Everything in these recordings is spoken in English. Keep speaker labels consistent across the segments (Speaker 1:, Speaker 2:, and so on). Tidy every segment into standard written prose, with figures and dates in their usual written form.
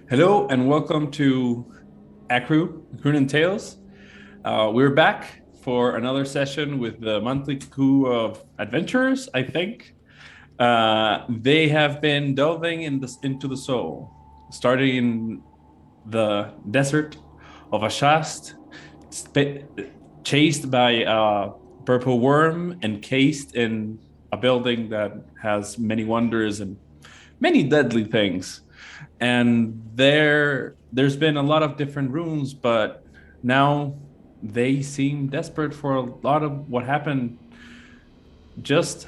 Speaker 1: Hello and welcome to Akrewnian Tales. We're back for another session with the monthly crew of adventurers, I think. They have been delving into the soul, starting in the desert of Ashast, chased by a purple worm, encased in a building that has many wonders and many deadly things. And there's been a lot of different rooms, but now they seem desperate for a lot of what happened just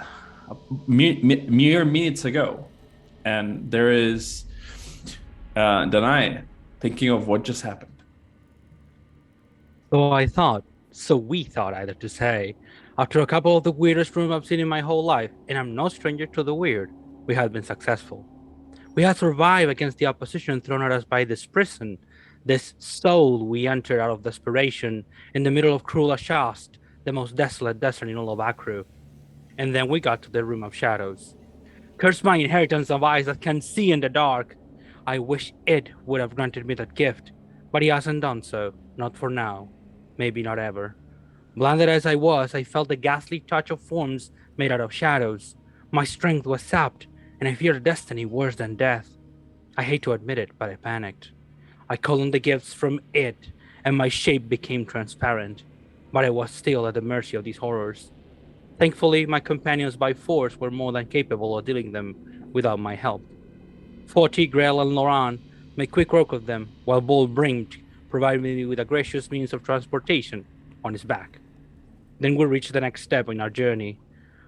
Speaker 1: mere minutes ago. And there is Danai thinking of what just happened.
Speaker 2: So we thought either to say, after a couple of the weirdest rooms I've seen in my whole life, and I'm no stranger to the weird, we had been successful. We had survived against the opposition thrown at us by this prison, this soul we entered out of desperation in the middle of cruel Ashast, the most desolate desert in all of Akrew. And then we got to the Room of Shadows. Curse my inheritance of eyes that can see in the dark. I wish it would have granted me that gift, but he hasn't done so, not for now, maybe not ever. Blinded as I was, I felt the ghastly touch of forms made out of shadows. My strength was sapped, and I feared destiny worse than death. I hate to admit it, but I panicked. I called on the gifts from it, and my shape became transparent. But I was still at the mercy of these horrors. Thankfully, my companions by force were more than capable of dealing them without my help. Forty, Grell, and Loran made quick work of them, while Bold Brimmed provided me with a gracious means of transportation on his back. Then we reached the next step in our journey.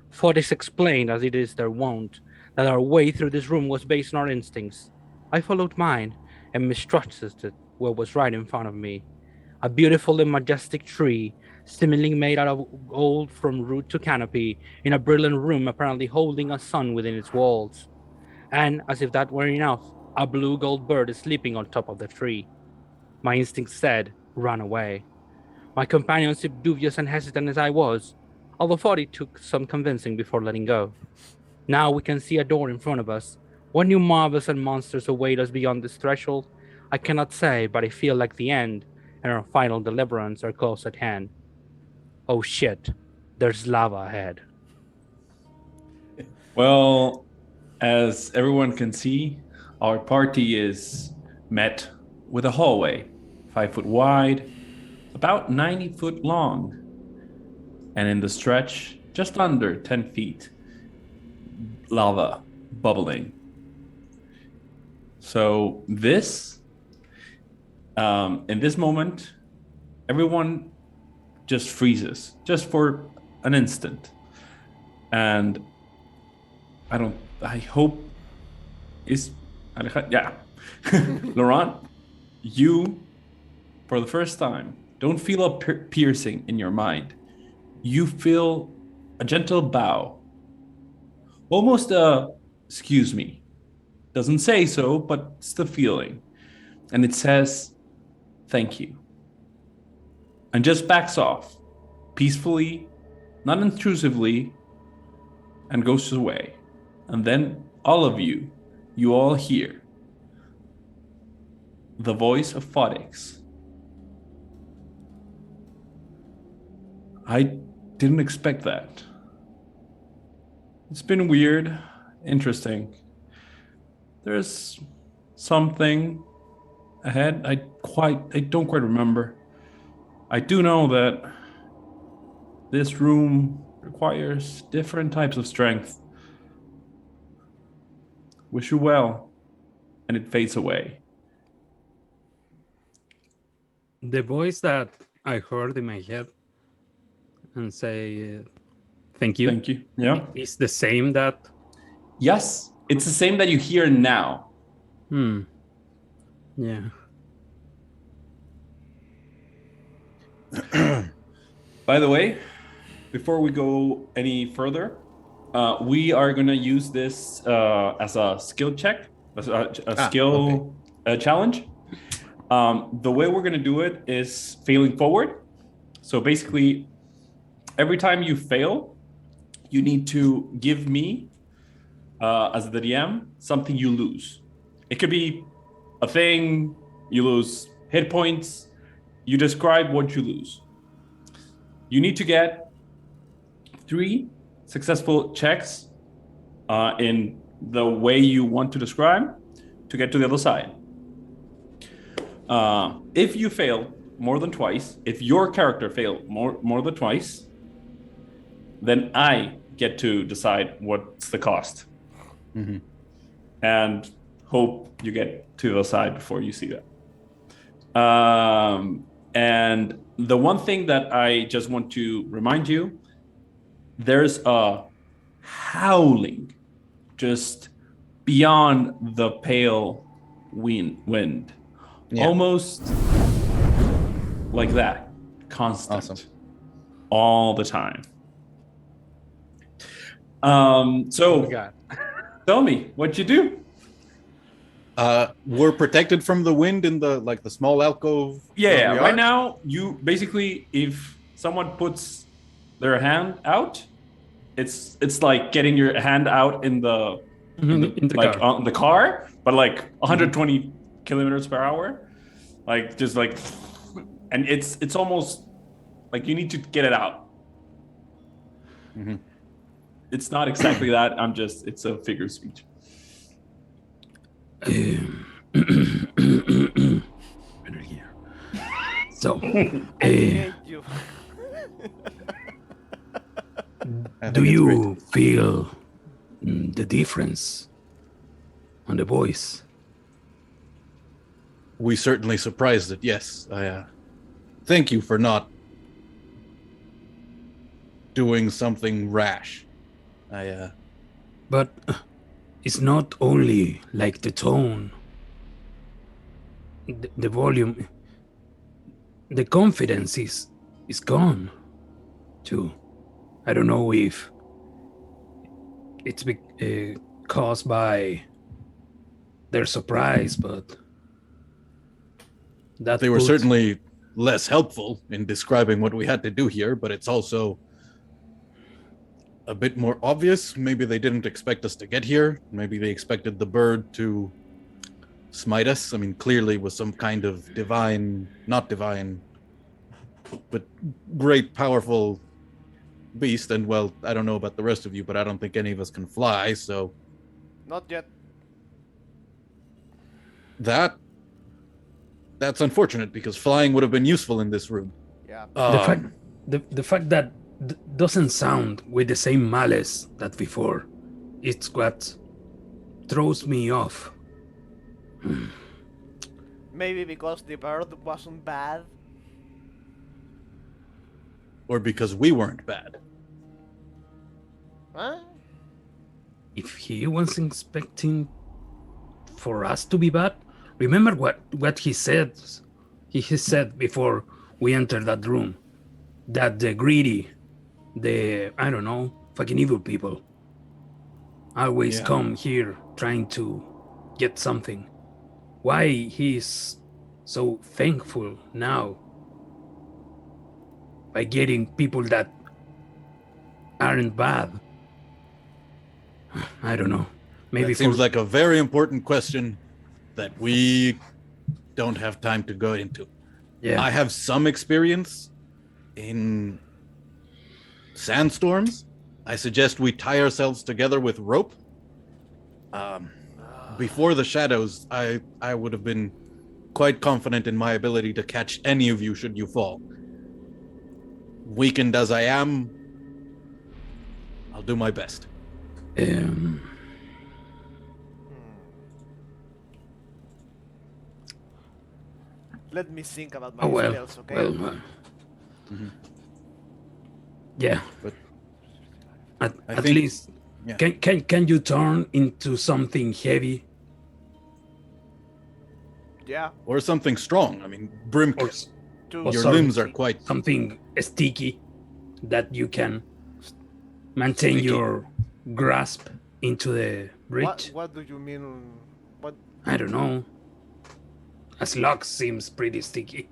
Speaker 2: Fortis explained, as it is their wont, that our way through this room was based on our instincts. I followed mine and mistrusted what was right in front of me. A beautiful and majestic tree, seemingly made out of gold from root to canopy, in a brilliant room apparently holding a sun within its walls. And, as if that were enough, a blue gold bird is sleeping on top of the tree. My instinct said, run away. My companions, dubious and hesitant as I was, although thought it took some convincing before letting go. Now we can see a door in front of us. What new marvels and monsters await us beyond this threshold? I cannot say, but I feel like the end and our final deliverance are close at hand. Oh shit, there's lava ahead.
Speaker 1: Well, as everyone can see, our party is met with a hallway, 5 foot wide, about 90 foot long, and in the stretch, just under 10 feet, lava bubbling. So in this moment, everyone just freezes, just for an instant. And I hope is, yeah. Laurent, you, for the first time, don't feel a piercing in your mind. You feel a gentle bow, almost a excuse me. Doesn't say so, but it's the feeling. And it says, thank you. And just backs off peacefully, not intrusively, and goes away. And then all of you all hear the voice of Phoenix. I didn't expect that. It's been weird, interesting. There's something ahead. I don't quite remember. I do know that this room requires different types of strength. Wish you well. And it fades away.
Speaker 3: The voice that I heard in my head and say thank you.
Speaker 1: Thank you. Yeah.
Speaker 3: Is the same that.
Speaker 1: Yes, it's the same that you hear now.
Speaker 3: Yeah.
Speaker 1: By the way, before we go any further, we are going to use this as a skill check, a skill challenge. The way we're going to do it is failing forward. So basically, every time you fail, you need to give me, as the DM, something you lose. It could be a thing, you lose hit points. You describe what you lose. You need to get 3 successful checks in the way you want to describe to get to the other side. If you fail more than twice, if your character failed more than twice, then I get to decide what's the cost.
Speaker 4: Mm-hmm.
Speaker 1: And hope you get to the side before you see that. And the one thing that I just want to remind you, there's a howling just beyond the pale wind.
Speaker 4: Yeah.
Speaker 1: Almost like that, constant,
Speaker 4: Awesome.
Speaker 1: all the time.
Speaker 2: Oh
Speaker 1: So
Speaker 2: my God.
Speaker 1: tell me what you do.
Speaker 4: We're protected from the wind in the small alcove.
Speaker 1: Yeah,
Speaker 4: where we
Speaker 1: right
Speaker 4: are?
Speaker 1: now, you basically, if someone puts their hand out, it's like getting your hand out in the
Speaker 3: car.
Speaker 1: on the car, but like 120 kilometers per hour, like just like, and it's almost like you need to get it out.
Speaker 4: Mhm.
Speaker 1: It's not exactly that. It's a figure of speech.
Speaker 3: So,
Speaker 5: Hate you.
Speaker 4: I think
Speaker 3: do
Speaker 4: it's
Speaker 3: you
Speaker 4: great.
Speaker 3: feel the difference on the voice?
Speaker 4: We certainly surprised it. Yes, I thank you for not doing something rash.
Speaker 3: But it's not only like the tone, the volume, the confidence is gone too. I don't know if it's caused by their surprise, but that
Speaker 4: They were
Speaker 3: puts-
Speaker 4: certainly less helpful in describing what we had to do here, but it's also a bit more obvious. Maybe they didn't expect us to get here. Maybe they expected the bird to smite us. I mean, clearly was some kind of not divine, but great, powerful beast. And well, I don't know about the rest of you, but I don't think any of us can fly. So
Speaker 5: Not yet.
Speaker 4: that's unfortunate because flying would have been useful in this room.
Speaker 5: Yeah.
Speaker 3: the fact that doesn't sound with the same malice that before, it's what throws me off.
Speaker 5: Maybe because the bird wasn't bad.
Speaker 4: Or because we weren't bad.
Speaker 5: Huh?
Speaker 3: If he was expecting for us to be bad, remember what he said. He said before we entered that room that the greedy, the I don't know, fucking evil people always
Speaker 4: Yeah.
Speaker 3: come here trying to get something. Why he's so thankful now by getting people that aren't bad? I don't know. Maybe
Speaker 4: That seems like a very important question that we don't have time to go into.
Speaker 3: yeah.
Speaker 4: I have some experience in sandstorms. I suggest we tie ourselves together with rope. Before the shadows, I would have been quite confident in my ability to catch any of you should you fall. Weakened as I am, I'll do my best.
Speaker 5: Let me think about my
Speaker 3: Oh well.
Speaker 5: spells, okay?
Speaker 3: Yeah.
Speaker 4: But I
Speaker 3: at
Speaker 4: think-
Speaker 3: least
Speaker 4: yeah.
Speaker 3: can you turn into something heavy
Speaker 5: Yeah.
Speaker 4: Or something strong. I mean, Brim,
Speaker 3: or
Speaker 5: Two.
Speaker 3: Or
Speaker 4: your
Speaker 3: sorry,
Speaker 4: limbs are quite
Speaker 3: something sticky that you can maintain
Speaker 4: Sticky.
Speaker 3: your grasp into the bridge?
Speaker 5: What do you mean? What?
Speaker 3: I don't know. A slug seems pretty sticky.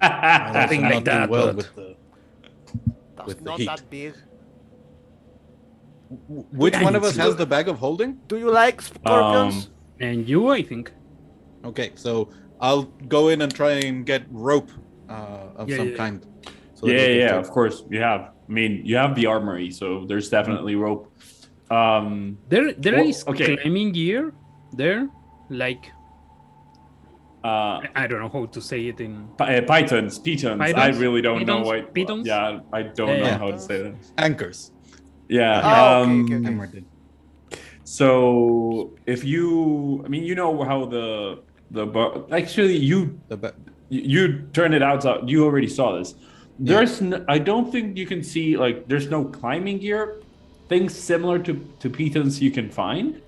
Speaker 4: I
Speaker 3: Something
Speaker 4: also
Speaker 3: like
Speaker 4: not do
Speaker 3: that,
Speaker 4: well
Speaker 3: but-
Speaker 4: with the.
Speaker 5: That's
Speaker 4: With the
Speaker 5: not
Speaker 4: heat.
Speaker 5: that big.
Speaker 4: Which
Speaker 3: Yeah,
Speaker 4: one of
Speaker 3: it's
Speaker 4: us has
Speaker 3: good.
Speaker 4: the bag of holding?
Speaker 5: Do you like scorpions?
Speaker 3: And you, I think.
Speaker 4: Okay, so I'll go in and try and get rope of some kind. So that we can take-
Speaker 1: Of course you have. I mean, you have the armory, so there's definitely rope.
Speaker 3: There
Speaker 1: Well,
Speaker 3: is
Speaker 1: okay.
Speaker 3: climbing gear there, like
Speaker 1: Uh,
Speaker 3: I don't know how to say it in
Speaker 1: Pythons. I
Speaker 3: Pythons?
Speaker 1: really don't know
Speaker 3: Pythons?
Speaker 1: what.
Speaker 3: Pythons?
Speaker 1: Yeah, I don't know
Speaker 3: Yeah.
Speaker 1: how to say that.
Speaker 4: Anchors.
Speaker 1: Yeah.
Speaker 5: Oh, okay.
Speaker 4: Hammered in.
Speaker 1: So if you, I mean, you know how actually
Speaker 4: The ba-
Speaker 1: you turned it out. You already saw this. There's I don't think you can see like there's no climbing gear. Things similar to Pythons you can find.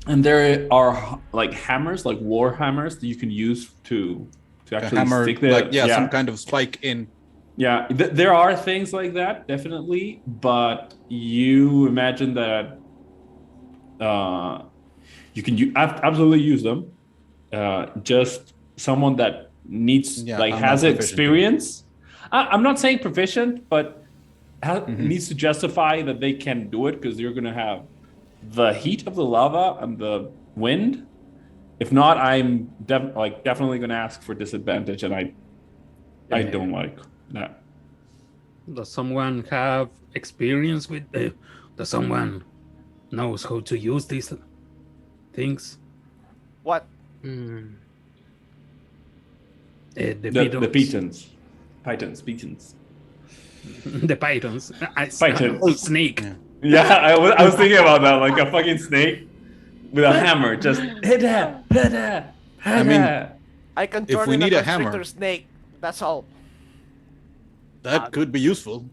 Speaker 1: And there are like hammers, like war hammers that you can use to actually
Speaker 4: hammer,
Speaker 1: stick the
Speaker 4: like some kind of spike in.
Speaker 1: Yeah, there are things like that, definitely, but you imagine that you can absolutely use them. Just someone that needs
Speaker 4: I'm
Speaker 1: has
Speaker 4: not proficient.
Speaker 1: experience. I'm not saying proficient, but needs to justify that they can do it because you're going to have the heat of the lava and the wind. If not, I'm definitely going to ask for disadvantage, and I don't like that.
Speaker 3: Does someone have experience with does someone knows how to use these things?
Speaker 5: What?
Speaker 3: The
Speaker 1: The
Speaker 3: Pythons.
Speaker 1: Pythons.
Speaker 3: The pythons.
Speaker 1: Python.
Speaker 3: Snake.
Speaker 1: Yeah, I was thinking about that, like a fucking snake with a hammer, just hit that.
Speaker 4: I mean,
Speaker 5: I can
Speaker 4: If
Speaker 5: turn
Speaker 4: we
Speaker 5: in
Speaker 4: need
Speaker 5: a
Speaker 4: a hammer-
Speaker 5: constrictor snake. That's all.
Speaker 4: That could be useful.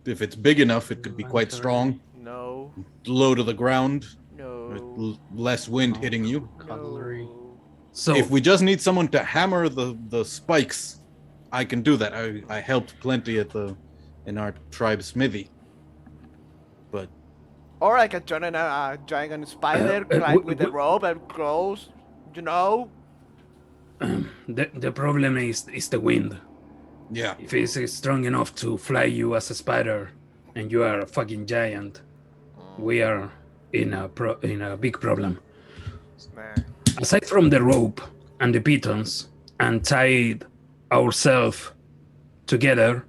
Speaker 4: If it's big enough, it could be quite strong.
Speaker 5: No.
Speaker 4: Low to the ground, with
Speaker 5: No.
Speaker 4: less wind hitting you.
Speaker 2: Cutlery.
Speaker 5: No.
Speaker 3: So
Speaker 4: If we just need someone to hammer the spikes, I can do that. I helped plenty in our tribe smithy. But
Speaker 5: Or I can turn in a giant spider, climb with a rope and close. You know.
Speaker 3: the problem is the wind.
Speaker 4: yeah,
Speaker 3: If it's strong enough to fly you as a spider, and you are a fucking giant, we are in a big problem.
Speaker 5: Nah.
Speaker 3: Aside from the rope and the pitons, and tied ourselves together,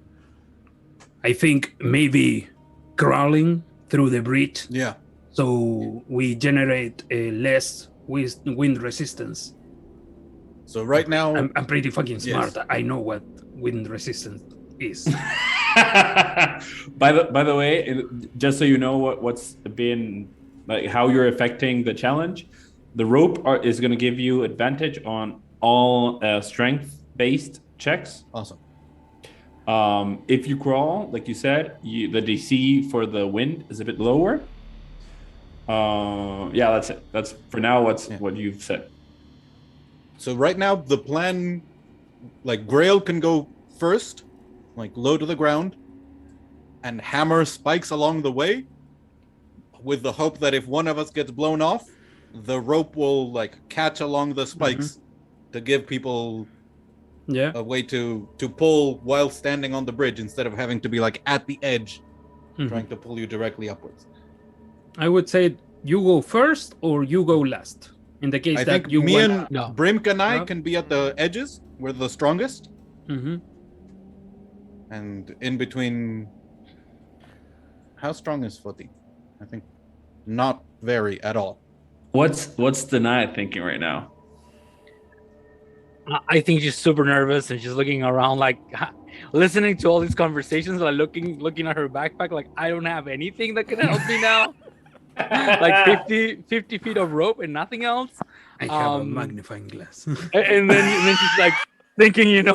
Speaker 3: I think maybe crawling through the bridge
Speaker 4: yeah.
Speaker 3: so we generate a less wind resistance.
Speaker 4: So right now,
Speaker 3: I'm pretty fucking smart.
Speaker 4: Yes.
Speaker 3: I know what wind resistance is.
Speaker 1: By the way, just so you know what's been like how you're affecting the challenge, the rope is going to give you advantage on all strength-based checks.
Speaker 4: awesome.
Speaker 1: If you crawl, like you said, the DC for the wind is a bit lower. Yeah, that's it. That's for now. What you've said.
Speaker 4: So right now, the plan, like Grail can go first, like low to the ground, and hammer spikes along the way, with the hope that if one of us gets blown off, the rope will like catch along the spikes to give people
Speaker 3: Yeah.
Speaker 4: a way to pull while standing on the bridge instead of having to be like at the edge trying to pull you directly upwards.
Speaker 3: I would say you go first or you go last. In the case
Speaker 4: I
Speaker 3: that
Speaker 4: think
Speaker 3: you
Speaker 4: me
Speaker 3: want.
Speaker 4: and
Speaker 2: No.
Speaker 4: Brimk and I
Speaker 3: Yeah.
Speaker 4: can be at the edges. We're the strongest,
Speaker 3: Mhm.
Speaker 4: and in between. How strong is Footy? I think not very at all.
Speaker 1: What's Denia thinking right now?
Speaker 2: I think she's super nervous and she's looking around, like listening to all these conversations, like looking at her backpack, like I don't have anything that can help me now. Like 50 feet of rope and nothing else.
Speaker 3: I have a
Speaker 2: Um,
Speaker 3: magnifying glass.
Speaker 2: And then she's like thinking,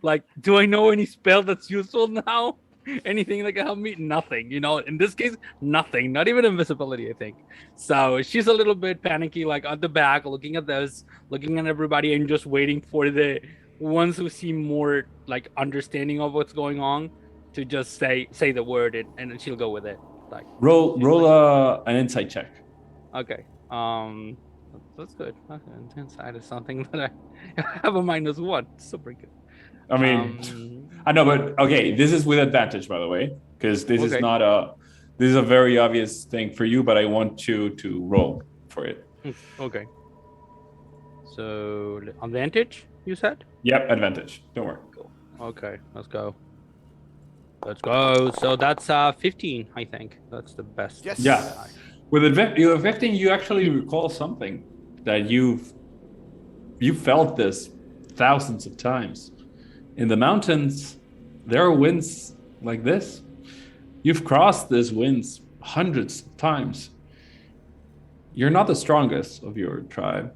Speaker 2: like, do I know any spell that's useful now? Anything that can help me? Nothing, in this case, nothing, not even invisibility, I think. So she's a little bit panicky, like at the back, looking at this, looking at everybody, and just waiting for the ones who seem more like understanding of what's going on to just say the word, and then she'll go with it. Like,
Speaker 1: Roll an insight check.
Speaker 2: okay, that's good. Okay, inside is something that I have a -1, super good.
Speaker 1: I mean, I know, but okay, this is with advantage, by the way, because this is
Speaker 2: Okay.
Speaker 1: not this is a very obvious thing for you, but I want you to roll for it.
Speaker 2: Okay. So advantage, you said?
Speaker 1: Yep, advantage. Don't worry.
Speaker 2: Okay, let's go. Let's go. So that's 15, I think. That's the best.
Speaker 5: Yes.
Speaker 1: Yeah. With you affecting, you actually recall something that you felt this thousands of times. In the mountains, there are winds like this. You've crossed these winds hundreds of times. You're not the strongest of your tribe,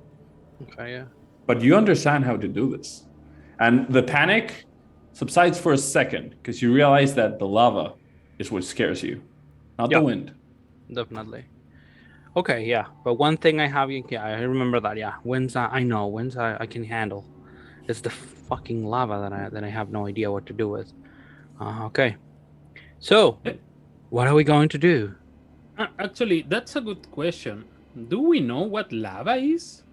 Speaker 2: Okay, yeah.
Speaker 1: but you understand how to do this. And the panic subsides for a second because you realize that the lava is what scares you, not
Speaker 2: Yep.
Speaker 1: the wind.
Speaker 2: Definitely. Okay, yeah. But one thing I have, yeah, I remember that. Yeah, winds. I know winds. I can handle. It's the fucking lava that I have no idea what to do with. Okay. So, what are we going to do?
Speaker 3: Actually, that's a good question. Do we know what lava is?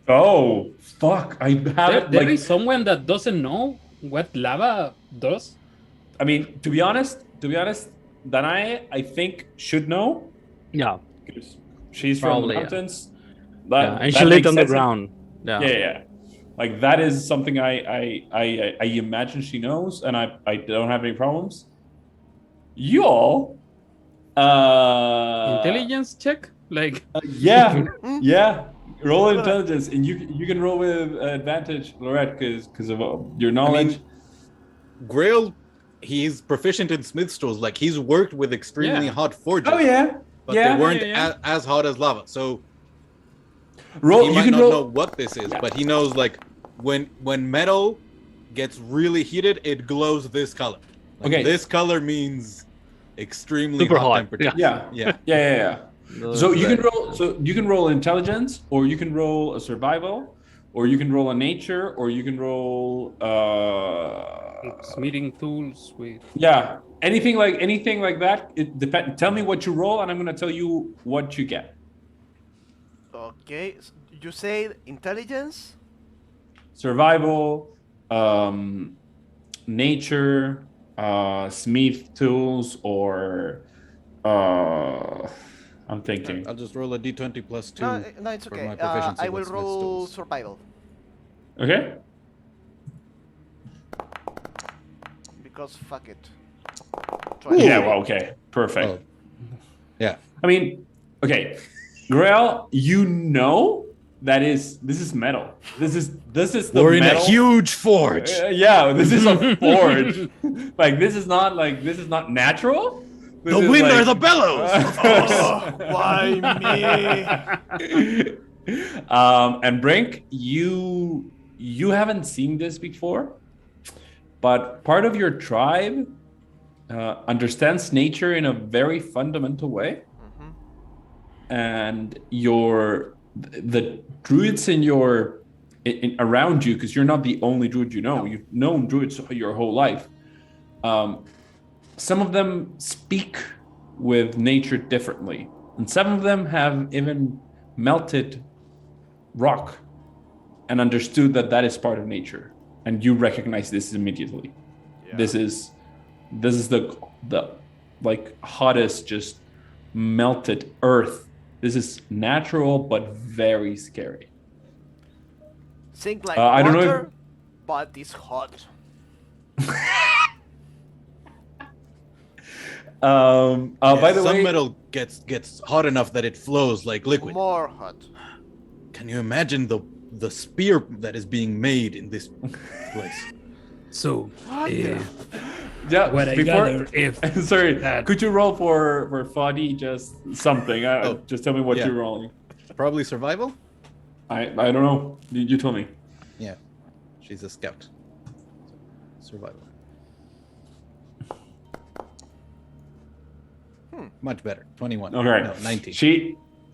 Speaker 1: Oh, fuck. I haven't,
Speaker 3: There is someone that doesn't know what lava does?
Speaker 1: I mean, to be honest, Danae, I think, should know.
Speaker 2: Yeah.
Speaker 1: Because she's
Speaker 2: Probably, yeah.
Speaker 1: from the mountains.
Speaker 2: Yeah, and she lived on the ground. Yeah.
Speaker 1: Yeah. Like that is something I imagine she knows, and I don't have any problems. You all,
Speaker 3: Intelligence check? Like,
Speaker 1: yeah. Roll intelligence, and you can roll with advantage, Lorette, because of your knowledge.
Speaker 4: Grail, he's proficient in smith's tools. Like he's worked with extremely hot forges.
Speaker 1: Oh yeah,
Speaker 4: but they weren't as hot as lava. So
Speaker 1: roll.
Speaker 4: He
Speaker 1: You
Speaker 4: might
Speaker 1: can
Speaker 4: not
Speaker 1: roll.
Speaker 4: know what this is, but he knows like when metal gets really heated, it glows this color. Like,
Speaker 1: Okay.
Speaker 4: this color means extremely
Speaker 2: Super hot.
Speaker 4: temperature.
Speaker 1: Yeah. So you can roll. So you can roll intelligence, or you can roll a survival, or you can roll a nature, or you can roll.
Speaker 3: smithing tools with.
Speaker 1: Yeah, anything like that. It depend. Tell me what you roll, and I'm gonna tell you what you get.
Speaker 5: Okay. You say intelligence?
Speaker 1: Survival, nature, smith tools, or I'm thinking.
Speaker 4: I'll just roll a d20 plus 2
Speaker 5: No, it's
Speaker 4: for
Speaker 5: okay.
Speaker 4: my proficiency
Speaker 5: I will
Speaker 4: with smith's
Speaker 5: roll
Speaker 4: tools.
Speaker 5: survival
Speaker 1: Okay.
Speaker 5: because fuck it.
Speaker 1: Yeah. Well. Okay. Perfect.
Speaker 4: Oh. Yeah.
Speaker 1: I mean, okay, Grail, you know this is metal. This is the
Speaker 4: We're in
Speaker 1: metal.
Speaker 4: a huge forge.
Speaker 1: Yeah, this is a forge. Like this is not natural. This
Speaker 4: The
Speaker 1: is
Speaker 4: wind
Speaker 1: like-
Speaker 4: are the bellows.
Speaker 5: Why me?
Speaker 1: And Brink, you haven't seen this before, but part of your tribe understands nature in a very fundamental way. And the druids in around you, because you're not the only druid you know. You've known druids your whole life. Some of them speak with nature differently, and some of them have even melted rock and understood that is part of nature, and you recognize this immediately.
Speaker 5: Yeah.
Speaker 1: This is the like hottest, just melted earth. This is natural but very scary.
Speaker 5: Think like
Speaker 1: I don't know
Speaker 5: water, but it's hot.
Speaker 1: By the
Speaker 4: some
Speaker 1: way,
Speaker 4: metal gets hot enough that it flows like liquid.
Speaker 5: More hot.
Speaker 4: Can you imagine the spear that is being made in this place?
Speaker 3: So,
Speaker 5: What the
Speaker 1: yeah.
Speaker 3: what I gather, if
Speaker 1: Sorry,
Speaker 3: that-
Speaker 1: could you roll for Fadi just something? Just tell me what
Speaker 4: yeah.
Speaker 1: you're rolling.
Speaker 4: Probably survival?
Speaker 1: I don't know. You tell me.
Speaker 4: Yeah. She's a scout. Survival. Much better. 21.
Speaker 1: Okay.
Speaker 4: No, 19.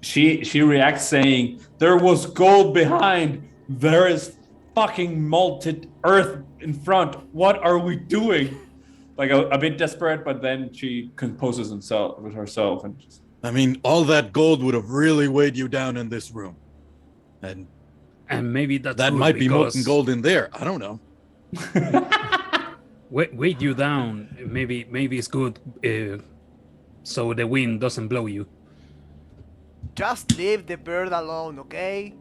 Speaker 1: She reacts saying, "There was gold behind. There is fucking molten earth in front. What are we doing?" Like a bit desperate, but then she composes herself and just,
Speaker 4: I mean, all that gold would have really weighed you down in this room. And
Speaker 3: maybe that's
Speaker 4: that
Speaker 3: good
Speaker 4: might be molten
Speaker 3: because
Speaker 4: gold in there. I don't know.
Speaker 3: weight you down. Maybe it's good, so the wind doesn't blow you.
Speaker 5: Just leave the bird alone, okay?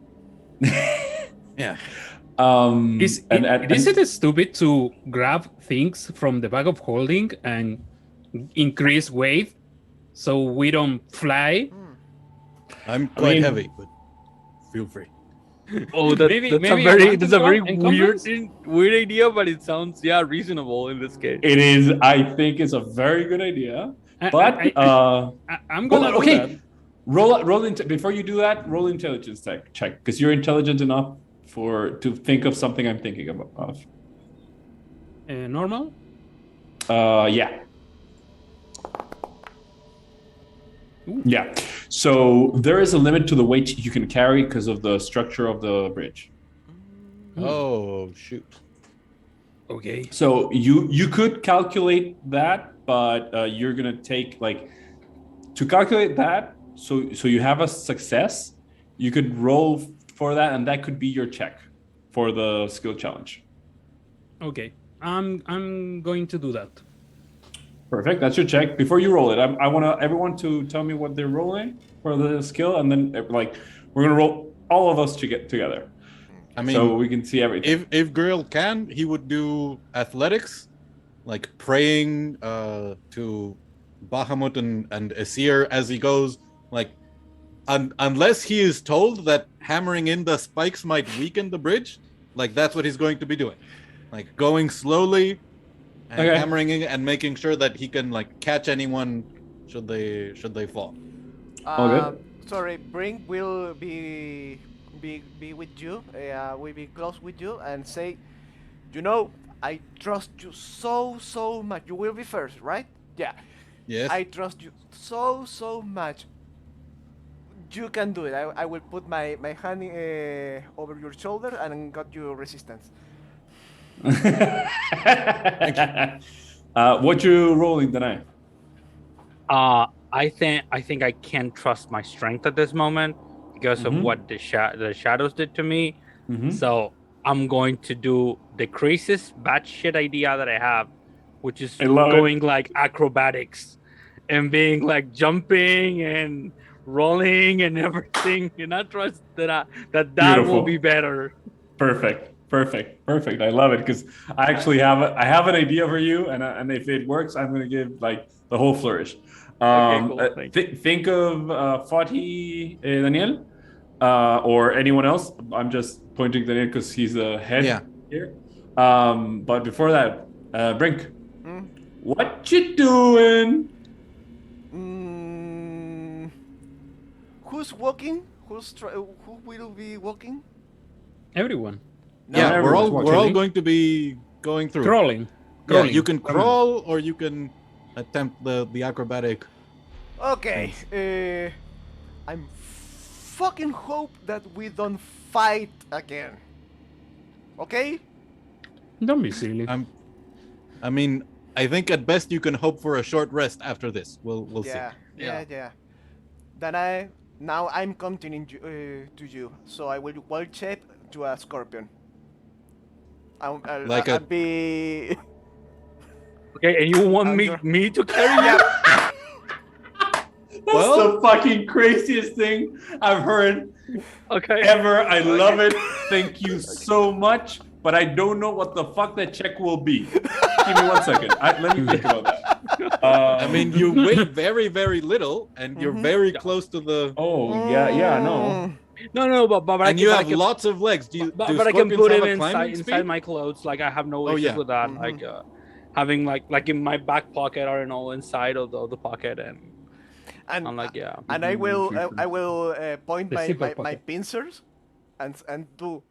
Speaker 4: Yeah.
Speaker 3: Is it stupid to grab things from the bag of holding and increase weight so we don't fly?
Speaker 4: I'm quite
Speaker 1: mean-
Speaker 4: heavy, but feel free.
Speaker 2: Oh, that's a very weird idea, but it sounds reasonable in this case.
Speaker 1: It is. I think it's a very good idea. But
Speaker 3: I'm gonna do
Speaker 1: okay.
Speaker 3: that.
Speaker 1: Roll before you do that. Roll intelligence check because you're intelligent enough to think of something I'm thinking of.
Speaker 3: Normal?
Speaker 1: Yeah.
Speaker 3: Ooh.
Speaker 1: Yeah. So there is a limit to the weight you can carry because of the structure of the bridge.
Speaker 4: Oh shoot.
Speaker 3: Okay.
Speaker 1: So you could calculate that, but you're gonna take to calculate that. So you have a success. You could roll for that, and that could be your check for the skill challenge.
Speaker 3: Okay. I'm going to do that.
Speaker 1: Perfect. That's your check. Before you roll it, I want everyone to tell me what they're rolling for the skill, and then we're gonna roll all of us to get together.
Speaker 4: I mean,
Speaker 1: so we can see everything.
Speaker 4: If Grill can, he would do athletics, like praying to Bahamut and Asir as he goes. Unless he is told that hammering in the spikes might weaken the bridge, that's what he's going to be doing. Going slowly and hammering in and making sure that he can catch anyone should they fall.
Speaker 1: All good.
Speaker 5: Sorry, Brink will be with you. Will be close with you and say, I trust you so much. You will be first, right? Yeah.
Speaker 4: Yes.
Speaker 5: I trust you so much. You can do it. I will put my hand over your shoulder and got you resistance.
Speaker 1: What you rolling tonight?
Speaker 2: I think I can't trust my strength at this moment because of what the shadows did to me. So I'm going to do the craziest batshit idea that I have, which is going acrobatics and being jumping and rolling and everything. And I trust that will be better.
Speaker 1: Perfect. I love it because I actually have an idea for you, and if it works, I'm gonna give the whole flourish.
Speaker 2: Okay, cool.
Speaker 1: Think of Fatih, Daniel, or anyone else. I'm just pointing Daniel because he's the head here. But before that, Brink, what you doing?
Speaker 5: Who's walking? Who will be walking?
Speaker 3: Everyone.
Speaker 5: No,
Speaker 4: Yeah, we're all going to be going through.
Speaker 3: Crawling.
Speaker 4: Yeah, you can crawl or you can attempt the acrobatic.
Speaker 5: Okay. I'm fucking hope that we don't fight again. Okay?
Speaker 3: Don't be silly.
Speaker 4: I mean, I think at best you can hope for a short rest after this. We'll see.
Speaker 5: Yeah. Then now I'm continuing to you, so I will wall shape to a scorpion. I'll be.
Speaker 2: Okay, and you want me to carry you?
Speaker 1: That's the fucking craziest thing I've heard ever. I love it. Thank you so much. But I don't know what the fuck that check will be. Give me 1 second. Let me think about that.
Speaker 4: I mean, you weigh very, very little, and you're very close to the.
Speaker 1: Oh yeah, no.
Speaker 2: No, but
Speaker 4: and you have lots of legs.
Speaker 2: But I can put him inside my clothes. I have no issues with that. Having in my back pocket or inside of the pocket, and I'm
Speaker 5: And I will point my pincers, and do.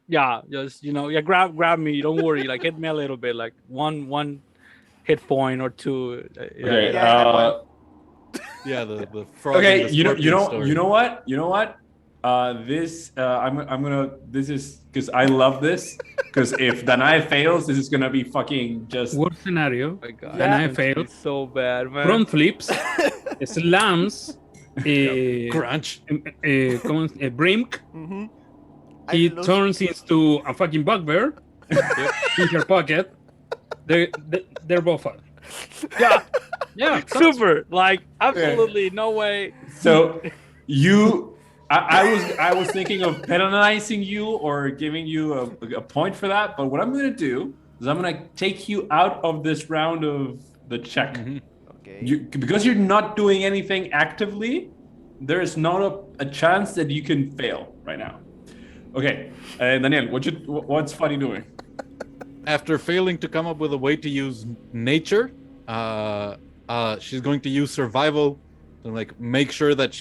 Speaker 2: Yeah, just grab me. Don't worry. Hit me a little bit, one hit point or two.
Speaker 1: Okay.
Speaker 4: The frog.
Speaker 1: Okay. You know what? This This is because I love this. Because if Danai fails, this is gonna be fucking just
Speaker 3: worst scenario.
Speaker 2: Oh my God.
Speaker 3: Danai fails.
Speaker 2: It's so bad, man.
Speaker 3: Front flips, slams,
Speaker 4: crunch,
Speaker 3: a brink. He turns into a fucking bugbear in her pocket. They're both out. Yeah,
Speaker 2: super. Absolutely no way.
Speaker 1: So I was thinking of penalizing you or giving you a point for that, but what I'm gonna do is I'm gonna take you out of this round of the check.
Speaker 5: Okay.
Speaker 1: Because you're not doing anything actively, there is not a chance that you can fail right now. Okay, Daniel, what's Funny doing?
Speaker 4: After failing to come up with a way to use nature, she's going to use survival to like make sure that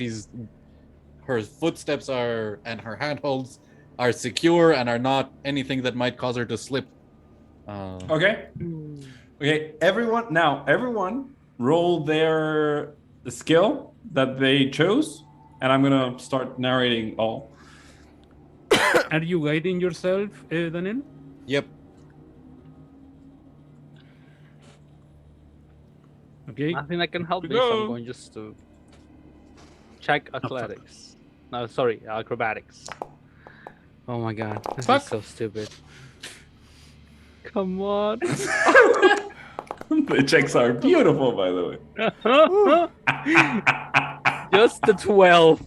Speaker 4: her footsteps are and her handholds are secure and are not anything that might cause her to slip.
Speaker 1: Okay. Okay, everyone roll the skill that they chose, and I'm gonna start narrating all.
Speaker 3: Are you guiding yourself, Daniel?
Speaker 4: Yep.
Speaker 3: Okay.
Speaker 2: Nothing that can help me, so I'm going just to check athletics. No, sorry, acrobatics. Oh my god, this is so stupid. Come on.
Speaker 1: The checks are beautiful, by the way.
Speaker 2: Just the 12.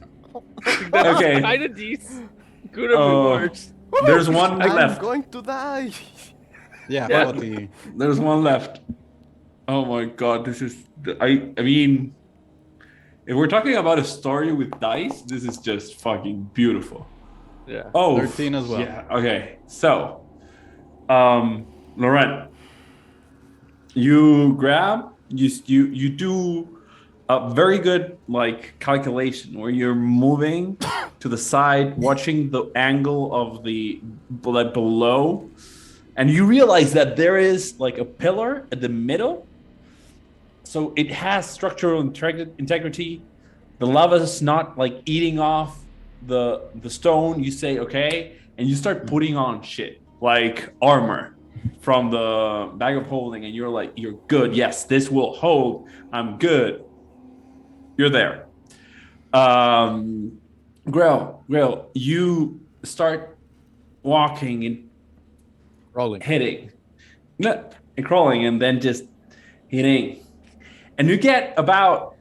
Speaker 2: That's
Speaker 1: Okay.
Speaker 2: kind of decent. Could have been worse.
Speaker 1: There's one
Speaker 5: I'm
Speaker 1: left.
Speaker 5: going to die.
Speaker 4: Yeah.
Speaker 2: Yeah.
Speaker 4: 40.
Speaker 1: There's one left. Oh my god, this is I mean, if we're talking about a story with dice, this is just fucking beautiful.
Speaker 2: Yeah.
Speaker 1: Oh,
Speaker 4: 13 as well.
Speaker 1: Yeah. Okay. So, Laurent, you do a very good like calculation where you're moving to the side, watching the angle of the like below, and you realize that there is like a pillar at the middle. So it has structural integrity. The lava is not like eating off the stone. You say okay, and you start putting on shit like armor from the bag of holding, and you're like, you're good. Yes, this will hold. I'm good. You're there. Grail, you start walking and
Speaker 4: Rolling.
Speaker 1: hitting, and crawling, and then just hitting. And you get about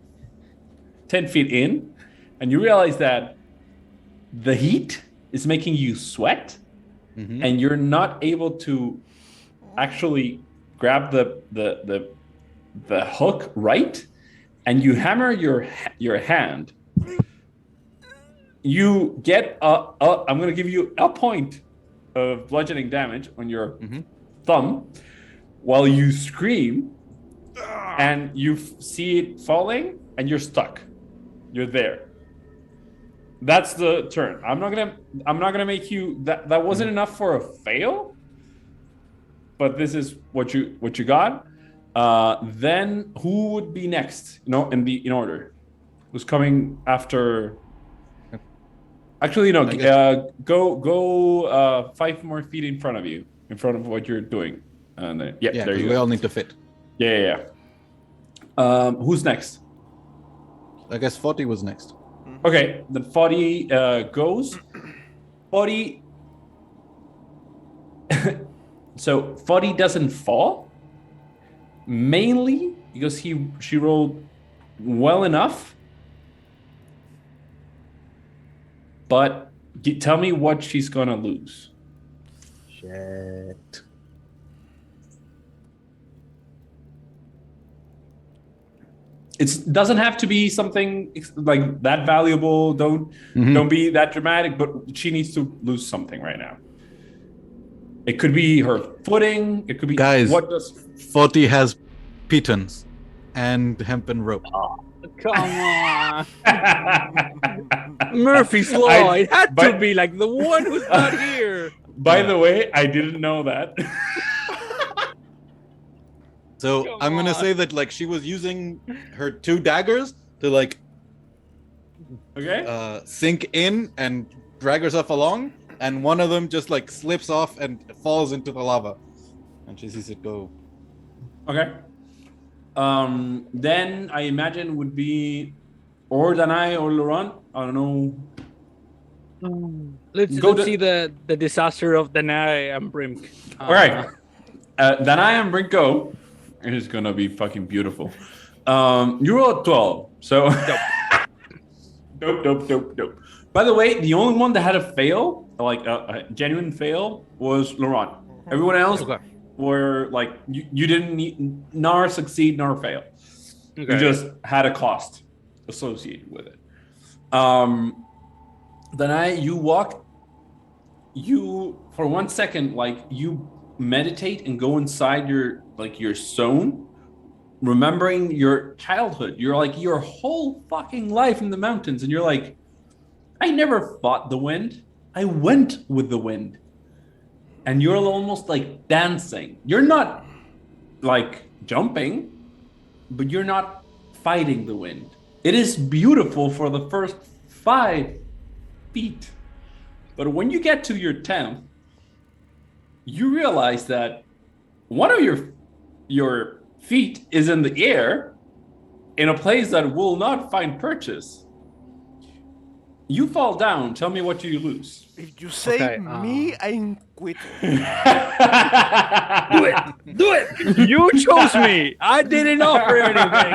Speaker 1: 10 feet in, and you realize that the heat is making you sweat, and you're not able to actually grab the hook right, and you hammer your hand. You get I'm going to give you a point of bludgeoning damage on your thumb while you scream. And you see it falling, and you're stuck. You're there. That's the turn. I'm not gonna make you that. That wasn't enough for a fail. But this is what you got. Then who would be next? In order. Who's coming after? Actually, no. Go 5 more feet in front of you, in front of what you're doing. And there you go.
Speaker 4: We all need to fit.
Speaker 1: Yeah. Who's next?
Speaker 4: I guess 40 was next.
Speaker 1: Okay, then 40 goes. 40. So 40 doesn't fall, mainly because she rolled well enough. But tell me what she's gonna lose.
Speaker 4: Shit.
Speaker 1: It doesn't have to be something like that valuable. Don't be that dramatic. But she needs to lose something right now. It could be her footing. It could be
Speaker 4: Guys.
Speaker 1: What does
Speaker 4: 40 has pitons and hempen rope.
Speaker 2: Come on. Murphy's Law. It had to be like the one who's not here.
Speaker 1: By the way, I didn't know that.
Speaker 4: So
Speaker 2: Come
Speaker 4: I'm gonna
Speaker 2: on.
Speaker 4: say that like she was using her 2 daggers to like sink in and drag herself along, and one of them just like slips off and falls into the lava, and she sees it go.
Speaker 1: Okay. Then I imagine would be or Danai or Laurent. I don't know.
Speaker 2: Let's see the disaster of Danai and Brimk.
Speaker 1: All right. Danai and Brink go. It is gonna be fucking beautiful. You rolled 12, so Nope. By the way, the only one that had a fail, like a genuine fail, was Laurent. Everyone else
Speaker 2: Okay.
Speaker 1: were like you didn't need, nor succeed nor fail. You
Speaker 2: Okay.
Speaker 1: just had a cost associated with it. Then you for 1 second, like you meditate and go inside your zone, remembering your childhood, your whole fucking life in the mountains, and you're like, I never fought the wind. I went with the wind. And you're almost like dancing. You're not like jumping, but you're not fighting the wind. It is beautiful for the first 5 feet. But when you get to your 10th, you realize that one of your feet is in the air in a place that will not find purchase. You fall down. Tell me what you lose.
Speaker 5: If you say
Speaker 2: Okay,
Speaker 5: me, I'm quitting.
Speaker 3: Do it.
Speaker 2: You chose me. I didn't offer anything.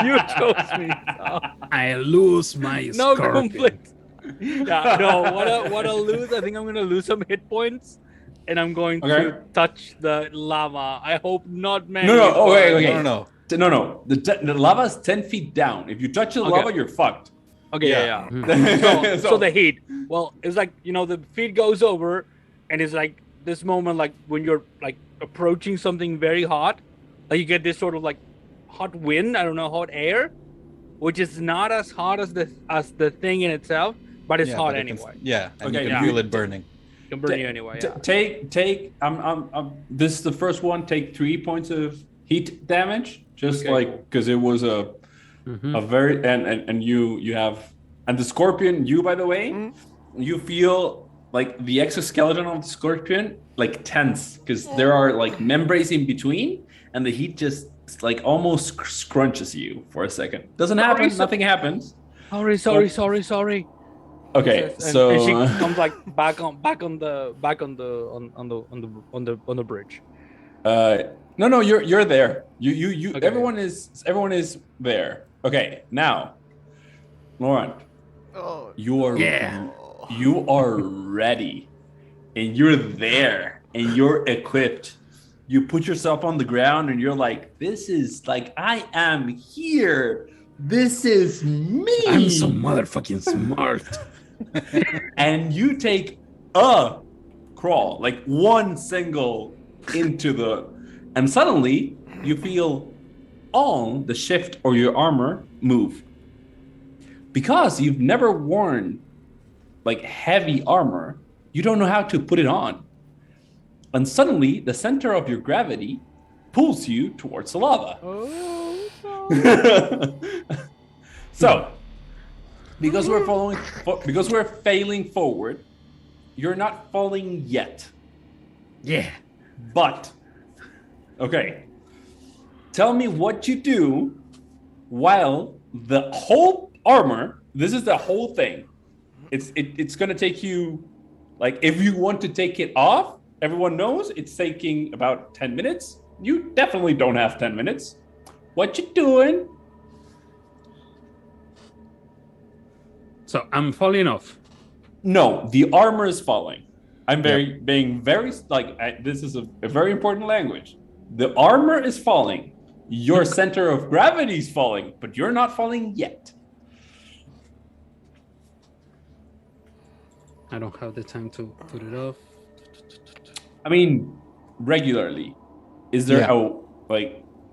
Speaker 2: You chose me. So,
Speaker 3: I lose my
Speaker 2: no
Speaker 3: scorpion.
Speaker 2: conflict. Yeah, no. What I'll lose? I think I'm gonna lose some hit points, and I'm going to touch the lava. I hope not many.
Speaker 1: No. Okay.
Speaker 4: No.
Speaker 1: No. The lava's 10 feet down. If you touch the lava, you're fucked.
Speaker 2: Okay, yeah. So the heat. Well, it's like, the feet goes over, and it's like this moment, like when you're like approaching something very hot, like you get this sort of like hot wind. I don't know, hot air, which is not as hot as the thing in itself, but it's hot anyway.
Speaker 4: And you
Speaker 1: Okay,
Speaker 4: can feel it burning.
Speaker 2: It can burn you anyway. Yeah.
Speaker 1: Take. This is the first one. Take 3 points of heat damage, just because it was a very and you have, and the scorpion. You, by the way, you feel like the exoskeleton of the scorpion like tense because there are like membranes in between, and the heat just like almost scrunches you for a second. Doesn't happen. Nothing happens.
Speaker 2: Sorry.
Speaker 1: Okay,
Speaker 2: And she comes like back on the bridge.
Speaker 1: No, you're there. You
Speaker 2: Okay.
Speaker 1: everyone is there. Okay, now, Laurent,
Speaker 5: Oh,
Speaker 1: you are ready, and you're there, and you're equipped. You put yourself on the ground, and you're like, "This is like I am here. This is me."
Speaker 3: I'm so motherfucking smart.
Speaker 1: And you take a crawl, like one single and suddenly you feel all the shift or your armor move. Because you've never worn like heavy armor, you don't know how to put it on. And suddenly the center of your gravity pulls you towards the lava. So, because we're failing forward, you're not falling yet.
Speaker 3: Yeah.
Speaker 1: But, okay, tell me what you do while the whole armor, this is the whole thing. It's going to take you, like, if you want to take it off, everyone knows it's taking about 10 minutes. You definitely don't have 10 minutes. What you doing?
Speaker 3: So I'm falling off.
Speaker 1: No, the armor is falling. I'm being very this is a very important language. The armor is falling. Your center of gravity is falling, but you're not falling yet.
Speaker 3: I don't have the time to put it off.
Speaker 1: I mean, regularly. Is there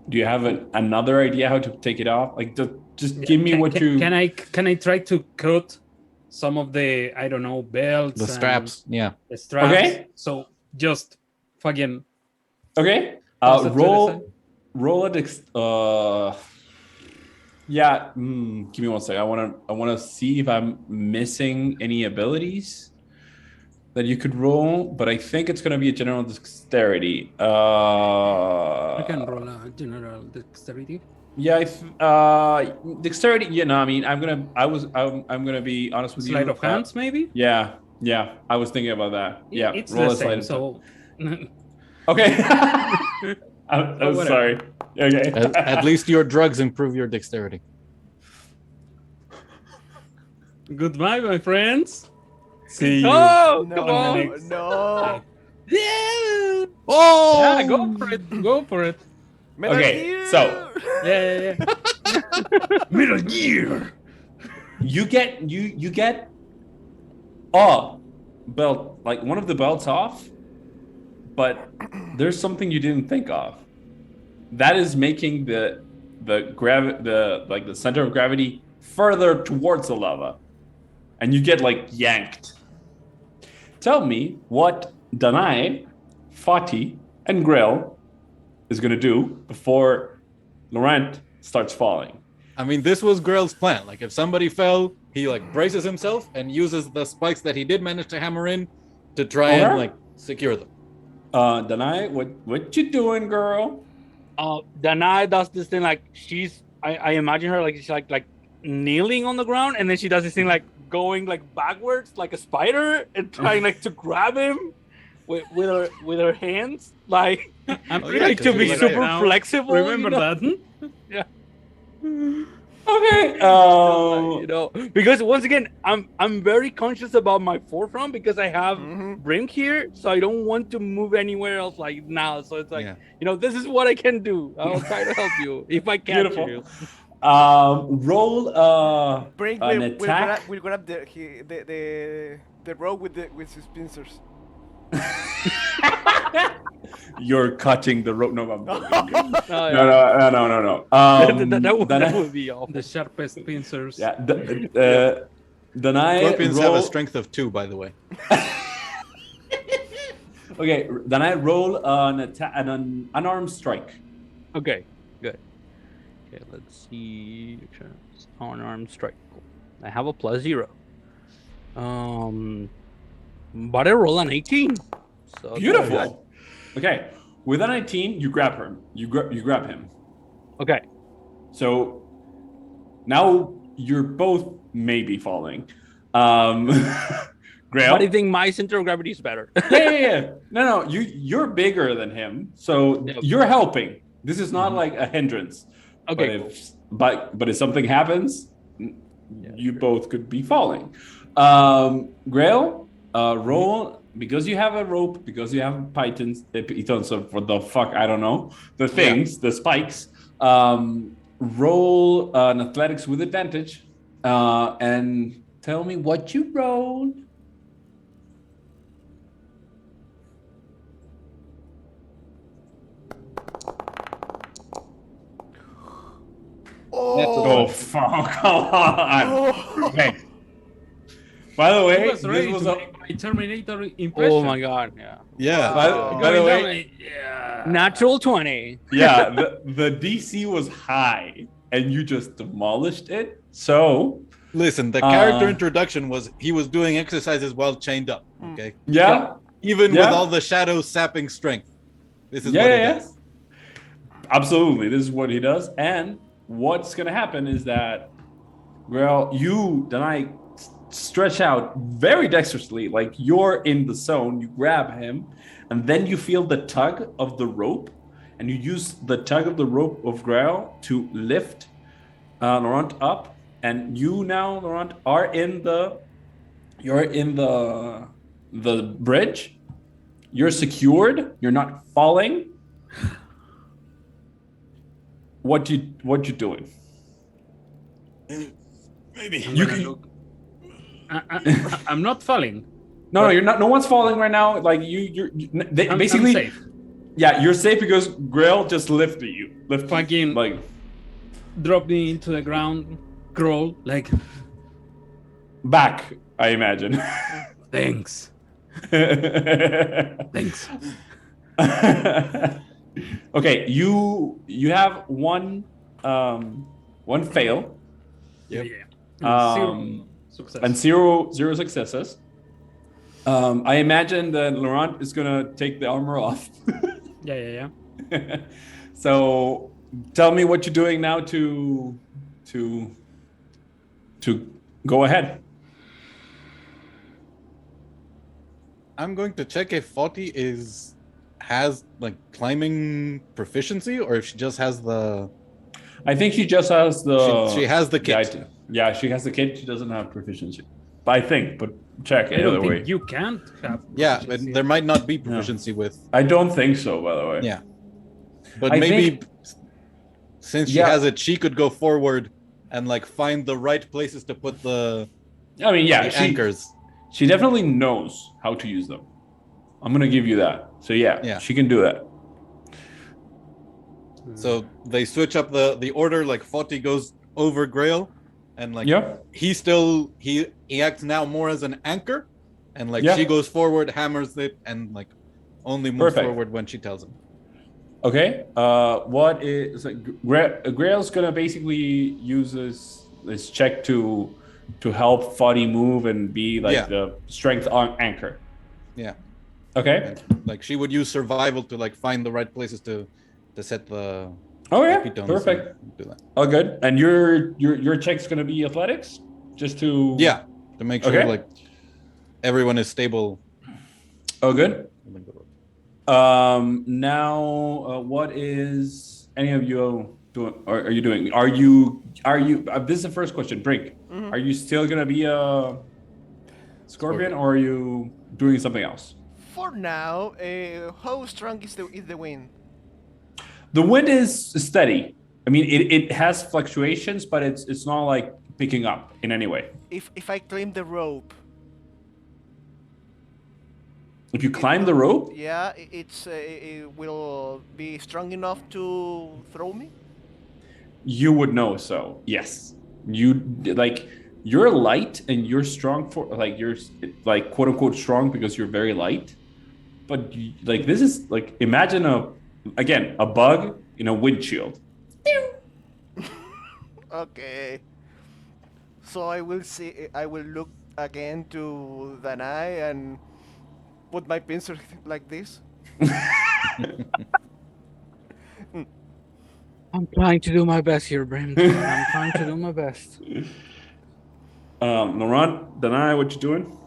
Speaker 1: do you have another idea how to take it off? Like, just give me
Speaker 3: Can I try to cut some of the, I don't know, belts,
Speaker 4: The straps.
Speaker 3: the straps?
Speaker 1: Okay.
Speaker 3: So just fucking.
Speaker 1: Okay.
Speaker 3: Toss it to the side.
Speaker 1: Roll a give me 1 second. I wanna see if I'm missing any abilities that you could roll, but I think it's gonna be a general dexterity.
Speaker 3: I can roll a general dexterity.
Speaker 1: Yeah, dexterity. Yeah, no, I mean, I'm gonna be honest with you.
Speaker 3: Sleight of hands, maybe.
Speaker 1: Yeah, I was thinking about that. Yeah,
Speaker 3: It's
Speaker 1: roll
Speaker 3: the
Speaker 1: a sleight
Speaker 3: same.
Speaker 1: of
Speaker 3: So
Speaker 1: okay. I'm sorry. Okay.
Speaker 4: At least your drugs improve your dexterity.
Speaker 3: Goodbye, my friends.
Speaker 1: See you.
Speaker 2: Oh,
Speaker 5: No,
Speaker 2: come on.
Speaker 5: no.
Speaker 3: Yeah.
Speaker 4: Oh,
Speaker 3: Yeah, go for it. Go for it.
Speaker 5: Metal
Speaker 1: Okay,
Speaker 5: Gear!
Speaker 1: so-
Speaker 3: Yeah. Metal Gear.
Speaker 1: You get a belt, like one of the belts off, but there's something you didn't think of. That is making the center of gravity further towards the lava, and you get like yanked. Tell me what Danae, Fati, and Grell is gonna do before Laurent starts falling.
Speaker 4: I mean, this was Grell's plan. Like, if somebody fell, he like braces himself and uses the spikes that he did manage to hammer in to try and
Speaker 1: Okay.
Speaker 4: like secure them.
Speaker 1: Danae, what you doing, girl?
Speaker 2: Danai does this thing like I imagine her like she's like kneeling on the ground, and then she does this thing like going like backwards like a spider and trying like to grab him with her hands, like
Speaker 3: I'm
Speaker 4: Oh,
Speaker 3: pretty
Speaker 4: yeah,
Speaker 2: like to be
Speaker 4: right
Speaker 2: super
Speaker 3: now.
Speaker 2: flexible.
Speaker 3: Remember
Speaker 2: you know?
Speaker 3: that?
Speaker 1: Okay.
Speaker 2: You know, because once again, I'm very conscious about my forefront because I have Brink here, so I don't want to move anywhere else like now. So it's like,
Speaker 4: Yeah.
Speaker 2: you know, this is what I can do. I'll try to help you if I can.
Speaker 1: Beautiful.
Speaker 2: You.
Speaker 1: Roll
Speaker 5: Brink
Speaker 1: an
Speaker 5: will
Speaker 1: attack.
Speaker 5: we'll grab the rope with his pincers.
Speaker 1: You're cutting the rope. No, I'm joking.
Speaker 2: Oh,
Speaker 1: No,
Speaker 2: yeah.
Speaker 1: no.
Speaker 2: That would be all.
Speaker 3: The sharpest pincers.
Speaker 1: Yeah. Danae,
Speaker 4: Scorpions
Speaker 1: roll.
Speaker 4: have a strength of 2, by the way.
Speaker 1: Okay, Danae, roll an attack, an unarmed strike.
Speaker 2: Okay, good. Okay, let's see. Unarmed strike. I have a +0. But I roll an 18. So
Speaker 1: Beautiful. Okay, with a 19, you grab her. You grab him.
Speaker 2: Okay.
Speaker 1: So now you're both maybe falling. Grail.
Speaker 2: But I think my center of gravity is better.
Speaker 1: Yeah. No. You're bigger than him, so
Speaker 2: Yep.
Speaker 1: you're helping. This is not like a hindrance.
Speaker 2: Okay,
Speaker 1: But if something happens, you both could be falling. Grail, roll because you have a rope, because you have pythons, so for the fuck, I don't know, the things, the spikes. Roll an athletics with advantage, and tell me what you rolled. Oh, fuck. Come on. Okay. By the
Speaker 3: I
Speaker 1: way,
Speaker 3: was ready
Speaker 1: this was
Speaker 3: to
Speaker 1: a,
Speaker 3: make my Terminator impression.
Speaker 2: oh my god, yeah.
Speaker 4: Yeah.
Speaker 1: by the way,
Speaker 2: Natural 20.
Speaker 1: yeah, the DC was high, and you just demolished it. So,
Speaker 4: Listen, the character introduction was he was doing exercises while chained up. Okay.
Speaker 1: yeah,
Speaker 4: Even
Speaker 1: Yeah.
Speaker 4: with all the shadows sapping strength. This is
Speaker 1: yeah,
Speaker 4: what he
Speaker 1: yeah.
Speaker 4: does.
Speaker 1: Absolutely, this is what he does. And what's gonna happen is that, well, you then I stretch out very dexterously, like you're in the zone. You grab him, and then you feel the tug of the rope, and you use the tug of the rope of Grail to lift Laurent up. And you now, Laurent, are in the bridge. You're secured. You're not falling. What you doing?
Speaker 4: Maybe.
Speaker 3: I'm not falling.
Speaker 1: No, you're not. No one's falling right now. Like
Speaker 3: I'm
Speaker 1: basically,
Speaker 3: safe.
Speaker 1: yeah, you're safe because Grail just lifted you.
Speaker 3: Fucking
Speaker 1: like
Speaker 3: drop me into the ground, crawl like.
Speaker 1: back, I imagine.
Speaker 3: Thanks. Thanks.
Speaker 1: Okay, you have one fail.
Speaker 3: Yeah.
Speaker 1: Um,
Speaker 3: Success.
Speaker 1: and zero successes. I imagine that Laurent is gonna take the armor off.
Speaker 3: Yeah.
Speaker 1: So tell me what you're doing now to go ahead.
Speaker 4: I'm going to check if Fati has like climbing proficiency or if she just has the
Speaker 1: I think she just has the
Speaker 4: she has the kit.
Speaker 1: item. Yeah, she has the kid. She doesn't have proficiency. But I think, but check
Speaker 3: I
Speaker 1: the
Speaker 3: don't
Speaker 1: other way.
Speaker 3: think you can't have.
Speaker 4: Yeah, but
Speaker 3: proficiency.
Speaker 4: there might not be proficiency with.
Speaker 1: I don't think so, by the way.
Speaker 4: Yeah. But
Speaker 1: I
Speaker 4: maybe
Speaker 1: think-
Speaker 4: since she
Speaker 1: Yeah.
Speaker 4: has it, she could go forward and like find the right places to put the,
Speaker 1: I mean, yeah,
Speaker 4: the anchors.
Speaker 1: she definitely knows how to use them. I'm gonna give you that. So yeah, she can do that.
Speaker 4: So they switch up the order. Like Foti goes over Grail, and like
Speaker 1: Yeah.
Speaker 4: he acts now more as an anchor, and like
Speaker 1: Yeah.
Speaker 4: she goes forward, hammers it, and like only moves
Speaker 1: Perfect.
Speaker 4: forward when she tells him.
Speaker 1: Okay. What is Grail's gonna basically use this check to help Foddy move and be like
Speaker 4: Yeah.
Speaker 1: the strength on anchor.
Speaker 4: Yeah.
Speaker 1: Okay.
Speaker 4: And, like she would use survival to like find the right places to set the.
Speaker 1: Oh yeah.
Speaker 4: the pitones
Speaker 1: Perfect.
Speaker 4: and do that.
Speaker 1: Oh good. And your check's gonna be athletics, just to
Speaker 4: Yeah, to make sure
Speaker 1: Okay.
Speaker 4: like everyone is stable.
Speaker 1: Oh good. Now, what is any of you doing? Or are you doing? Are you? This is the first question. Brink, are you still gonna be a scorpion, or are you doing something else?
Speaker 5: For now, how strong is the wind?
Speaker 1: The wind is steady. I mean, it has fluctuations, but it's not like picking up in any way.
Speaker 5: If I climb the rope,
Speaker 1: If you climb the rope,
Speaker 5: yeah, it will be strong enough to throw me.
Speaker 1: you would know. So yes, you're light and you're strong for like you're like quote unquote strong because you're very light. But like this is like imagine a bug in a windshield.
Speaker 5: Okay. So I will look again to Danai and put my pincer like this.
Speaker 2: I'm trying to do my best here, Brim. I'm trying to do my best.
Speaker 1: Laurent, Danai, what you doing?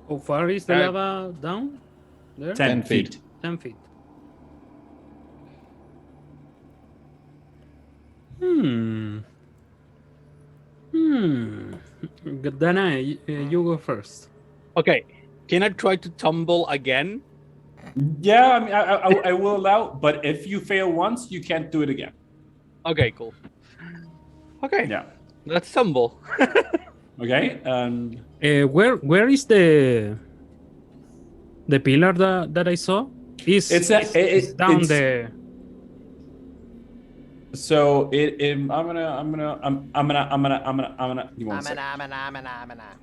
Speaker 3: How far is the
Speaker 1: Uh,
Speaker 3: lava down? There?
Speaker 1: 10 feet.
Speaker 3: 10 feet. Dana, you go first.
Speaker 2: Okay, can I try to tumble again?
Speaker 1: Yeah, I mean, I will allow, but if you fail once, you can't do it again.
Speaker 2: Okay, cool. Okay,
Speaker 1: Yeah.
Speaker 2: let's tumble.
Speaker 1: Okay. And
Speaker 3: Where is the pillar that I saw? It's down there.
Speaker 1: so I'm gonna. Give me one second.
Speaker 5: Amana.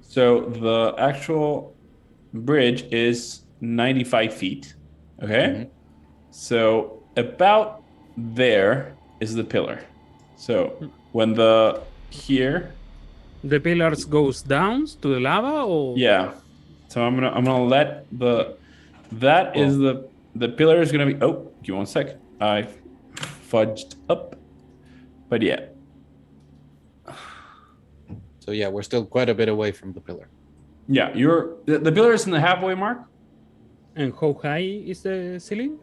Speaker 1: So the actual bridge is 95 feet. Okay. So about there is the pillar. So when
Speaker 3: The pillars goes down to the lava, or
Speaker 1: yeah. So I'm gonna let that is the pillar is gonna be. Oh, give me one sec. I fudged up, but yeah.
Speaker 4: So yeah, we're still quite a bit away from the pillar.
Speaker 1: Yeah, the pillar is in the halfway mark.
Speaker 3: and how high is the ceiling?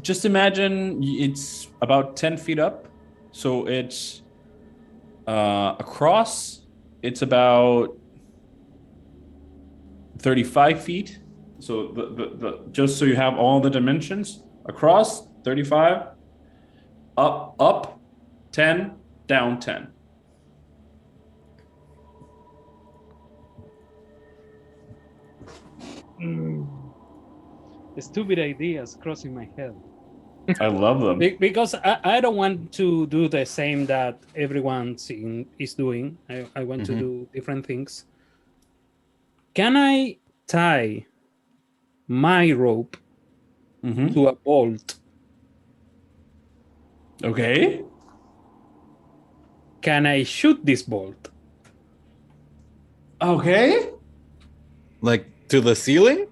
Speaker 1: Just imagine it's about 10 feet up, so it's across. It's about 35 feet. So the just so you have all the dimensions across 35, up 10, down 10.
Speaker 3: Stupid ideas crossing my head.
Speaker 1: I love them.
Speaker 3: Because I don't want to do the same that everyone is doing. I want to do different things. Can I tie my rope to a bolt?
Speaker 1: Okay.
Speaker 3: Can I shoot this bolt?
Speaker 1: Okay.
Speaker 4: Like to the ceiling?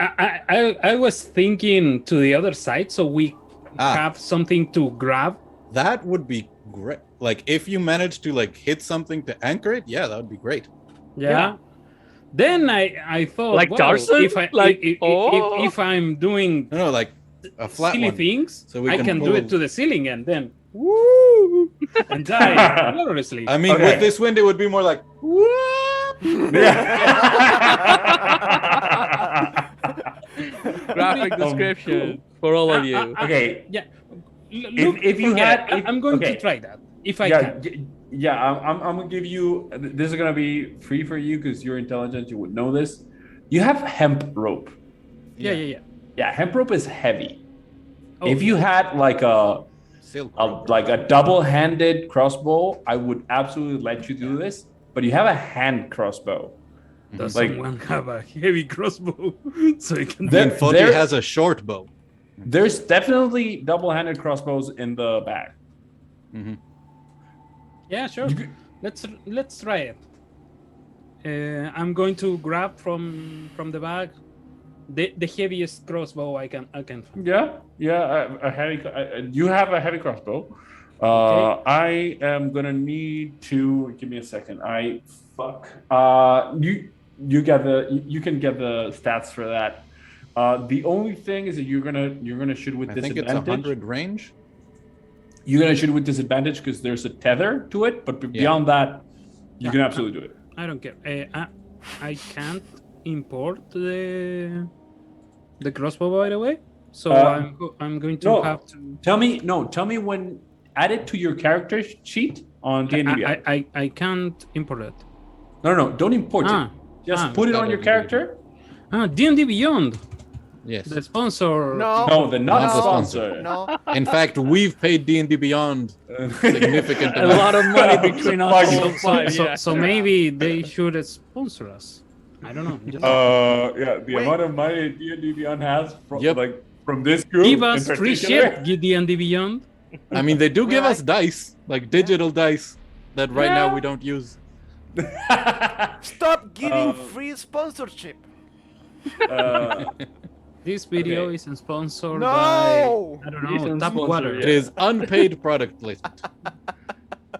Speaker 3: I was thinking to the other side so we have something to grab.
Speaker 4: That would be great. Like if you manage to like hit something to anchor it, yeah, that would be great.
Speaker 3: Yeah. Then I thought,
Speaker 2: Like
Speaker 3: well,
Speaker 2: Tarzan?
Speaker 3: if
Speaker 2: Like,
Speaker 3: if I'm doing
Speaker 4: No, like A flat
Speaker 3: silly
Speaker 4: one.
Speaker 3: things,
Speaker 4: So we
Speaker 3: I
Speaker 4: can
Speaker 3: can do
Speaker 4: pull-
Speaker 3: it to the ceiling and then woo and die gloriously.
Speaker 4: I mean,
Speaker 1: Okay.
Speaker 4: with this wind, it would be more like.
Speaker 2: Graphic description for all of you.
Speaker 1: Okay.
Speaker 3: Yeah.
Speaker 1: If you
Speaker 3: forget
Speaker 1: had-
Speaker 3: it.
Speaker 1: if-
Speaker 3: I'm going
Speaker 1: okay.
Speaker 3: to try that if I
Speaker 1: Yeah,
Speaker 3: can.
Speaker 1: I'm gonna give you. This is gonna be free for you because you're intelligent. You would know this. You have hemp rope.
Speaker 3: Yeah.
Speaker 1: Yeah, hemp rope is heavy.
Speaker 3: Oh,
Speaker 1: If you had like
Speaker 4: Silk
Speaker 1: a
Speaker 4: rope.
Speaker 1: like a double-handed crossbow, I would absolutely let you do this. But you have a hand crossbow.
Speaker 3: does
Speaker 1: like-
Speaker 3: someone have a heavy crossbow so I can?
Speaker 1: There-
Speaker 4: Then Foti
Speaker 1: there-
Speaker 4: has a short bow.
Speaker 1: There's definitely double-handed crossbows in the bag.
Speaker 3: Yeah, sure.
Speaker 1: You could-
Speaker 3: Let's try it. I'm going to grab from the bag the heaviest crossbow I can find.
Speaker 1: Yeah, a heavy. You have a heavy crossbow.
Speaker 3: Okay.
Speaker 1: I am gonna need to give me a second. You get you can get the stats for that. The only thing is that you're gonna shoot with
Speaker 4: I think it's
Speaker 1: disadvantage.
Speaker 4: 100 range.
Speaker 1: You're gonna shoot with disadvantage because there's a tether to it. But beyond that, you can absolutely do it.
Speaker 3: I don't care. I can't import the crossbow, by the way. So I'm going to
Speaker 1: no.
Speaker 3: have to.
Speaker 1: Tell me when. Add it to your character sheet on D&D.
Speaker 3: I can't import it.
Speaker 1: No, don't import
Speaker 3: Ah,
Speaker 1: it. Just put it on your
Speaker 4: That'll be
Speaker 1: character.
Speaker 3: D&D Beyond,
Speaker 4: Yes.
Speaker 3: the sponsor.
Speaker 1: No, they're not
Speaker 4: Not
Speaker 1: a
Speaker 4: a
Speaker 1: sponsor.
Speaker 5: No.
Speaker 4: In fact, we've paid D&D Beyond significant
Speaker 2: A
Speaker 4: amount.
Speaker 2: lot of money between us.
Speaker 1: Fuck.
Speaker 2: all five,
Speaker 3: So,
Speaker 2: yeah.
Speaker 3: so maybe they should sponsor us. I don't know. Just
Speaker 1: The
Speaker 5: Wait.
Speaker 1: amount of money D&D Beyond has from
Speaker 4: Yep.
Speaker 1: from this group.
Speaker 3: give
Speaker 1: in
Speaker 3: us free
Speaker 1: particular.
Speaker 3: shit, D&D Beyond.
Speaker 4: I mean, they do give
Speaker 5: Well,
Speaker 4: us dice, like digital dice, that right now we don't use.
Speaker 5: Stop giving free sponsorship.
Speaker 3: This video
Speaker 1: Okay.
Speaker 3: isn't sponsored
Speaker 5: No.
Speaker 3: by, I don't know,
Speaker 2: Isn't
Speaker 3: tap
Speaker 2: sponsored,
Speaker 3: water.
Speaker 4: It is unpaid product placement.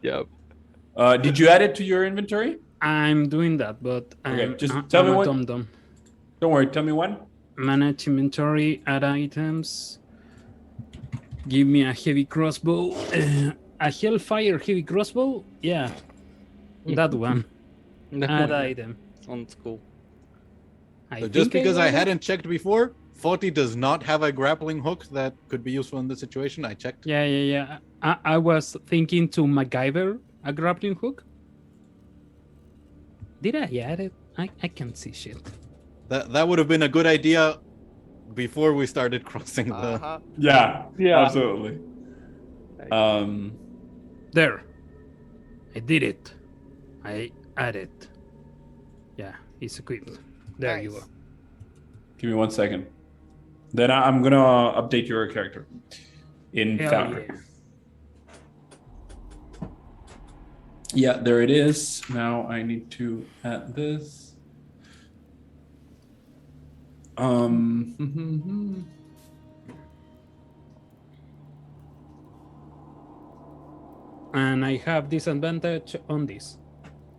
Speaker 2: Yep.
Speaker 1: Did you add it to your inventory?
Speaker 3: I'm doing that, but
Speaker 1: Okay, just
Speaker 3: I'm
Speaker 1: tell me
Speaker 3: a
Speaker 1: what-
Speaker 3: dum-dum.
Speaker 1: Don't worry. Tell me when.
Speaker 3: Manage inventory, add items. Give me a heavy crossbow. A hellfire heavy crossbow? Yeah. That one. Add item.
Speaker 2: Sounds cool.
Speaker 3: I
Speaker 4: So just
Speaker 3: think
Speaker 4: because I
Speaker 3: got it.
Speaker 4: hadn't checked before, Forty does not have a grappling hook that could be useful in this situation. I checked.
Speaker 3: Yeah. I was thinking to MacGyver a grappling hook. Did I add it? I can't see shit.
Speaker 4: That would have been a good idea before we started crossing the.
Speaker 5: Uh-huh.
Speaker 1: Yeah. Absolutely.
Speaker 3: There. I did it. I added. Yeah, it's equipped. There you
Speaker 5: Nice.
Speaker 3: go.
Speaker 1: Give me 1 second. Then I'm gonna update your character in
Speaker 3: Hell
Speaker 1: Foundry.
Speaker 3: yeah.
Speaker 1: Yeah, there it is. Now I need to add this.
Speaker 3: And I have disadvantage on this.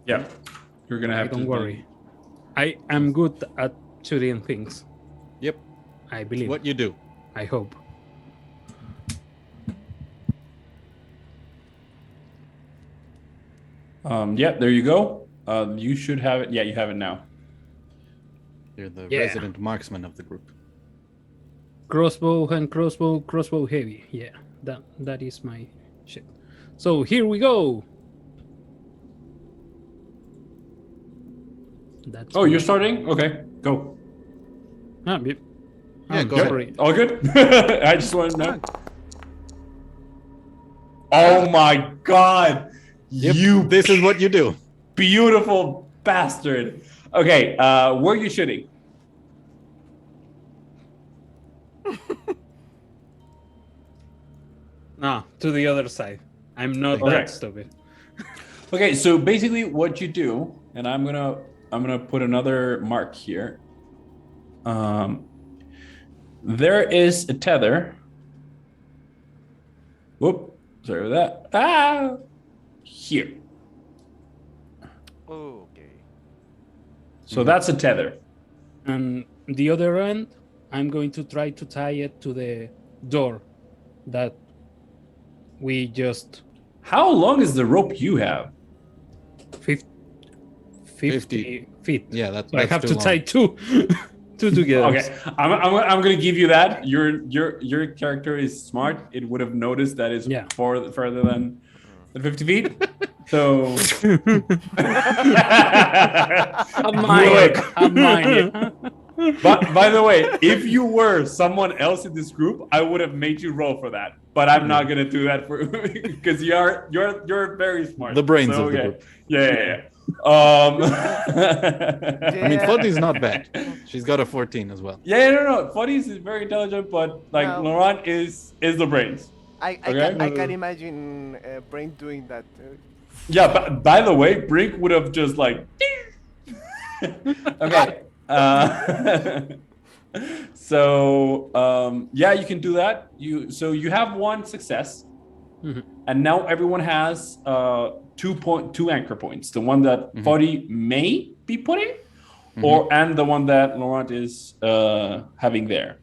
Speaker 1: Yeah, you're gonna have to.
Speaker 3: Don't worry. I am good at shooting things.
Speaker 4: Yep.
Speaker 3: I believe.
Speaker 4: What you do?
Speaker 3: I hope.
Speaker 1: Yeah, there you go. You should have it. Yeah, you have it now.
Speaker 4: You're the
Speaker 3: Yeah.
Speaker 4: resident marksman of the group.
Speaker 3: Crossbow and crossbow heavy. Yeah, that is my shit. So here we go. That's
Speaker 1: Oh, you're starting? Okay, go.
Speaker 3: Yep.
Speaker 4: Yeah, go ahead.
Speaker 3: sorry.
Speaker 1: All good? I just want to know. Oh my god!
Speaker 4: Yep.
Speaker 1: You
Speaker 4: This is what you do.
Speaker 1: beautiful bastard. Okay, where are you shooting?
Speaker 3: No, to the other side. I'm not
Speaker 1: Okay.
Speaker 3: that stupid.
Speaker 1: Okay, so basically what you do, and I'm gonna put another mark here. There is a tether. Whoop, sorry about that. Here.
Speaker 5: Okay.
Speaker 1: So that's a tether.
Speaker 3: And the other end, I'm going to try to tie it to the door that we just
Speaker 1: How long is the rope you have?
Speaker 3: 50, 50 feet.
Speaker 4: Yeah, that's
Speaker 3: So I have
Speaker 4: too
Speaker 3: to
Speaker 4: long.
Speaker 3: tie two together.
Speaker 1: Okay, I'm gonna give you that. Your character is smart. It would have noticed that it's
Speaker 3: Yeah.
Speaker 1: further than 50 feet. So
Speaker 2: I'm minded.
Speaker 1: But by the way, if you were someone else in this group, I would have made you roll for that. But I'm not gonna do that for because you're very smart.
Speaker 4: The brains
Speaker 1: So,
Speaker 4: of the
Speaker 1: okay.
Speaker 4: group.
Speaker 1: Yeah.
Speaker 4: I mean, Foddy's not bad. She's got a 14 as well.
Speaker 1: Yeah, no. Foddy is very intelligent, but like
Speaker 5: No.
Speaker 1: Laurent is the brains.
Speaker 5: I
Speaker 1: Okay.
Speaker 5: can imagine Brain doing that.
Speaker 1: Yeah, but by the way, Brink would have just like. Okay. So yeah, you can do that. You have one success, and now everyone has 2 anchor points. The one that Foddy may be putting, and the one that Laurent is having there.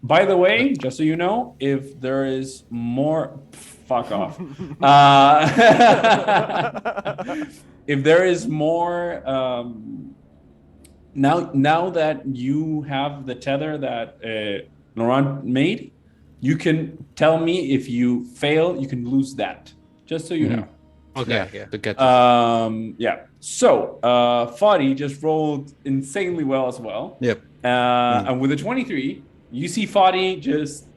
Speaker 1: By the way, just so you know, if there is more, fuck off. If there is more, now that you have the tether that Laurent made, you can tell me if you fail, you can lose that. Just so you know.
Speaker 2: Okay.
Speaker 4: Yeah, to catch
Speaker 1: Yeah. So, Foddy just rolled insanely well as well.
Speaker 4: Yep.
Speaker 1: And with a 23, you see Foddy just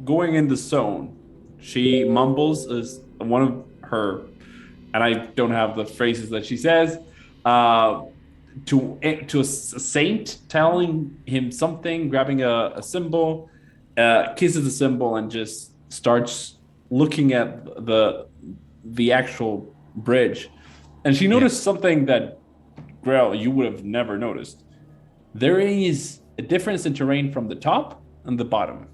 Speaker 1: going in the zone. She mumbles as one of her, and I don't have the phrases that she says, to a saint, telling him something, grabbing a symbol, kisses the symbol, and just starts looking at the actual bridge. And she noticed something that, Grell, you would have never noticed. There is a difference in terrain from the top and the bottom.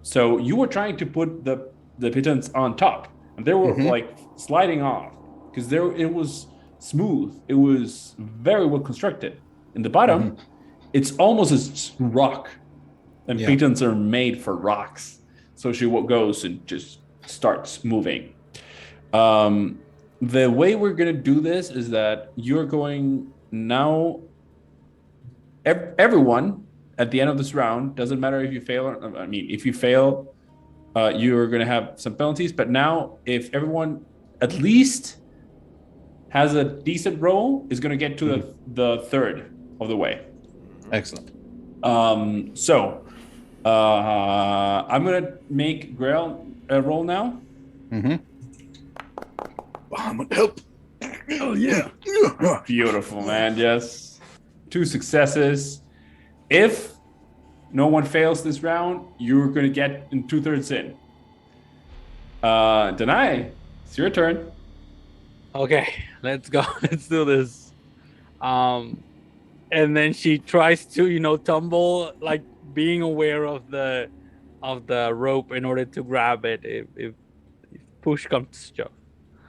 Speaker 1: So you were trying to put the pitons on top, and they were like sliding off because it was smooth. It was very well constructed. In the bottom, it's almost as rock, and pitons are made for rocks. So she goes and just starts moving. The way we're gonna do this is that you're going now. Everyone at the end of this round, doesn't matter if you fail or, I mean, if you fail, you're going to have some penalties. But now, if everyone at least has a decent roll, is going to get to the third of the way.
Speaker 4: Excellent.
Speaker 1: So I'm going to make Grail roll now.
Speaker 4: I'm gonna help.
Speaker 3: Oh yeah.
Speaker 1: Beautiful, man. Yes. 2 successes. If no one fails this round, you're going to get in 2/3 in. Denai, it's your turn.
Speaker 2: Okay, let's go. Let's do this. And then she tries to, tumble, like being aware of the rope in order to grab it if push comes to shove.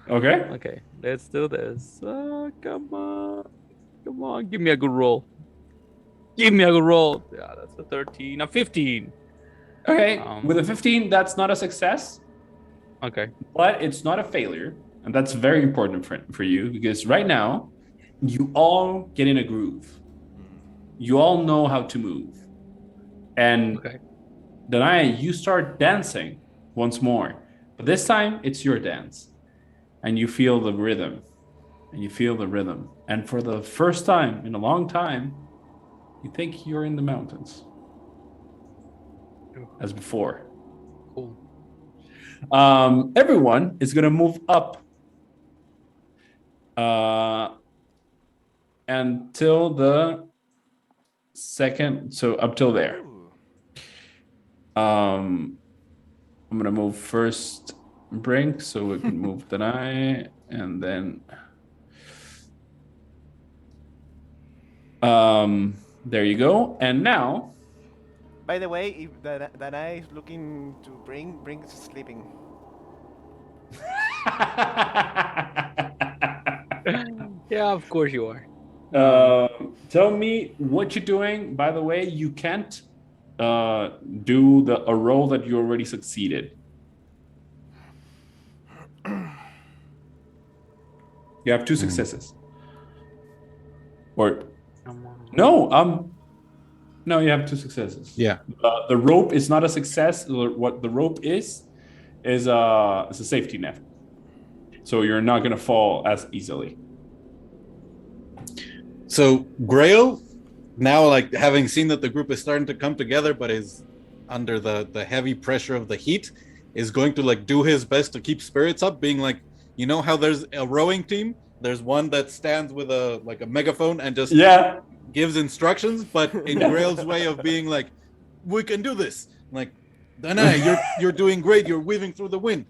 Speaker 1: Okay.
Speaker 2: Okay, let's do this. Come on, give me a good roll. Give me a good roll. Yeah, that's a 13, a 15.
Speaker 1: Okay. With a 15, that's not a success,
Speaker 2: Okay.
Speaker 1: but it's not a failure. And that's very important for you because right now, you all get in a groove. You all know how to move. And
Speaker 2: Okay.
Speaker 1: Denai, you start dancing once more. But this time, it's your dance. And you feel the rhythm. And for the first time in a long time, you think you're in the mountains. As before.
Speaker 2: Cool.
Speaker 1: Everyone is going to move up until the second, so up till there. I'm going to move first Brink, so we can move Denai, and then there you go. And now,
Speaker 5: By the way, if Dana is looking to Brink is sleeping.
Speaker 2: Yeah, of course you are.
Speaker 1: Tell me what you're doing. By the way, you can't do a roll that you already succeeded. You have 2 successes. Or no, you have 2 successes.
Speaker 4: Yeah.
Speaker 1: The rope is not a success. What the rope is a safety net. So you're not gonna fall as easily.
Speaker 4: So Grail, now like having seen that the group is starting to come together, but is under the heavy pressure of the heat, is going to like do his best to keep spirits up, being like, you know how there's a rowing team? There's one that stands with a megaphone and just gives instructions, but in Grail's way of being like, we can do this. Like, Danai, you're doing great. You're weaving through the wind.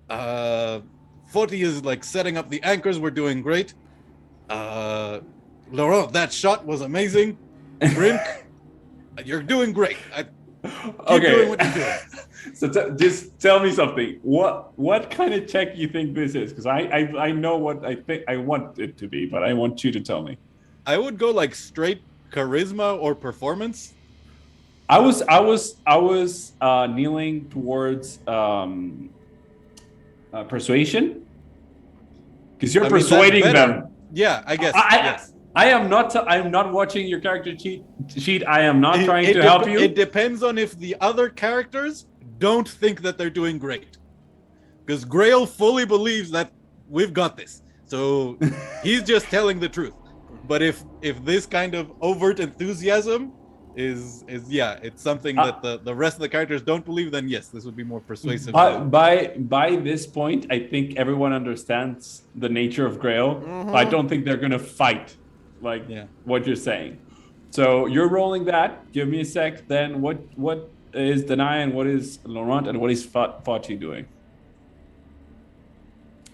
Speaker 4: 40 is like setting up the anchors. We're doing great. Laurent, that shot was amazing. Brink, you're doing great. Keep doing what you're doing.
Speaker 1: So just tell me something. What kind of check you think this is? Because I know what I think I want it to be, but I want you to tell me.
Speaker 4: I would go like straight charisma or performance.
Speaker 1: I was kneeling towards persuasion, because you're persuading them.
Speaker 4: Yeah, I guess.
Speaker 1: Yes. I'm not watching your character sheet. I am not trying to help you.
Speaker 4: It depends on if the other characters don't think that they're doing great. Because Grail fully believes that we've got this. So he's just telling the truth. But if this kind of overt enthusiasm is it's something that the rest of the characters don't believe, then yes, this would be more persuasive.
Speaker 1: By this point, I think everyone understands the nature of Grail. Mm-hmm. I don't think they're gonna fight what you're saying. So you're rolling that. Give me a sec. Then what is Danai and what is Laurent and what is Fati doing?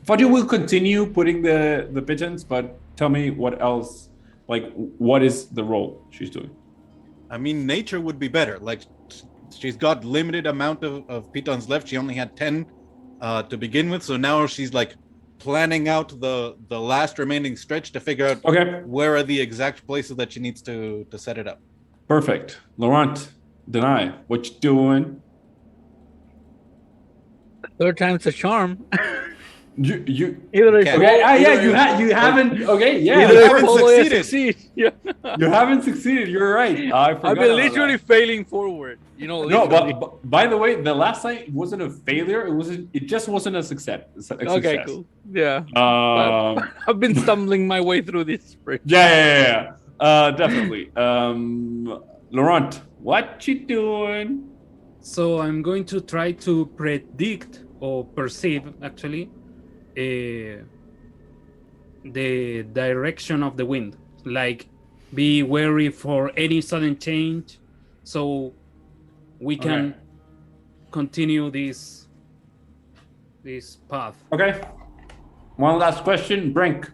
Speaker 1: Fati will continue putting the pigeons, but tell me what else. Like, what is the role she's doing?
Speaker 4: I mean, nature would be better. Like, she's got limited amount of pitons left. She only had 10 to begin with. So now she's like planning out the last remaining stretch to figure out where are the exact places that she needs to set it up.
Speaker 1: Perfect. Laurent, Danai, what you doing?
Speaker 2: Third time's a charm.
Speaker 1: You
Speaker 2: either
Speaker 1: you haven't
Speaker 2: succeed. Yeah.
Speaker 1: You haven't succeeded. You're right. I've
Speaker 2: been literally failing forward. Literally.
Speaker 1: No, but by the way, the last night wasn't a failure. It just wasn't a success.
Speaker 2: Okay, cool. Yeah. I've been stumbling my way through this sprint.
Speaker 1: Yeah. Definitely. Laurent, what you doing?
Speaker 3: So I'm going to try to predict or perceive actually the direction of the wind, like be wary for any sudden change so we can continue this path.
Speaker 1: Okay, one last question. Brink,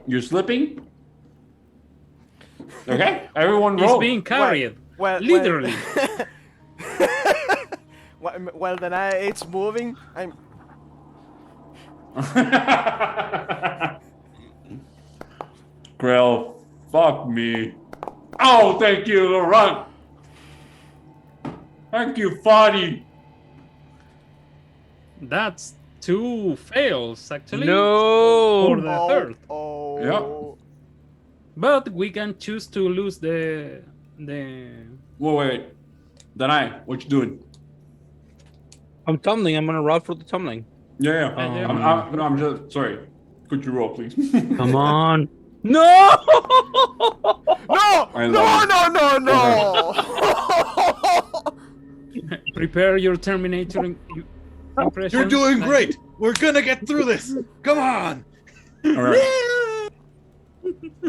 Speaker 1: you're slipping. Okay, everyone roll.
Speaker 3: He's being carried, literally.
Speaker 5: Well, then it's moving. I'm
Speaker 1: Grail, fuck me. Oh, thank you, Laurent. Thank you, Fadi.
Speaker 3: That's 2 fails, actually.
Speaker 2: No.
Speaker 3: For the third.
Speaker 5: Oh.
Speaker 1: Yeah.
Speaker 3: But we can choose to lose the.
Speaker 1: Wait. Danai, what you doing?
Speaker 2: I'm tumbling. I'm gonna roll for the tumbling.
Speaker 1: Yeah. I'm just sorry. Could you roll, please?
Speaker 2: Come on. No!
Speaker 5: No!
Speaker 3: Prepare your Terminator impression.
Speaker 4: You're doing great. We're gonna get through this. Come on.
Speaker 1: All right.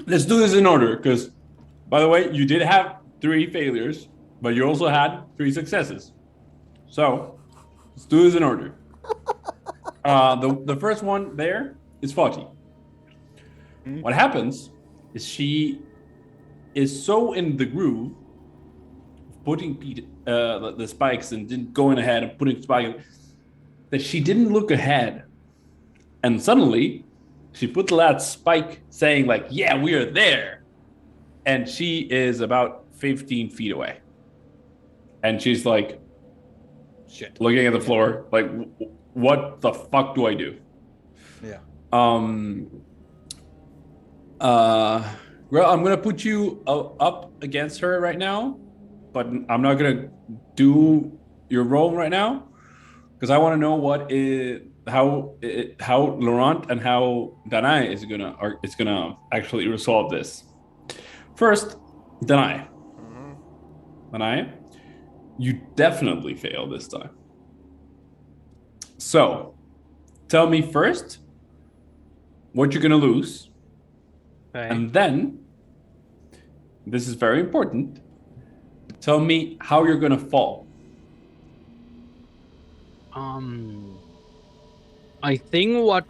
Speaker 1: Let's do this in order, because, by the way, you did have 3 failures, but you also had 3 successes. So, let's do this in order. The first one there is Fati. Mm-hmm. What happens is she is so in the groove of putting the spikes and then going ahead and putting spikes that she didn't look ahead. And suddenly, she put the last spike saying like, yeah, we are there. and she is about 15 feet away. And she's like,
Speaker 4: Shit.
Speaker 1: looking at the floor, like, what the fuck do I do?
Speaker 4: Yeah.
Speaker 1: Well, I'm gonna put you up against her right now, but I'm not gonna do your roll right now because I want to know how Laurent and how Danae is gonna actually resolve this. First, Danae. Danae, you definitely fail this time. So, tell me first what you're gonna lose.
Speaker 2: Okay.
Speaker 1: And then, this is very important, tell me how you're going to fall.
Speaker 2: I think what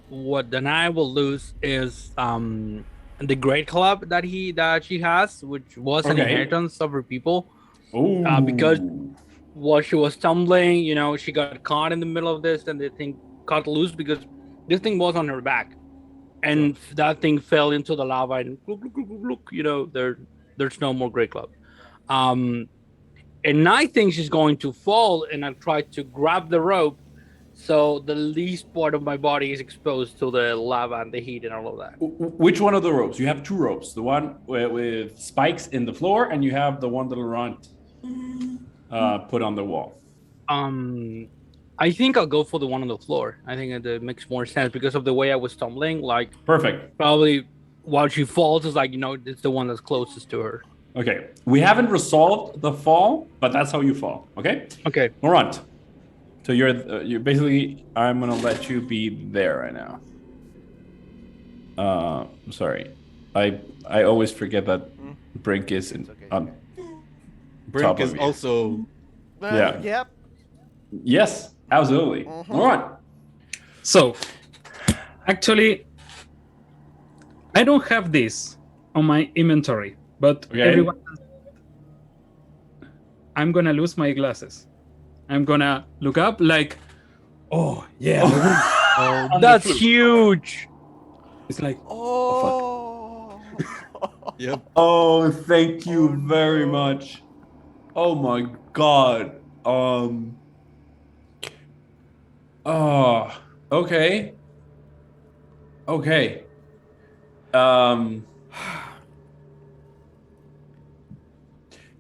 Speaker 2: Danai will lose is the great club that she has, which was an
Speaker 1: Okay.
Speaker 2: inheritance of her people.
Speaker 1: Oh,
Speaker 2: Because while she was tumbling, she got caught in the middle of this, and the thing got loose because this thing was on her back, and that thing fell into the lava, and there's no more great club. And I think she's going to fall, and I'll try to grab the rope, so the least part of my body is exposed to the lava and the heat and all of that.
Speaker 1: Which one of the ropes? You have two ropes. The one with spikes in the floor, and you have the one that Laurent put on the wall.
Speaker 2: I think I'll go for the one on the floor. I think it makes more sense because of the way I was tumbling. Like,
Speaker 1: Perfect.
Speaker 2: probably while she falls, it's like, it's the one that's closest to her.
Speaker 1: Okay. We haven't resolved the fall, but that's how you fall. Okay?
Speaker 2: Okay.
Speaker 1: Laurent. So you're basically, I'm going to let you be there right now. I'm sorry. I always forget that Brink is in,
Speaker 5: okay.
Speaker 4: Brink is also.
Speaker 1: Yeah.
Speaker 5: Yep.
Speaker 1: Yes, absolutely. Laurent.
Speaker 3: So, actually, I don't have this on my inventory, but everyone. I'm gonna lose my glasses. I'm gonna look up like, oh yeah,
Speaker 2: Oh, that's huge.
Speaker 3: it's like,
Speaker 5: Oh.
Speaker 4: Yep.
Speaker 1: Oh, thank you very much. Oh my god. Oh, okay. Okay.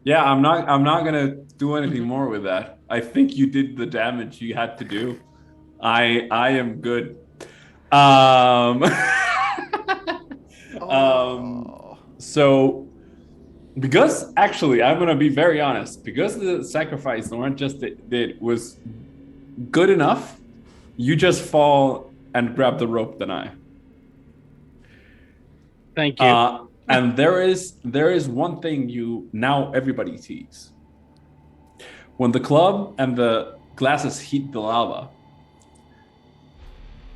Speaker 1: Yeah, I'm not gonna do anything more with that. I think you did the damage you had to do. I am good. So because actually I'm gonna be very honest, because the sacrifice Lauren just did was good enough, you just fall and grab the rope than I.
Speaker 2: Thank you.
Speaker 1: And there is one thing everybody sees. When the club and the glasses hit the lava,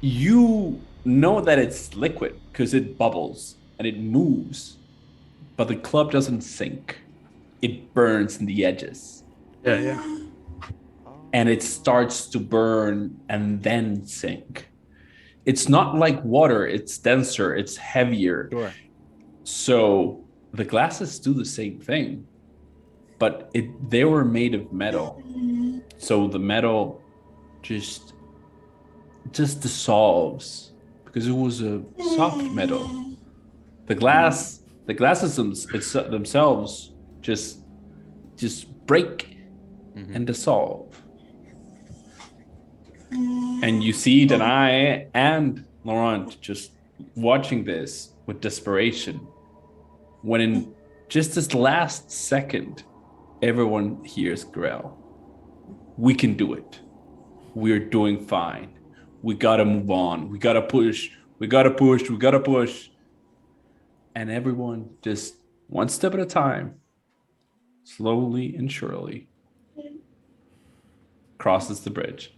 Speaker 1: you know that it's liquid because it bubbles and it moves, but the club doesn't sink. It burns in the edges.
Speaker 3: yeah.
Speaker 1: And it starts to burn and then sink. It's not like water, it's denser, it's heavier.
Speaker 4: Sure.
Speaker 1: So the glasses do the same thing, but they were made of metal. So the metal just dissolves because it was a soft metal. The glasses themselves just break and dissolve. And you see Danae and Laurent just watching this with desperation. When in just this last second, everyone hears Grell. We can do it. We're doing fine. We gotta move on. We gotta push. We gotta push. And everyone just one step at a time, slowly and surely, crosses the bridge.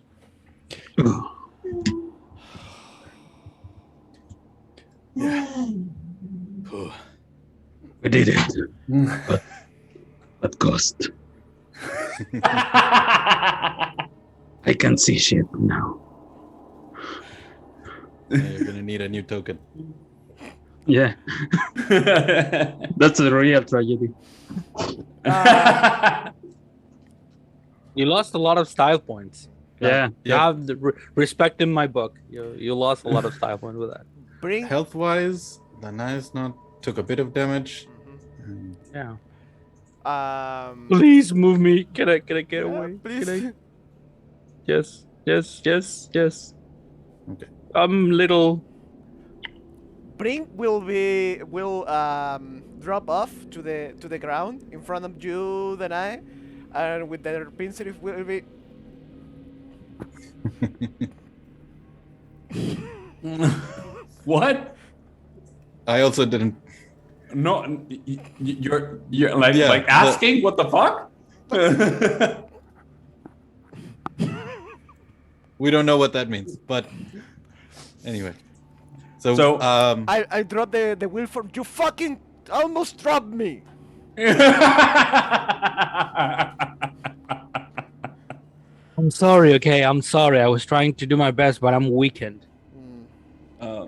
Speaker 3: We did it. But at cost. I can see shit now.
Speaker 4: Yeah, you're gonna need a new token.
Speaker 3: Yeah, that's a real tragedy.
Speaker 2: You lost a lot of style points.
Speaker 3: Yeah.
Speaker 2: You have the respect in my book. You lost a lot of style points with that.
Speaker 5: Bring.
Speaker 4: Health wise, the knives not took a bit of damage.
Speaker 5: Mhm.
Speaker 2: Yeah.
Speaker 5: Um.
Speaker 2: Please move me. Can I get
Speaker 5: yeah,
Speaker 2: away?
Speaker 5: please.
Speaker 2: Can I? Yes.
Speaker 4: Okay.
Speaker 2: I'm little.
Speaker 5: Brink will drop off to the ground in front of you, then I, and with their pincers will be.
Speaker 1: What?
Speaker 4: I also didn't.
Speaker 1: No, you're like
Speaker 4: Yeah,
Speaker 1: like asking what the fuck?
Speaker 4: We don't know what that means, but anyway. So,
Speaker 1: So-
Speaker 5: I dropped the wheel from you. Fucking almost dropped me.
Speaker 2: I'm sorry. Okay, I'm sorry. I was trying to do my best, but I'm weakened.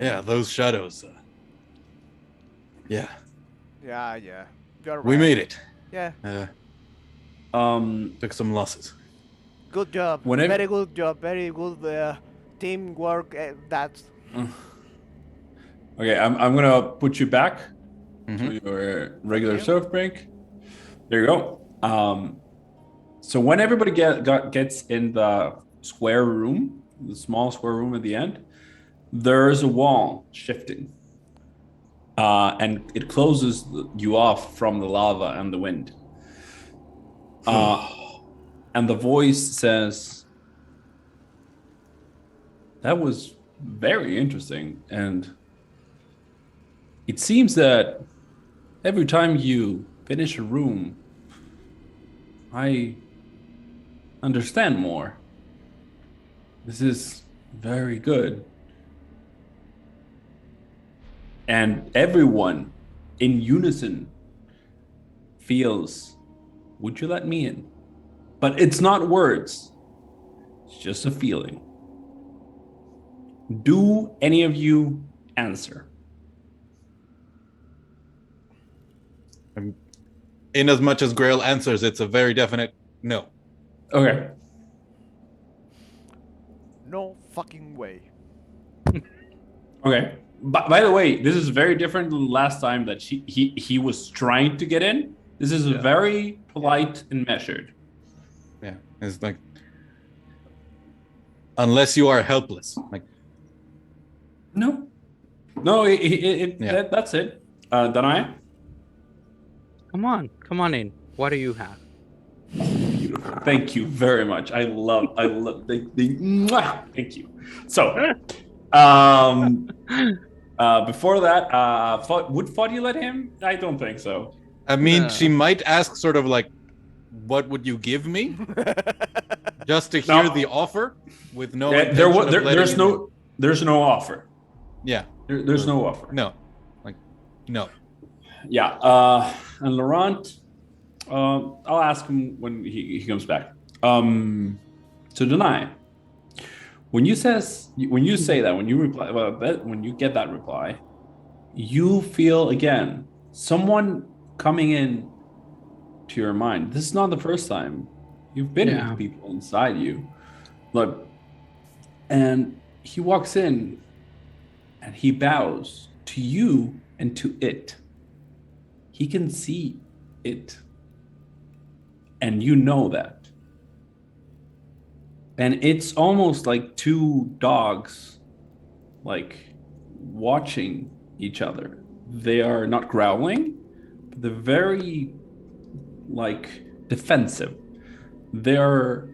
Speaker 4: yeah, those shadows. Yeah,
Speaker 5: Yeah. You're right.
Speaker 4: we made it.
Speaker 5: Yeah.
Speaker 4: Took some losses.
Speaker 5: Good job.
Speaker 1: Whenever-
Speaker 5: Very good job. Very good teamwork. That's.
Speaker 1: Okay, I'm gonna put you back
Speaker 4: Mhm.
Speaker 1: to your regular
Speaker 5: you.
Speaker 1: surf break. There you go. So when everybody gets in the square room, the small square room at the end, there's a wall shifting, and it closes you off from the lava and the wind. And the voice says, "That was very interesting, and it seems that every time you finish a room, I understand more. This is very good." And everyone in unison feels, "Would you let me in?" But it's not words, it's just a feeling. Do any of you answer?
Speaker 4: In as much as Grail answers, it's a very definite no.
Speaker 1: Okay.
Speaker 5: No fucking way.
Speaker 1: Okay. By the way, this is very different than last time that he was trying to get in. This is very polite and measured.
Speaker 4: Yeah, it's like unless you are helpless. Like
Speaker 1: No,
Speaker 4: Yeah.
Speaker 1: that's it. Danai?
Speaker 2: Come on in. What do you have?
Speaker 1: Beautiful. Thank you very much. I love mwah! Thank you. So, before that, would Foddy let him? I don't think so.
Speaker 4: I mean,
Speaker 2: No.
Speaker 4: she might ask sort of like, "What would you give me?" Just to hear
Speaker 1: No.
Speaker 4: the offer with no
Speaker 1: Yeah,
Speaker 4: intention of letting
Speaker 1: there's
Speaker 4: you
Speaker 1: there's no offer.
Speaker 4: in. Yeah,
Speaker 1: There's no offer.
Speaker 4: no, like no.
Speaker 1: Yeah. And Laurent, I'll ask him when he comes back. So Denai, when you say that, when you reply, when you get that reply, you feel again someone coming in to your mind. This is not the first time you've been
Speaker 2: Yeah.
Speaker 1: with people inside you. Look, and he walks in and he bows to you and to it. He can see it. And you know that. And it's almost like two dogs, like watching each other. They are not growling, but they're very, like, defensive. They're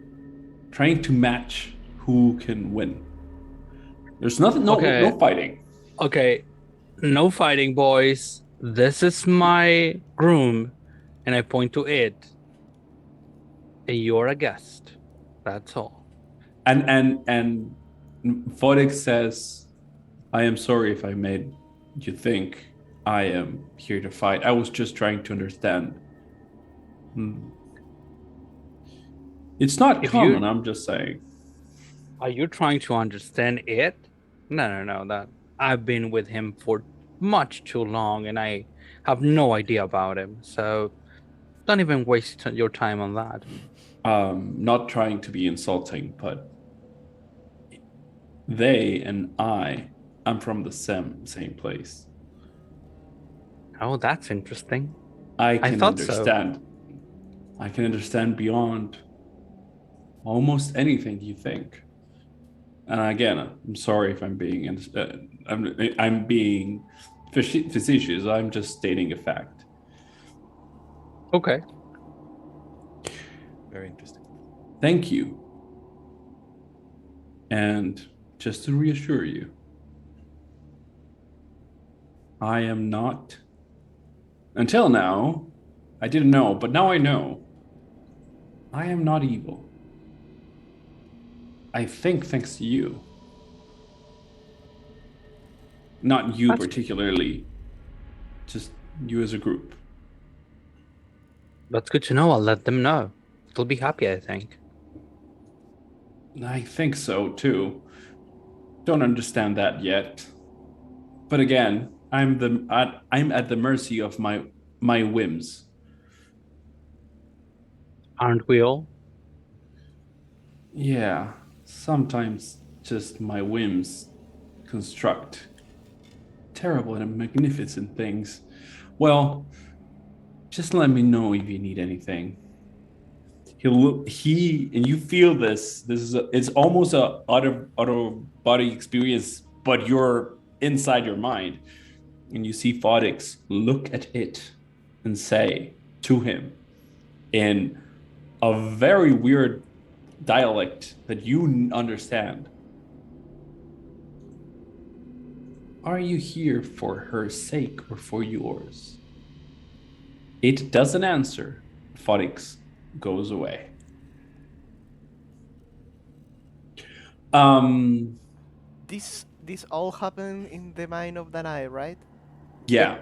Speaker 1: trying to match who can win. There's nothing, no fighting.
Speaker 2: Okay, no fighting, boys. This is my room, and I point to it. And you're a guest. That's all.
Speaker 1: And Fodex says, "I am sorry if I made you think I am here to fight. I was just trying to understand." It's not
Speaker 2: If
Speaker 1: common,
Speaker 2: you-
Speaker 1: I'm just saying.
Speaker 2: Are you trying to understand it? No. That I've been with him for much too long, and I have no idea about him. So don't even waste your time on that.
Speaker 1: Not trying to be insulting, but they and I'm from the same place.
Speaker 2: Oh, that's interesting.
Speaker 1: I
Speaker 2: I
Speaker 1: can
Speaker 2: thought so.
Speaker 1: understand. I can understand beyond almost anything you think. And again, I'm sorry if I'm being I'm being facetious. I'm just stating a fact.
Speaker 2: Okay.
Speaker 4: Very interesting.
Speaker 1: Thank you. And just to reassure you, I am not. Until now, I didn't know, but now I know. I am not evil. I think thanks to you. Not you
Speaker 2: That's-
Speaker 1: particularly, just you as a group.
Speaker 2: That's good to know. I'll let them know. They'll be happy, I think.
Speaker 1: I think so too. Don't understand that yet. But again, I'm at the mercy of my whims.
Speaker 2: Aren't we all?
Speaker 1: Yeah, sometimes just my whims construct terrible and magnificent things. Well, just let me know if you need anything. He and you feel this. It's almost a out of body experience, but you're inside your mind, and you see Fodix look at it and say to him in a very weird dialect that you understand. Are you here for her sake or for yours? It doesn't answer. Fodix goes away.
Speaker 5: This all happened in the mind of Danai, right?
Speaker 1: Yeah.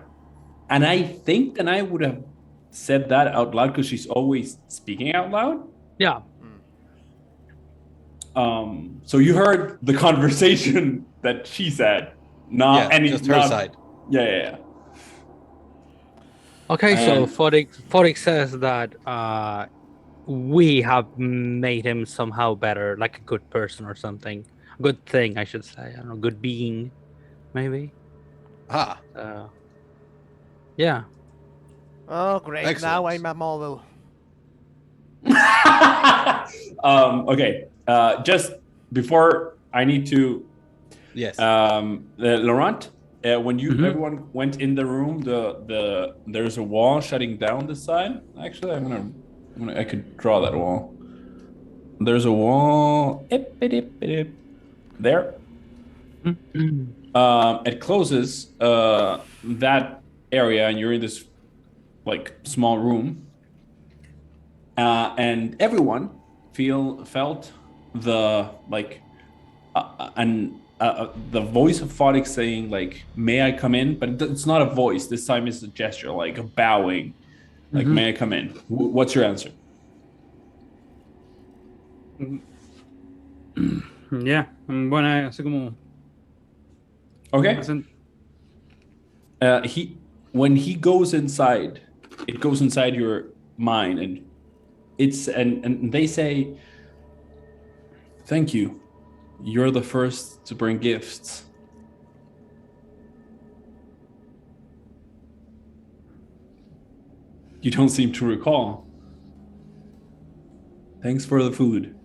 Speaker 1: And I think that I would have said that out loud because she's always speaking out loud.
Speaker 2: Yeah.
Speaker 1: So you heard the conversation that she said, not
Speaker 4: Yeah,
Speaker 1: any,
Speaker 4: just her
Speaker 1: not,
Speaker 4: side.
Speaker 1: Yeah.
Speaker 2: Okay, so
Speaker 1: And-
Speaker 2: Forex says that we have made him somehow better, like a good person or something. A good thing, I should say. I don't know, good being, maybe.
Speaker 4: Ah,
Speaker 2: Yeah.
Speaker 5: Oh, great!
Speaker 4: Excellent.
Speaker 5: Now I'm a model.
Speaker 1: Okay. Just before I need to,
Speaker 4: yes.
Speaker 1: Laurent, when
Speaker 3: Mhm.
Speaker 1: everyone went in the room, there's a wall shutting down this side. Actually, I could draw that wall. There's a wall. There. It closes that area, and you're in this like small room. And everyone felt the like the voice of Photic saying like, "May I come in?" But it's not a voice. This time it's a gesture, like a bowing, like, "May I come in?" What's your answer?
Speaker 3: Yeah, bueno, así como.
Speaker 1: Okay.
Speaker 3: hacen-
Speaker 1: When he goes inside, it goes inside your mind, and and they say, "Thank you. You're the first to bring gifts." You don't seem to recall. Thanks for the food.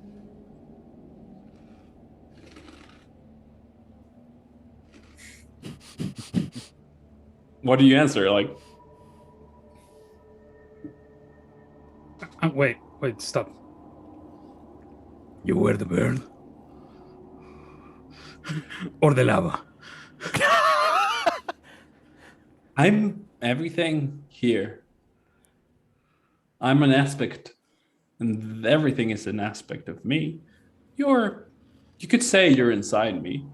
Speaker 1: What do you answer? Like,
Speaker 3: Wait, stop. You were the bird? Or the lava?
Speaker 1: I'm everything here. I'm an aspect, and everything is an aspect of me. You could say you're inside me.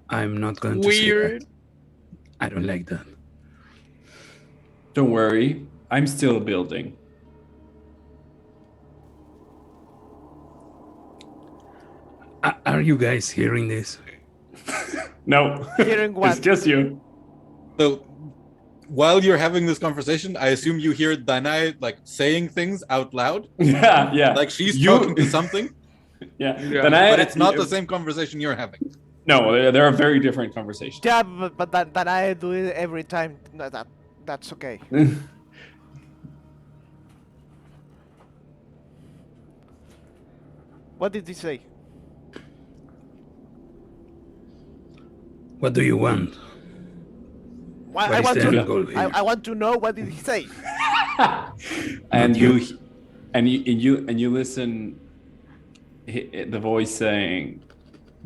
Speaker 3: I'm not going to say
Speaker 2: Weird.
Speaker 3: that. I don't like that.
Speaker 1: Don't worry, I'm still building.
Speaker 3: Are you guys hearing this?
Speaker 1: No.
Speaker 5: Hearing what?
Speaker 1: It's just you.
Speaker 4: So while you're having this conversation, I assume you hear Danae like saying things out loud,
Speaker 1: Yeah.
Speaker 4: like she's talking to something,
Speaker 1: Yeah.
Speaker 2: Yeah.
Speaker 1: Then
Speaker 4: but it's not the same conversation you're having.
Speaker 1: No, they're a very different conversation.
Speaker 5: Yeah, but that I do it every time. No, that's okay. What did he say?
Speaker 3: What do you want?
Speaker 5: Why,
Speaker 3: What
Speaker 5: I
Speaker 3: is
Speaker 5: want
Speaker 3: the
Speaker 5: to.
Speaker 3: end goal here?
Speaker 5: I want to know what did he say.
Speaker 1: and
Speaker 3: Not
Speaker 1: you listen. The voice saying,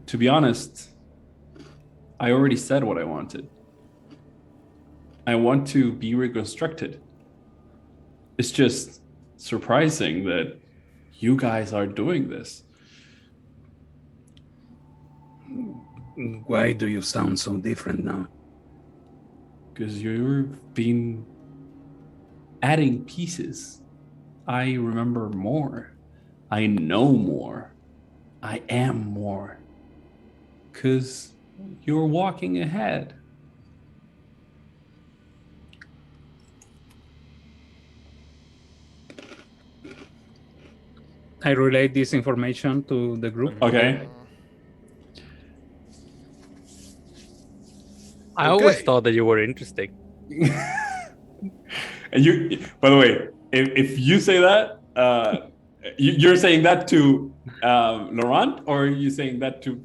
Speaker 1: "To be honest, I already said what I wanted. I want to be reconstructed. It's just surprising that you guys are doing this."
Speaker 3: Why do you sound so different now?
Speaker 1: Because you've been adding pieces. I remember more. I know more. I am more. Because you're walking ahead.
Speaker 3: I relate this information to the group.
Speaker 1: Okay.
Speaker 2: I always
Speaker 4: Okay.
Speaker 2: thought that you were interesting.
Speaker 1: And you, by the way, if you say that, you're saying that to Laurent, or are you saying that to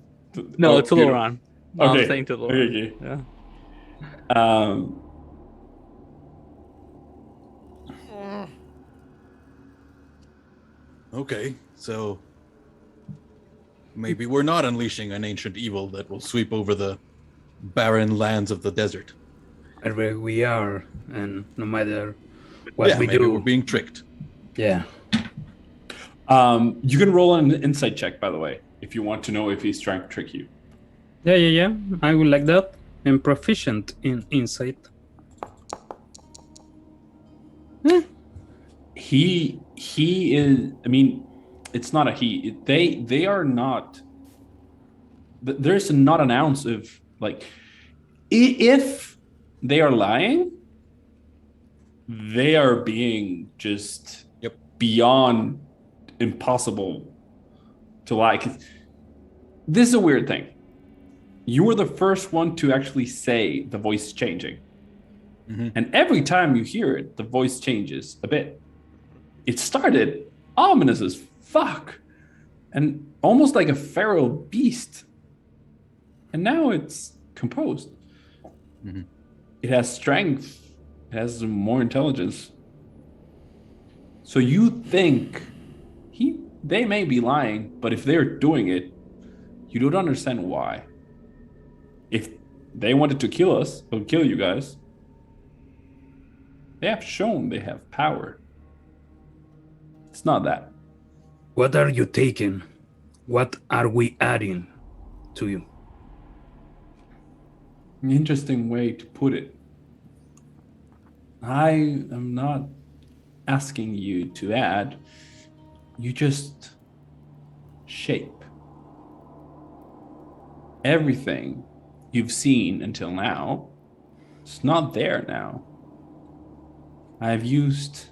Speaker 2: No,
Speaker 1: oh,
Speaker 2: it's
Speaker 1: beautiful.
Speaker 2: Laurent. No,
Speaker 1: Okay.
Speaker 2: I'm saying to Laurent.
Speaker 1: Okay.
Speaker 2: Yeah.
Speaker 4: Okay, so maybe we're not unleashing an ancient evil that will sweep over the barren lands of the desert.
Speaker 3: Wherever we are, and no matter what we
Speaker 4: maybe
Speaker 3: do,
Speaker 4: we're being tricked.
Speaker 3: yeah.
Speaker 1: You can roll an insight check, by the way, if you want to know if he's trying to trick you.
Speaker 3: Yeah. I would like that. I'm proficient in insight.
Speaker 1: He is. I mean, it's not a he. They are not. There's not an ounce of like. If they are lying, they are being just beyond impossible to lie. 'Cause this is a weird thing. You were the first one to actually say the voice changing.
Speaker 4: Mhm.
Speaker 1: And every time you hear it, the voice changes a bit. It started ominous as fuck and almost like a feral beast. And now it's composed.
Speaker 4: Mhm.
Speaker 1: It has strength, it has more intelligence. So you think they may be lying, but if they're doing it, you don't understand why. If they wanted to kill us or kill you guys, they have shown they have power. It's not that.
Speaker 3: What are you taking? What are we adding to you?
Speaker 1: An interesting way to put it. I am not asking you to add, you just shape. Everything you've seen until now, it's not there now. I've used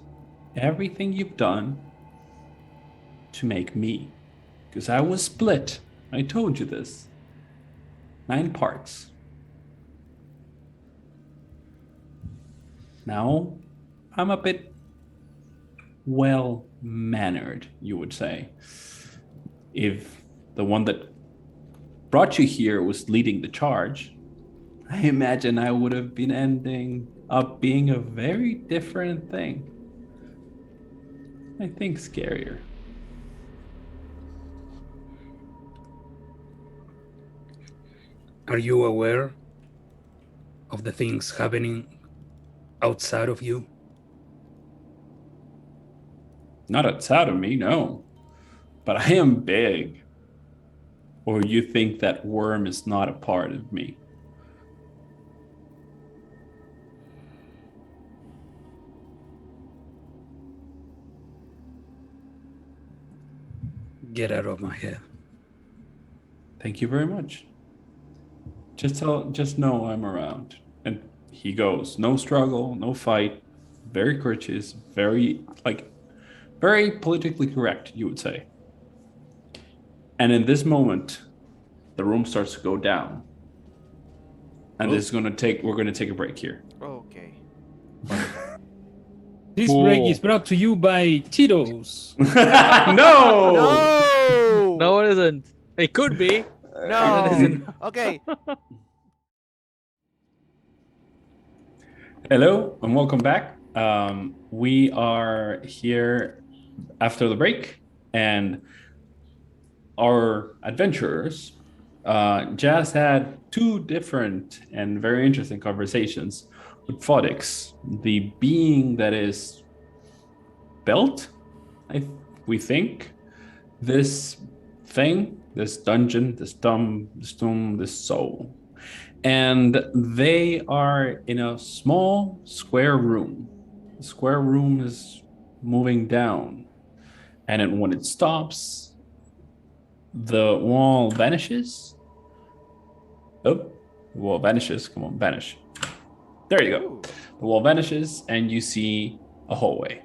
Speaker 1: everything you've done to make me. Because I was split. I told you this. 9 parts. Now, I'm a bit well-mannered, you would say. If the one that brought you here was leading the charge, I imagine I would have been ending up being a very different thing. I think scarier.
Speaker 3: Are you aware of the things happening outside of you?
Speaker 1: Not outside of me, no. But I am big. Or you think that worm is not a part of me?
Speaker 3: Get out of my head.
Speaker 1: Thank you very much. just know I'm around. And he goes, no struggle, no fight, very courteous, very politically correct, you would say. And in this moment, the room starts to go down. And we're gonna take a break here.
Speaker 5: Okay.
Speaker 3: This
Speaker 2: Cool.
Speaker 3: break is brought to you by Cheetos.
Speaker 1: No!
Speaker 5: No!
Speaker 2: No, it isn't. It could be.
Speaker 5: No!
Speaker 2: It isn't.
Speaker 5: Okay.
Speaker 1: Hello and welcome back. We are here after the break, and our adventurers just had two different and very interesting conversations with Phoenix, the being that is built, we think, this thing, this dungeon, this tomb, this soul. And they are in a small square room. The square room is moving down. And then when it stops, the wall vanishes. Oh, the wall vanishes. Come on, vanish. There you go. The wall vanishes, and you see a hallway.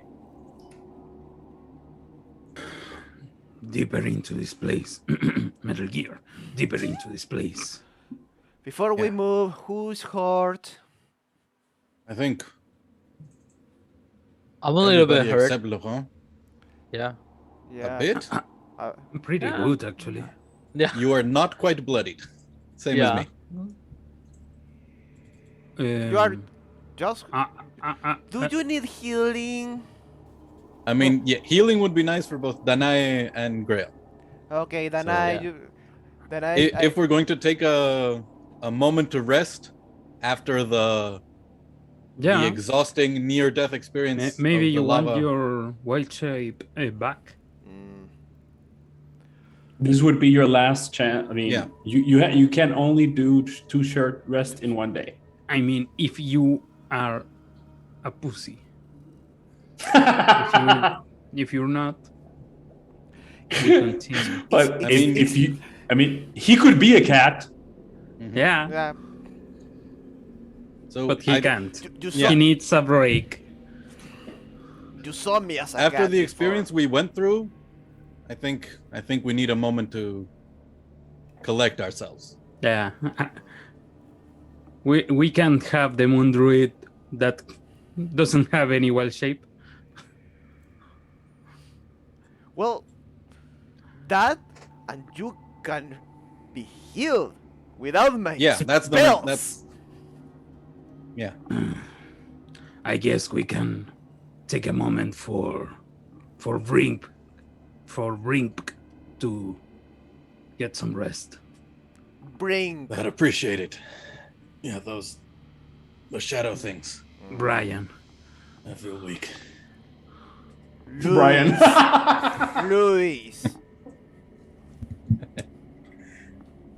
Speaker 3: Deeper into this place. Metal Gear. Deeper into this place.
Speaker 5: Before we
Speaker 4: Yeah.
Speaker 5: move, who's hurt?
Speaker 4: I think
Speaker 2: I'm a little bit
Speaker 4: everybody
Speaker 2: hurt.
Speaker 4: except Laurent.
Speaker 2: Yeah.
Speaker 5: Yeah.
Speaker 4: A bit.
Speaker 3: I'm pretty
Speaker 2: Yeah.
Speaker 3: good, actually.
Speaker 2: Yeah.
Speaker 4: You are not quite bloodied. Same
Speaker 2: Yeah.
Speaker 4: as me.
Speaker 5: You are just.
Speaker 3: Uh,
Speaker 5: Do you need healing?
Speaker 4: I mean, yeah, healing would be nice for both Danae and Grail.
Speaker 5: Okay, then
Speaker 4: So,
Speaker 2: yeah.
Speaker 4: If we're going to take a moment to rest after the exhausting near-death experience,
Speaker 3: Maybe
Speaker 4: of the
Speaker 3: you want
Speaker 4: lava.
Speaker 3: your wild shape back.
Speaker 1: This would be your last chance. I mean,
Speaker 4: Yeah.
Speaker 1: you can only do 2 short rests in one day.
Speaker 3: I mean, if you are a pussy. If you're not, we continue.
Speaker 1: But
Speaker 5: It's-
Speaker 1: he could be a cat.
Speaker 3: Yeah,
Speaker 5: Yeah.
Speaker 4: So
Speaker 3: but he can't.
Speaker 5: You
Speaker 4: Yeah.
Speaker 5: saw,
Speaker 3: He needs a break.
Speaker 5: you saw me as a
Speaker 4: after
Speaker 5: cat
Speaker 4: the
Speaker 5: before.
Speaker 4: experience we went through, I think we need a moment to collect ourselves.
Speaker 3: Yeah. We can't have the moon druid that doesn't have any wild shape.
Speaker 5: Well, that and you can be healed without my
Speaker 4: Yeah, that's the
Speaker 5: spells.
Speaker 4: that's yeah.
Speaker 3: I guess we can take a moment for Brink to get some rest.
Speaker 5: Bring.
Speaker 4: I'd appreciate it. Yeah, those shadow things.
Speaker 3: Brian.
Speaker 4: I feel weak.
Speaker 1: Brian.
Speaker 5: Luis.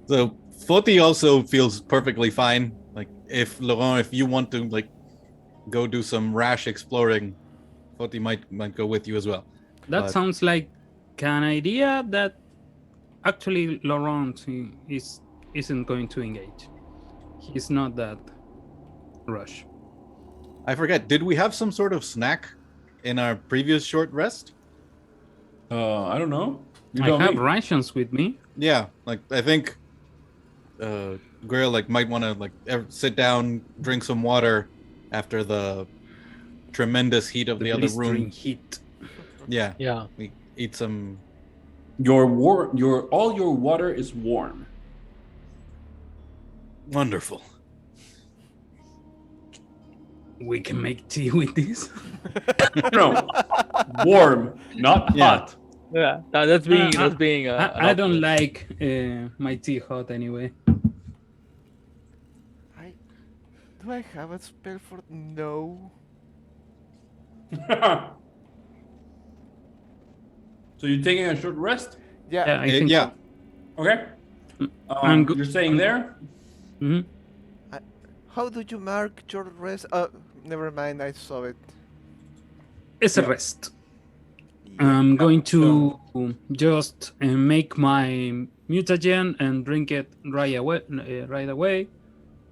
Speaker 4: So Foti also feels perfectly fine. Like if Laurent, if you want to like go do some rash exploring, Foti might go with you as well.
Speaker 3: That
Speaker 4: But-
Speaker 3: sounds like an idea that actually Laurent isn't going to engage. He's not that rush.
Speaker 4: I forget. Did we have some sort of snack in our previous short rest?
Speaker 1: I don't know. You
Speaker 3: I
Speaker 1: tell
Speaker 3: have
Speaker 1: me.
Speaker 3: rations with me.
Speaker 4: Yeah, like I think Grail like might want to like sit down, drink some water after the tremendous heat of the other
Speaker 3: blistering
Speaker 4: room.
Speaker 3: heat.
Speaker 4: Yeah,
Speaker 2: Yeah.
Speaker 4: we eat some.
Speaker 1: All your water is warm.
Speaker 4: Wonderful.
Speaker 3: We can make tea with this.
Speaker 1: No, warm, not
Speaker 4: Yeah.
Speaker 1: hot.
Speaker 2: Yeah. That's being.
Speaker 3: I
Speaker 2: an
Speaker 3: don't
Speaker 2: optimist.
Speaker 3: like my tea hot anyway.
Speaker 5: Do I have a spell for no?
Speaker 1: So you're taking a short rest?
Speaker 5: Yeah.
Speaker 3: Yeah, I think
Speaker 4: yeah.
Speaker 1: Okay.
Speaker 3: I'm go-
Speaker 1: You're staying there?
Speaker 3: so. Mhm.
Speaker 5: How do you mark your rest? Never mind. I saw it.
Speaker 3: It's a rest. I'm going to just make my mutagen and drink it right away.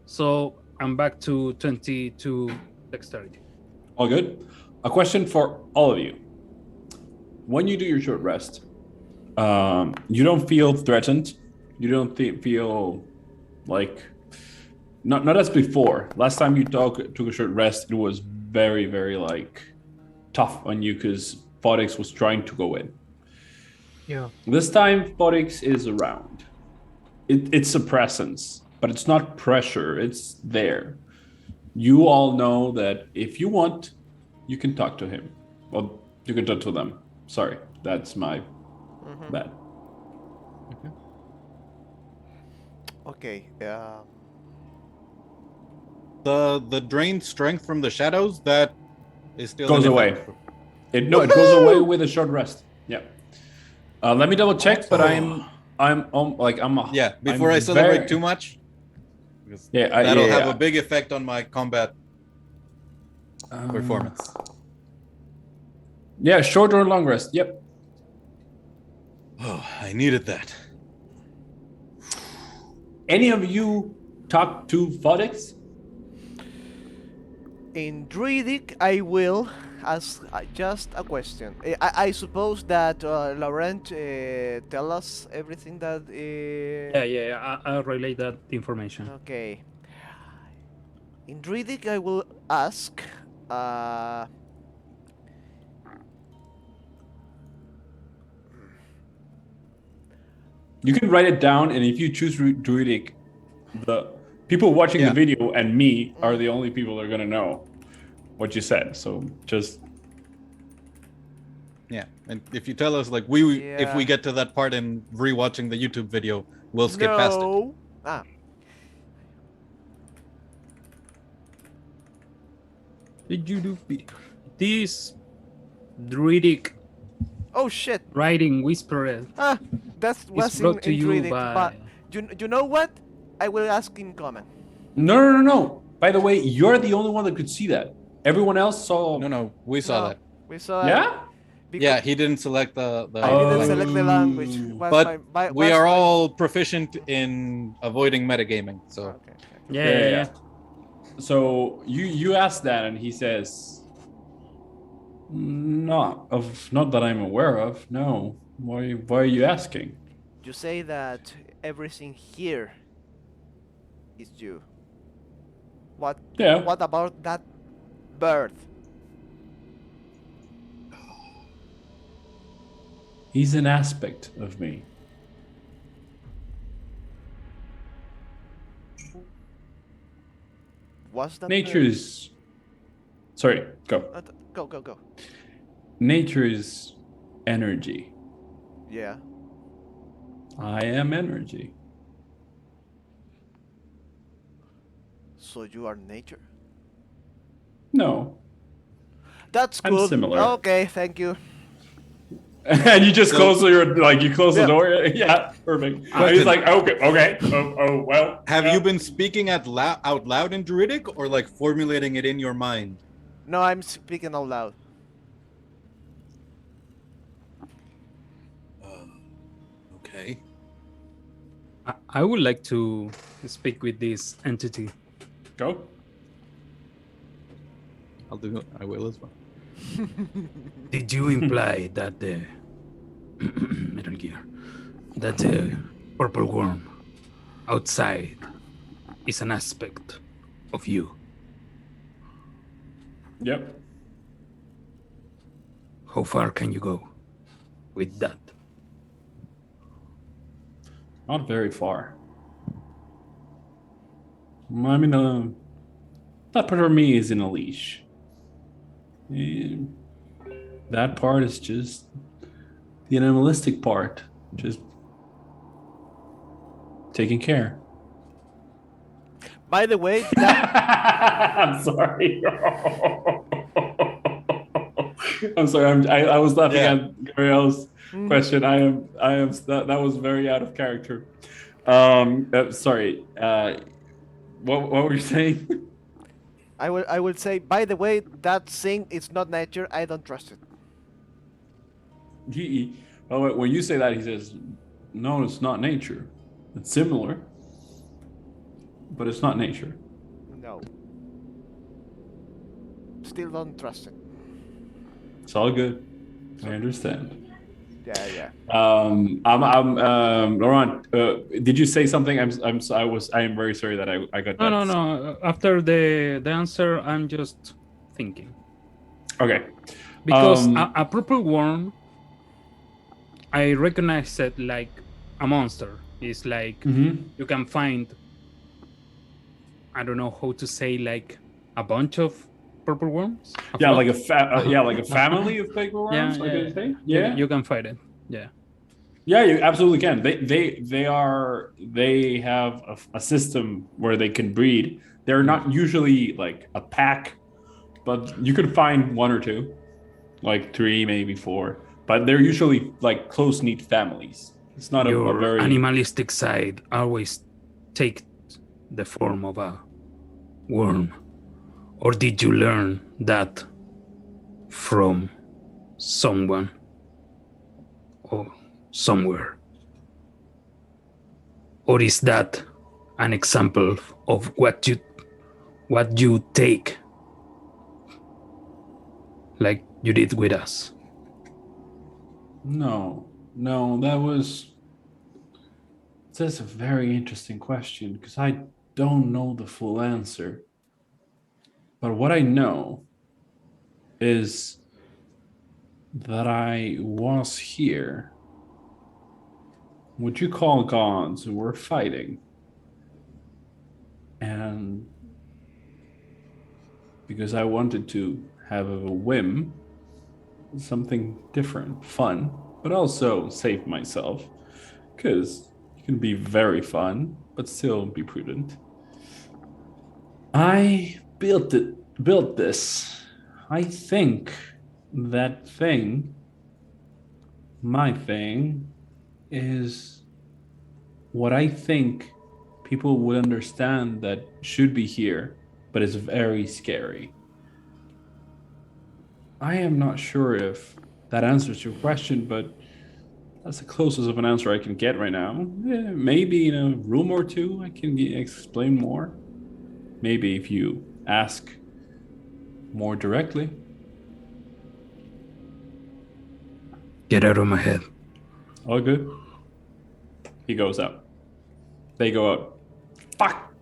Speaker 3: So I'm back to 22 dexterity.
Speaker 1: All good. A question for all of you. When you do your short rest, you don't feel threatened. You don't feel like not as before. Last time you took a short rest, it was very, very like tough on you because Phoenix was trying to go in.
Speaker 2: Yeah.
Speaker 1: This time, Phoenix is around. It's a presence, but it's not pressure. It's there. You all know that if you want, you can talk to him. Well, you can talk to them. Sorry, that's my bad.
Speaker 5: Okay.
Speaker 4: The drained strength from the shadows that is still
Speaker 1: Goes
Speaker 4: in
Speaker 1: away.
Speaker 4: effect.
Speaker 1: It goes away with a short rest. Yeah. Let me double check, but I'm
Speaker 4: Before
Speaker 1: I'm
Speaker 4: I celebrate
Speaker 1: very-
Speaker 4: too much, because
Speaker 1: Yeah,
Speaker 4: that'll have a big effect on my combat
Speaker 1: Uh,
Speaker 4: performance.
Speaker 1: Yeah, short or long rest. Yep.
Speaker 4: Oh, I needed that.
Speaker 1: Any of you talk to Phoenix?
Speaker 5: In Druidic, I will ask just a question. I suppose that Laurent tell us everything that.
Speaker 3: I'll relay that information.
Speaker 5: Okay. In Druidic, I will ask.
Speaker 1: You can write it down, and if you choose Druidic, the people watching the video and me are the only people that are gonna know what you said. So just
Speaker 4: And if you tell us like if we get to that part in rewatching the YouTube video, we'll skip past it.
Speaker 5: Ah.
Speaker 3: Did you do this druidic
Speaker 5: Oh shit.
Speaker 3: writing whispered?
Speaker 5: Ah, that was
Speaker 3: brought to
Speaker 5: in
Speaker 3: you
Speaker 5: Druidic.
Speaker 3: by-
Speaker 5: But you know what? I will ask in common.
Speaker 1: no. By the way, you're the only one that could see that. Everyone else saw.
Speaker 4: No, we saw
Speaker 5: No,
Speaker 4: that.
Speaker 5: We saw.
Speaker 1: Yeah.
Speaker 4: Yeah, he didn't select the
Speaker 5: I didn't
Speaker 4: language.
Speaker 5: select the language. Was
Speaker 4: But
Speaker 5: my-
Speaker 4: we
Speaker 5: was
Speaker 4: are
Speaker 5: my-
Speaker 4: all proficient in avoiding metagaming, so
Speaker 5: Okay.
Speaker 3: Yeah.
Speaker 1: So you asked that, and he says, not that I'm aware of. No. Why are you asking?
Speaker 5: You say that everything here is you. What?
Speaker 1: Yeah.
Speaker 5: What about that bird?
Speaker 1: He's an aspect of me.
Speaker 5: Was that
Speaker 1: Nature
Speaker 5: bird?
Speaker 1: is. Sorry, go.
Speaker 5: Go.
Speaker 1: Nature is energy.
Speaker 5: Yeah.
Speaker 1: I am energy.
Speaker 5: So you are nature.
Speaker 1: No.
Speaker 5: That's
Speaker 1: I'm
Speaker 5: cool.
Speaker 1: similar.
Speaker 5: Okay, thank you.
Speaker 1: And you just close you close
Speaker 5: Yeah.
Speaker 1: the door. Yeah, perfect. And he's like, okay. Oh, well.
Speaker 4: have you been speaking out loud in Druidic or like formulating it in your mind?
Speaker 5: No, I'm speaking out loud.
Speaker 4: Okay.
Speaker 3: I would like to speak with this entity.
Speaker 1: Go.
Speaker 4: I'll do it. I will as well.
Speaker 3: Did you imply that the Metal Gear, that the purple worm outside is an aspect of you?
Speaker 1: Yep.
Speaker 3: How far can you go with that?
Speaker 1: Not very far. I mean, that part of me is in a leash. And that part is just the animalistic part, just taking care.
Speaker 5: By the way, that,
Speaker 1: I'm sorry. I'm sorry. I was laughing at Gabriel's question. I am. That was very out of character. Sorry. What were you saying?
Speaker 5: I will say. By the way, that thing is not nature. I don't trust it.
Speaker 1: when you say that, he says, "No, it's not nature. It's similar, but it's not nature."
Speaker 5: No. Still don't trust it.
Speaker 1: It's all good. I understand.
Speaker 5: Yeah.
Speaker 1: Laurent, did you say something? I am very sorry that I got that.
Speaker 3: No. After the answer, I'm just thinking.
Speaker 1: Okay.
Speaker 3: Because a purple worm, I recognize it like a monster. It's like you can find, I don't know how to say, like a bunch of purple worms.
Speaker 1: Yeah, like a family of purple worms.
Speaker 3: Yeah. You can find it. Yeah.
Speaker 1: Yeah, you absolutely can. They have a system where they can breed. They're not usually like a pack, but you could find one or two, like 3, maybe 4. But they're usually like close-knit families. It's not a very
Speaker 3: animalistic side always take the form of a worm. Or did you learn that from someone or somewhere? Or is that an example of what you take, like you did with us?
Speaker 1: No, that's a very interesting question because I don't know the full answer. But what I know is that I was here. What you call gods who were fighting. And because I wanted to have a whim, something different, fun, but also save myself. Because it can be very fun, but still be prudent. I built this. I think that thing, my thing, is what I think people would understand that should be here, but it's very scary. I am not sure if that answers your question, but that's the closest of an answer I can get right now. Yeah, maybe in a room or two I can explain more. Maybe if you ask more directly.
Speaker 3: Get out of my head.
Speaker 1: All good. He goes out. They go out. Fuck.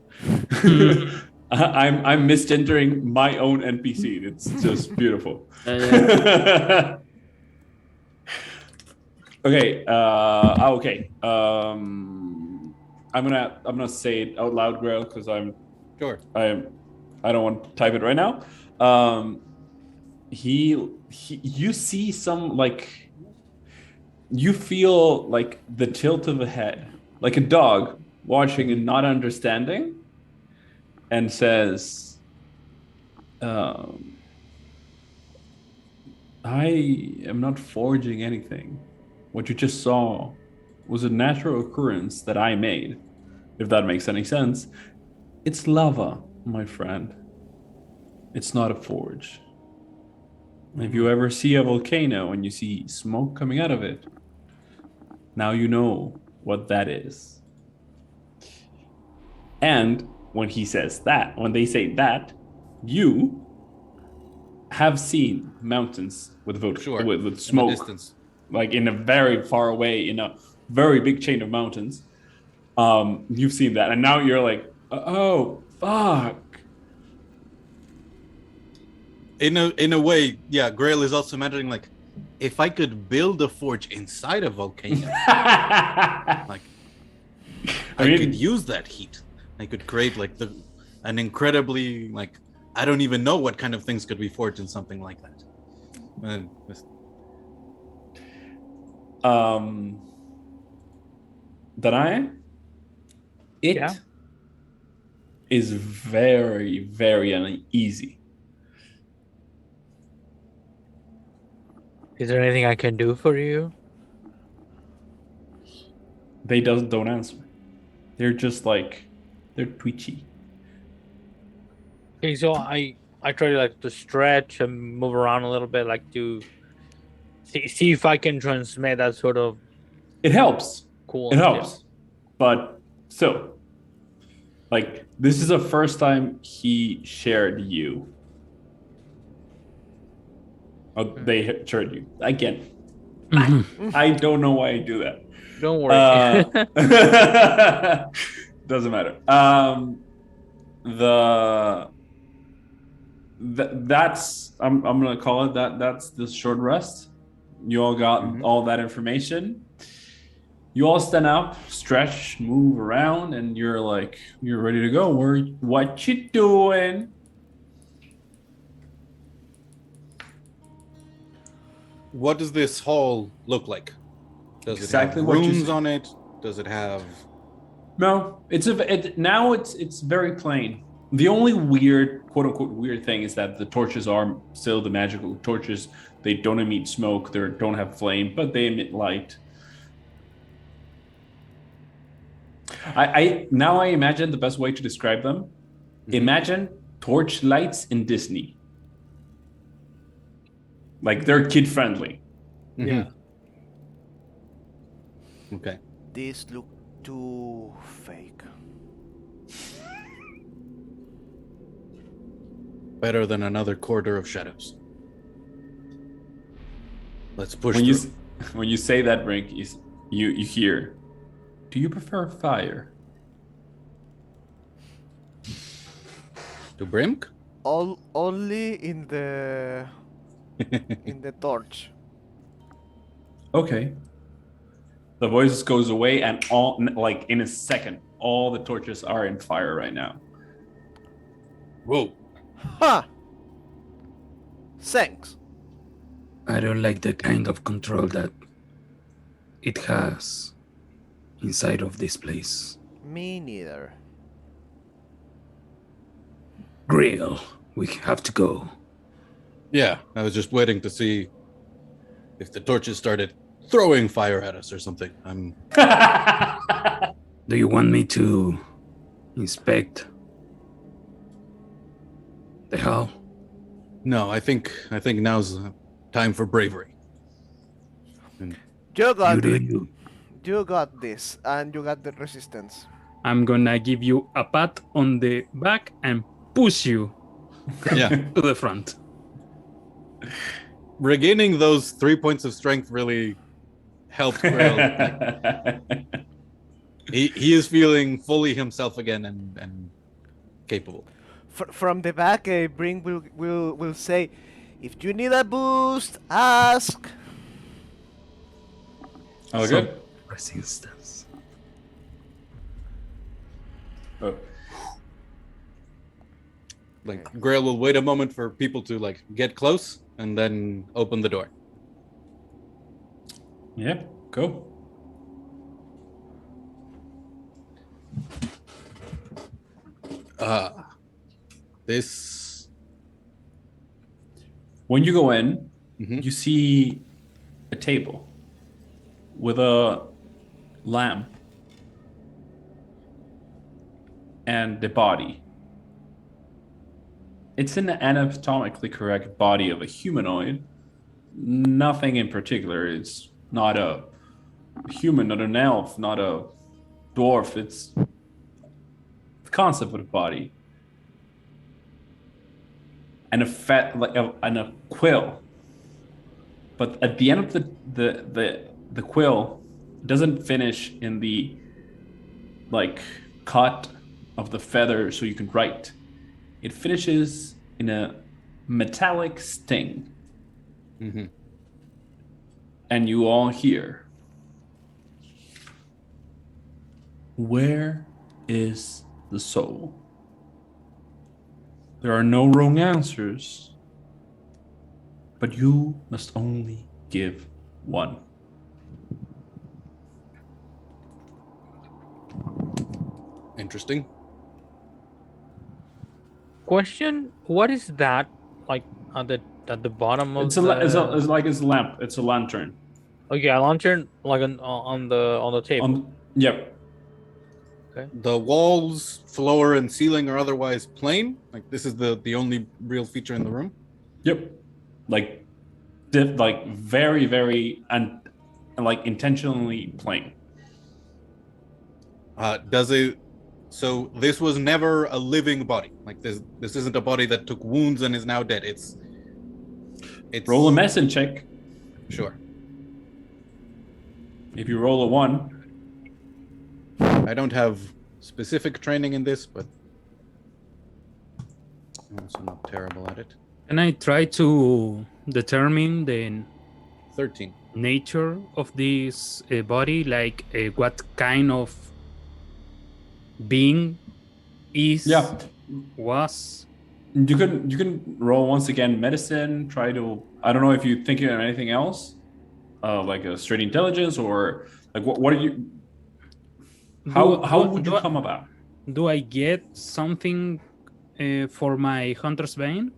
Speaker 1: I'm misgendering my own NPC. It's just beautiful.
Speaker 2: Yeah.
Speaker 1: Okay. Okay. I'm gonna say it out loud, Grail, because
Speaker 4: Sure.
Speaker 1: I don't want to type it right now. You see some, like, you feel like the tilt of a head, like a dog watching and not understanding, and says, I am not forging anything. What you just saw was a natural occurrence that I made, if that makes any sense. It's lava, my friend. It's not a forge. If you ever see a volcano and you see smoke coming out of it, now you know what that is. And when he says that, when they say that, you have seen mountains with smoke,
Speaker 4: distance.
Speaker 1: like in a very far away, in a very big chain of mountains. You've seen that, and now you're like, oh fuck.
Speaker 4: In a way, yeah, Grail is also imagining, like, if I could build a forge inside a volcano, like I could use that heat. I could create like an incredibly, like, I don't even know what kind of things could be forged in something like that.
Speaker 1: Danae, it is very, very uneasy.
Speaker 2: Is there anything I can do for you?
Speaker 1: They don't answer. They're just like, they're twitchy.
Speaker 2: Okay, so I try to stretch and move around a little bit, like to See if I can transmit that sort of
Speaker 1: It helps.
Speaker 2: cool.
Speaker 1: It helps. But so, like, this is the first time he shared you. Oh, they shared you. Again, I don't know why I do that.
Speaker 2: Don't worry.
Speaker 1: Doesn't matter. That's I'm gonna call it that. That's the short rest. You all got all that information. You all stand up, stretch, move around, and you're ready to go. What you doing?
Speaker 4: What does this hall look like? Does
Speaker 1: Exactly
Speaker 4: it have
Speaker 1: what you
Speaker 4: rooms
Speaker 1: see.
Speaker 4: on it? Does it have?
Speaker 1: No, now it's very plain. The only weird, quote unquote, weird thing is that the torches are still the magical torches. They don't emit smoke. They don't have flame, but they emit light. I now I imagine the best way to describe them. Imagine torch lights in Disney. Like they're kid friendly.
Speaker 2: Yeah.
Speaker 4: Okay.
Speaker 5: This look too fake.
Speaker 4: Better than another corridor of shadows. Let's push
Speaker 1: When
Speaker 4: through.
Speaker 1: when you say that, Brink, you hear. Do you prefer fire?
Speaker 4: To Brimk?
Speaker 5: Only in the torch.
Speaker 1: Okay. The voice goes away, and all like in a second, all the torches are in fire right now.
Speaker 4: Whoa.
Speaker 5: Ha! Thanks.
Speaker 3: I don't like the kind of control that it has inside of this place.
Speaker 5: Me neither.
Speaker 3: Grill, we have to go.
Speaker 4: Yeah, I was just waiting to see if the torches started throwing fire at us or something.
Speaker 3: Do you want me to inspect the hall?
Speaker 4: No, I think now's time for bravery.
Speaker 5: You got
Speaker 3: You do
Speaker 5: it.
Speaker 3: you.
Speaker 5: You got this, and you got the resistance.
Speaker 3: I'm gonna give you a pat on the back and push you
Speaker 4: Yeah.
Speaker 3: to the front.
Speaker 4: Regaining those 3 points of strength really helped Grail. He is feeling fully himself again and capable.
Speaker 5: From the back, Brink will say, "If you need a boost, ask."
Speaker 1: Oh,
Speaker 3: So-
Speaker 1: good.
Speaker 3: Resistance.
Speaker 1: Oh.
Speaker 4: Like Grail will wait a moment for people to like get close and then open the door.
Speaker 1: Yeah, go.
Speaker 4: This
Speaker 1: When you go in,
Speaker 4: Mhm.
Speaker 1: you see a table with a lamp and the body. It's an anatomically correct body of a humanoid. Nothing in particular. It's not a human, not an elf, not a dwarf. It's the concept of the body. And a quill. But at the end of the quill doesn't finish in the like cut of the feather so you can write. It finishes in a metallic sting.
Speaker 4: Mhm.
Speaker 1: And you all hear, where is the soul? There are no wrong answers, but you must only give one.
Speaker 4: Interesting.
Speaker 2: Question: what is that like at the bottom of
Speaker 1: It's a lamp. It's a lantern.
Speaker 2: Okay, a lantern like on the table.
Speaker 1: Yep.
Speaker 4: The walls, floor, and ceiling are otherwise plain. Like this is the only real feature in the room.
Speaker 1: Yep. Like like very, very, and like intentionally plain.
Speaker 4: Does it? So this was never a living body. Like this isn't a body that took wounds and is now dead. It's
Speaker 1: Roll a medicine check.
Speaker 4: Sure.
Speaker 1: If you roll a 1,
Speaker 4: I don't have specific training in this, but I'm also not terrible at it.
Speaker 3: Can I try to determine the
Speaker 4: 13.
Speaker 3: nature of this body? Like what kind of being
Speaker 1: yeah,
Speaker 3: was?
Speaker 1: you can roll once again medicine. Try to, I don't know if you're thinking of anything else, like a straight intelligence or like what are you? How would you come about?
Speaker 3: Do I get something for my hunter's vein?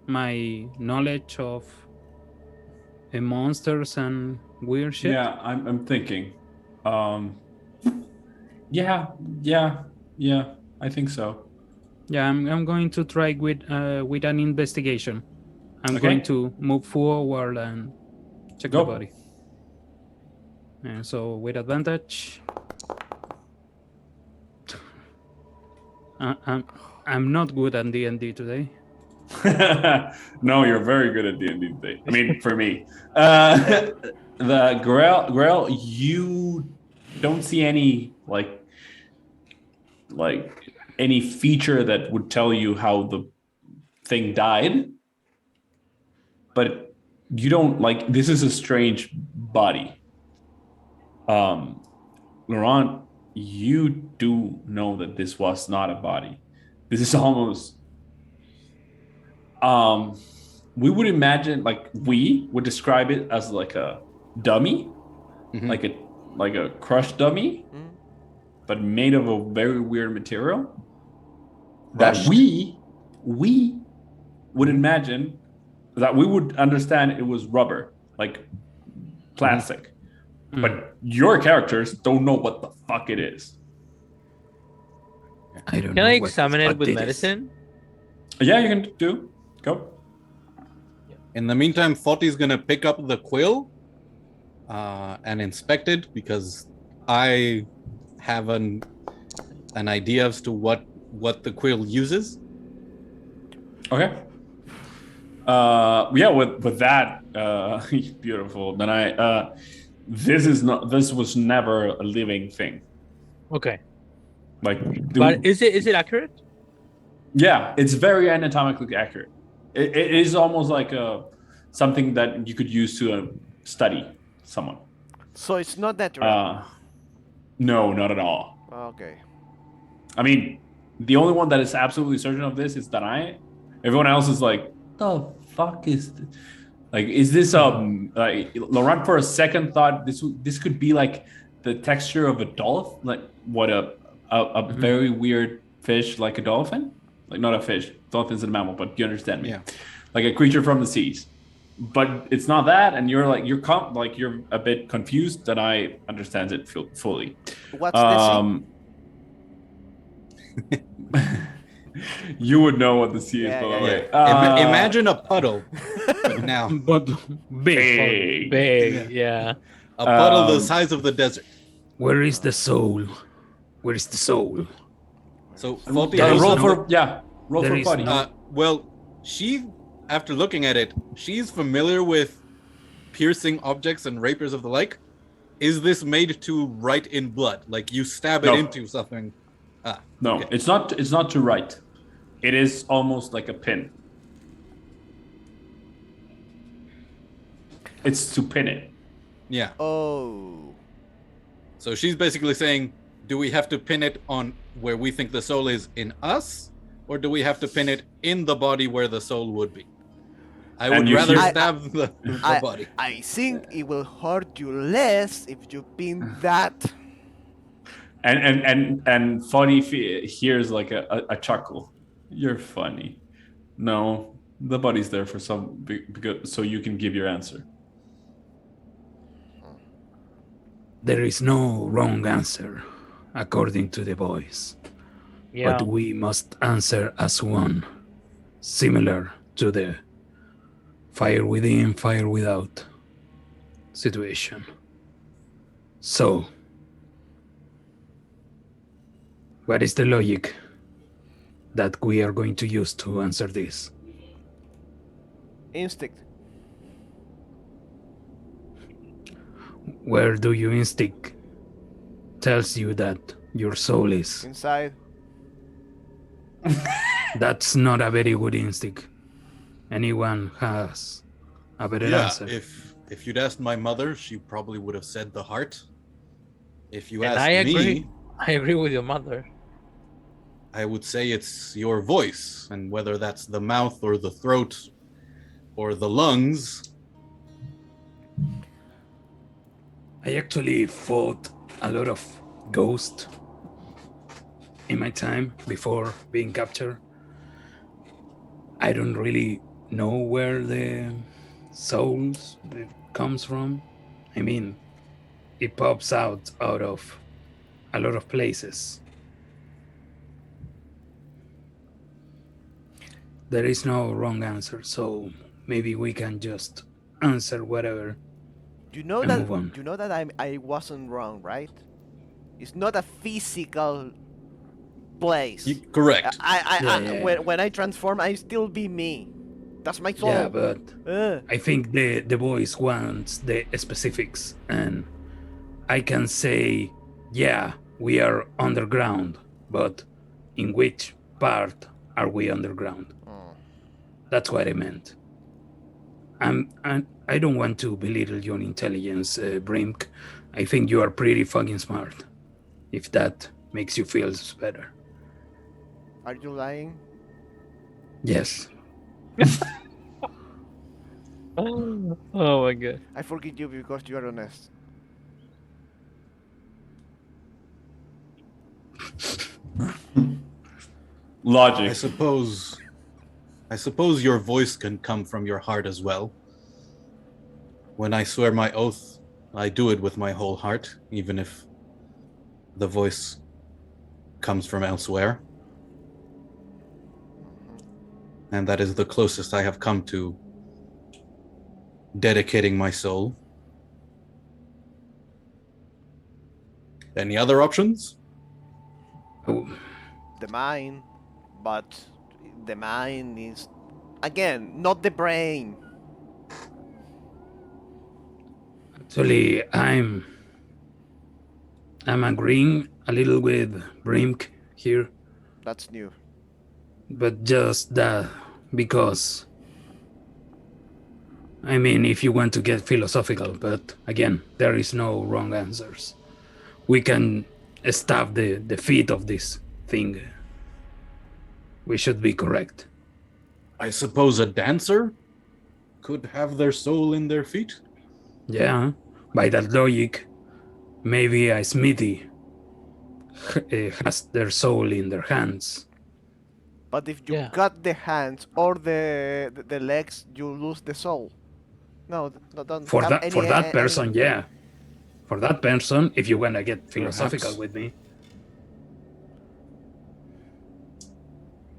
Speaker 3: My knowledge of monsters and weird shit?
Speaker 1: Yeah, I'm thinking. Yeah, I think so.
Speaker 3: Yeah, I'm going to try with an investigation. I'm
Speaker 1: Okay.
Speaker 3: going to move forward and check
Speaker 1: Go.
Speaker 3: the body. And so with advantage, I'm not good at D&D today.
Speaker 1: No, you're very good at D&D today. I mean, for me. The Grail, you don't see any like any feature that would tell you how the thing died. But you don't like, this is a strange body. Laurent, you do know that this was not a body. This is almost we would imagine, like, we would describe it as like a dummy, like a crushed dummy, but made of a very weird material that we would imagine, that we would understand it was rubber, like plastic. But your characters don't know what the fuck it is.
Speaker 3: I don't
Speaker 2: Can
Speaker 3: know.
Speaker 2: I
Speaker 3: what
Speaker 2: examine it with
Speaker 3: is.
Speaker 2: medicine?
Speaker 1: Yeah, you can do. Go.
Speaker 4: In the meantime, Foti's gonna pick up the quill and inspect it because I have an idea as to what the quill uses.
Speaker 1: Okay. Yeah, with that, beautiful. Then this was never a living thing.
Speaker 2: Okay.
Speaker 1: Like,
Speaker 2: But is it accurate?
Speaker 1: yeah, it's very anatomically accurate. It is almost like something that you could use to study someone.
Speaker 5: So it's not that right.
Speaker 1: No, not at all.
Speaker 5: Okay.
Speaker 1: I mean, the only one that is absolutely certain of this is Danai. Everyone else is like, the fuck is this? Like, is this like, Laurent for a second thought this could be like the texture of a dolphin, like what a very weird fish, like a dolphin, like not a fish. Dolphin's a mammal, but you understand me.
Speaker 4: Yeah.
Speaker 1: Like a creature from the seas. But it's not that, and you're like you're a bit confused. That I understand it fully.
Speaker 5: What's the sea?
Speaker 1: You would know what the sea is,
Speaker 5: Yeah,
Speaker 1: by
Speaker 5: yeah,
Speaker 1: the way.
Speaker 4: Imagine a puddle, but now
Speaker 3: But big.
Speaker 2: Big, yeah.
Speaker 4: a puddle the size of the desert.
Speaker 3: Where is the soul? Where is the soul?
Speaker 4: So Foti
Speaker 3: There is
Speaker 1: roll
Speaker 3: no-
Speaker 1: for roll
Speaker 3: there
Speaker 1: for
Speaker 3: is
Speaker 1: buddy.
Speaker 3: no-
Speaker 4: well, she, after looking at it, she's familiar with piercing objects and rapiers of the like. Is this made to write in blood? Like you stab it
Speaker 1: No.
Speaker 4: into something?
Speaker 1: No,
Speaker 4: okay.
Speaker 1: it's not. It's not to write. It is almost like a pin. It's to pin it.
Speaker 4: Yeah.
Speaker 5: Oh.
Speaker 4: So she's basically saying, do we have to pin it on where we think the soul is in us? Or do we have to pin it in the body where the soul would be? I
Speaker 1: And
Speaker 4: would
Speaker 1: you
Speaker 4: rather
Speaker 1: hear-
Speaker 4: stab the body.
Speaker 5: I think it will hurt you less if you pin that.
Speaker 1: And funny hears like a chuckle. You're funny. No, the body's there for because so you can give your answer.
Speaker 3: There is no wrong answer, according to the boys.
Speaker 2: Yeah.
Speaker 3: But we must answer as one, similar to the fire within, fire without situation. So, what is the logic that we are going to use to answer this?
Speaker 5: Instinct.
Speaker 3: Where do your instinct tells you that your soul is?
Speaker 5: Inside.
Speaker 3: That's not a very good instinct. Anyone has a better
Speaker 4: Yeah,
Speaker 3: answer.
Speaker 4: if you'd asked my mother, she probably would have said the heart. If you
Speaker 2: And
Speaker 4: asked
Speaker 2: I agree.
Speaker 4: me,
Speaker 2: I agree with your mother.
Speaker 4: I would say it's your voice, and whether that's the mouth or the throat or the lungs.
Speaker 3: I actually fought a lot of ghosts in my time before being captured. I don't really know where the souls comes from. I mean, it pops out of a lot of places. There is no wrong answer, so maybe we can just answer whatever.
Speaker 5: You know
Speaker 3: And
Speaker 5: that
Speaker 3: move on.
Speaker 5: you know that I wasn't wrong, right? It's not a physical place.
Speaker 4: Correct.
Speaker 3: Yeah.
Speaker 5: When I transform, I still be me. That's my soul.
Speaker 3: Yeah, but
Speaker 5: Uh,
Speaker 3: I think the voice wants the specifics, and I can say, yeah, we are underground, but in which part are we underground? That's what I meant. I don't want to belittle your intelligence, Brimk. I think you are pretty fucking smart. If that makes you feel better.
Speaker 5: are you lying?
Speaker 3: Yes.
Speaker 2: Oh my god.
Speaker 5: I forgive you because you are honest.
Speaker 1: Logic.
Speaker 4: I suppose your voice can come from your heart as well. When I swear my oath, I do it with my whole heart, even if the voice comes from elsewhere. And that is the closest I have come to dedicating my soul. Any other options?
Speaker 3: Oh,
Speaker 5: The mind, but the mind is again not the brain.
Speaker 3: actually, I'm agreeing a little with Brimk here,
Speaker 5: That's new.
Speaker 3: but just that because I mean, if you want to get philosophical, but again, there is no wrong answers. We can stop the feet of this thing. We should be correct.
Speaker 4: I suppose a dancer could have their soul in their feet.
Speaker 3: Yeah, by that logic, maybe a smithy has their soul in their hands.
Speaker 5: But if you
Speaker 2: Yeah.
Speaker 5: cut the hands or the legs, you lose the soul. No, don't
Speaker 3: For
Speaker 5: have
Speaker 3: that,
Speaker 5: any,
Speaker 3: for that
Speaker 5: any-
Speaker 3: person, yeah. For that person, if you wanna get philosophical
Speaker 1: Perhaps.
Speaker 3: with me,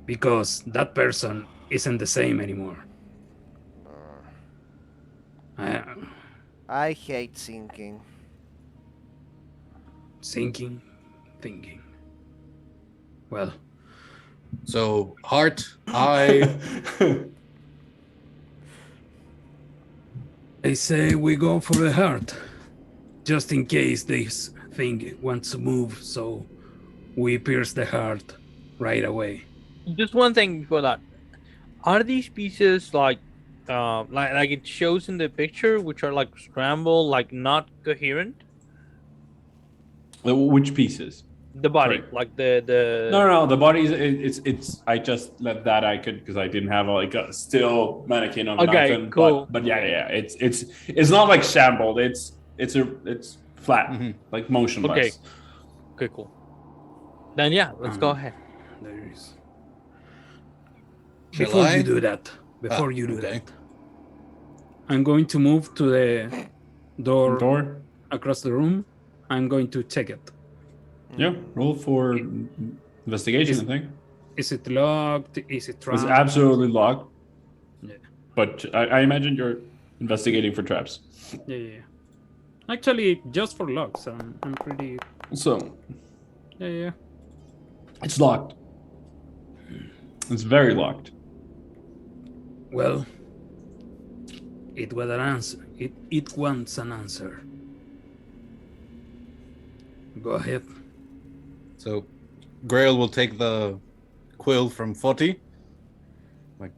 Speaker 3: because that person isn't the same anymore.
Speaker 5: I hate thinking.
Speaker 3: Thinking. Well,
Speaker 4: So, heart, I.
Speaker 3: I say we go for the heart, just in case this thing wants to move, so we pierce the heart right away.
Speaker 2: Just one thing before that. Are these pieces like it shows in the picture, which are like scrambled, like not coherent?
Speaker 1: Which pieces?
Speaker 2: The body,
Speaker 1: Sorry.
Speaker 2: like the
Speaker 1: No. The body it's. I just let that I could because I didn't have like a still mannequin of an
Speaker 2: Okay,
Speaker 1: icon.
Speaker 2: cool.
Speaker 1: But yeah. It's not like shambled. It's flat,
Speaker 4: Mhm.
Speaker 1: like motionless.
Speaker 2: Okay, cool. Then yeah, let's go ahead.
Speaker 3: There is.
Speaker 4: Shall
Speaker 3: Before
Speaker 4: I?
Speaker 3: you do that,
Speaker 4: Okay.
Speaker 3: I'm going to move to the door
Speaker 1: Door.
Speaker 3: across the room. I'm going to check it.
Speaker 1: Yeah. Roll for investigation.
Speaker 3: Is-
Speaker 1: I think
Speaker 3: Is it locked? Is it
Speaker 1: it's
Speaker 3: trapped?
Speaker 1: absolutely locked. But I imagine you're investigating for traps.
Speaker 3: Yeah. Actually, just for locks, I'm pretty.
Speaker 1: So
Speaker 3: Yeah.
Speaker 1: it's locked. It's very locked.
Speaker 3: Well, it was an answer. It wants an answer. Go ahead.
Speaker 4: So, Grail will take the quill from Foti. Like,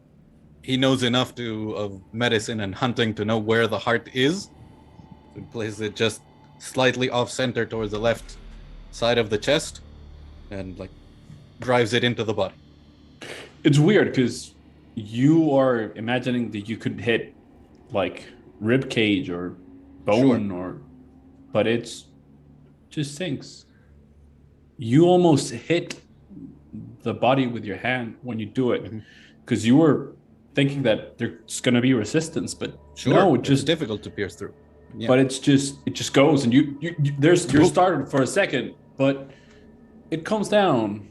Speaker 4: he knows enough of medicine and hunting to know where the heart is. So he places it just slightly off center towards the left side of the chest, and like drives it into the body.
Speaker 1: It's weird because you are imagining that you could hit like rib cage or bone but it's just sinks. You almost hit the body with your hand when you do it because you were thinking that there's going to be resistance, but no,
Speaker 4: It's just difficult to pierce through. Yeah.
Speaker 1: But it just goes, and you're startled for a second, but it comes down,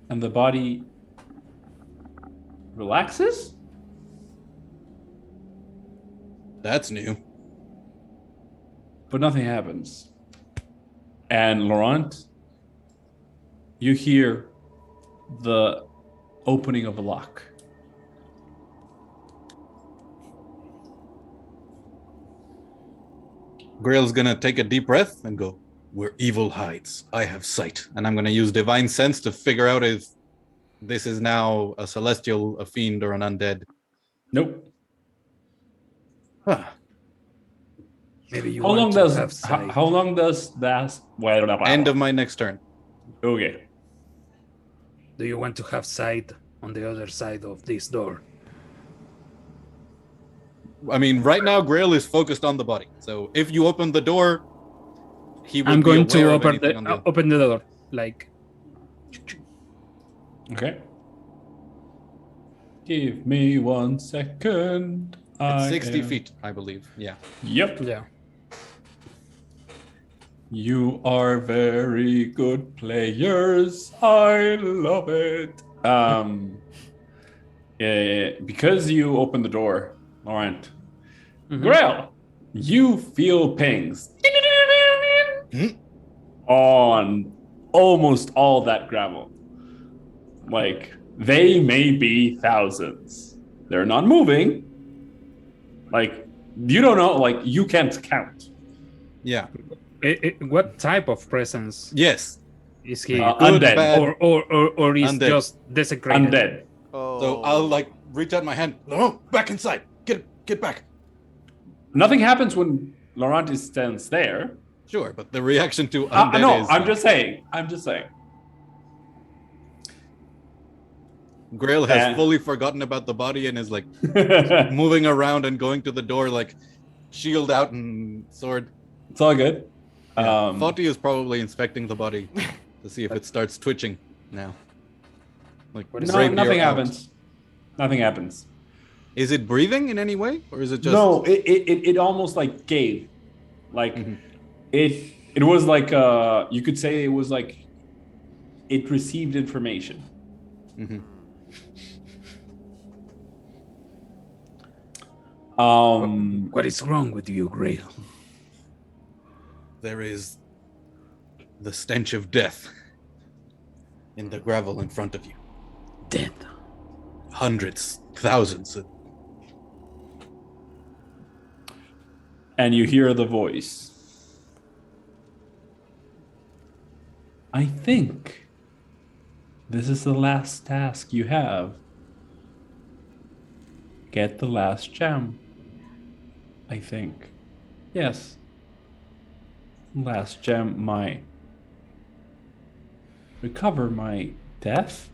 Speaker 1: and the body relaxes.
Speaker 4: That's new.
Speaker 1: But nothing happens. And Laurent, you hear the opening of a lock.
Speaker 4: Grail's gonna take a deep breath and go, "Where evil hides, I have sight." And I'm gonna use divine sense to figure out if this is now a celestial, a fiend, or an undead.
Speaker 1: Nope.
Speaker 4: Huh.
Speaker 3: Maybe you
Speaker 1: How
Speaker 3: want
Speaker 1: long
Speaker 3: to
Speaker 1: does
Speaker 3: have sight.
Speaker 1: how long does that
Speaker 4: End of my next turn.
Speaker 1: Okay.
Speaker 3: Do you want to have sight on the other side of this door?
Speaker 4: I mean, right now Grail is focused on the body. So if you open the door, he will
Speaker 3: I'm going
Speaker 4: be aware
Speaker 3: to
Speaker 4: of anything on the
Speaker 3: open the door. Like,
Speaker 1: Okay. Give me 1 second.
Speaker 4: it's 60 feet, I believe. Yeah.
Speaker 1: Yep.
Speaker 3: yeah.
Speaker 1: You are very good players. I love it. Yeah, because you opened the door, Laurent. Grail, you feel pings on almost all that gravel. Like, they may be thousands. They're not moving. Like, you don't know, like, you can't count.
Speaker 4: Yeah.
Speaker 3: What type of presence
Speaker 4: Yes.
Speaker 3: is he?
Speaker 4: Good,
Speaker 1: Undead.
Speaker 4: bad.
Speaker 3: Or is
Speaker 4: Undead.
Speaker 3: just desecrated?
Speaker 1: Undead.
Speaker 5: Oh.
Speaker 4: So I'll like reach out my hand. No, back inside. Get back.
Speaker 1: Nothing happens when Laurent stands there.
Speaker 4: Sure, but the reaction to undead
Speaker 1: No,
Speaker 4: is
Speaker 1: I'm just saying.
Speaker 4: Grail has
Speaker 1: And-
Speaker 4: fully forgotten about the body and is like moving around and going to the door, like shield out and sword.
Speaker 1: It's all good.
Speaker 4: Yeah. Foti is probably inspecting the body to see if it starts twitching now. Like rapier
Speaker 1: nothing
Speaker 4: out.
Speaker 1: happens. Nothing happens.
Speaker 4: Is it breathing in any way, or is it just
Speaker 1: No, it almost like gave, like it was like you could say it was like it received information.
Speaker 3: What is wrong with you, Grail?
Speaker 4: There is the stench of death in the gravel in front of you.
Speaker 3: Dead.
Speaker 4: Hundreds, thousands.
Speaker 1: And you hear the voice. I think this is the last task you have. Get the last gem. I think. Yes. Last gem, recover my death?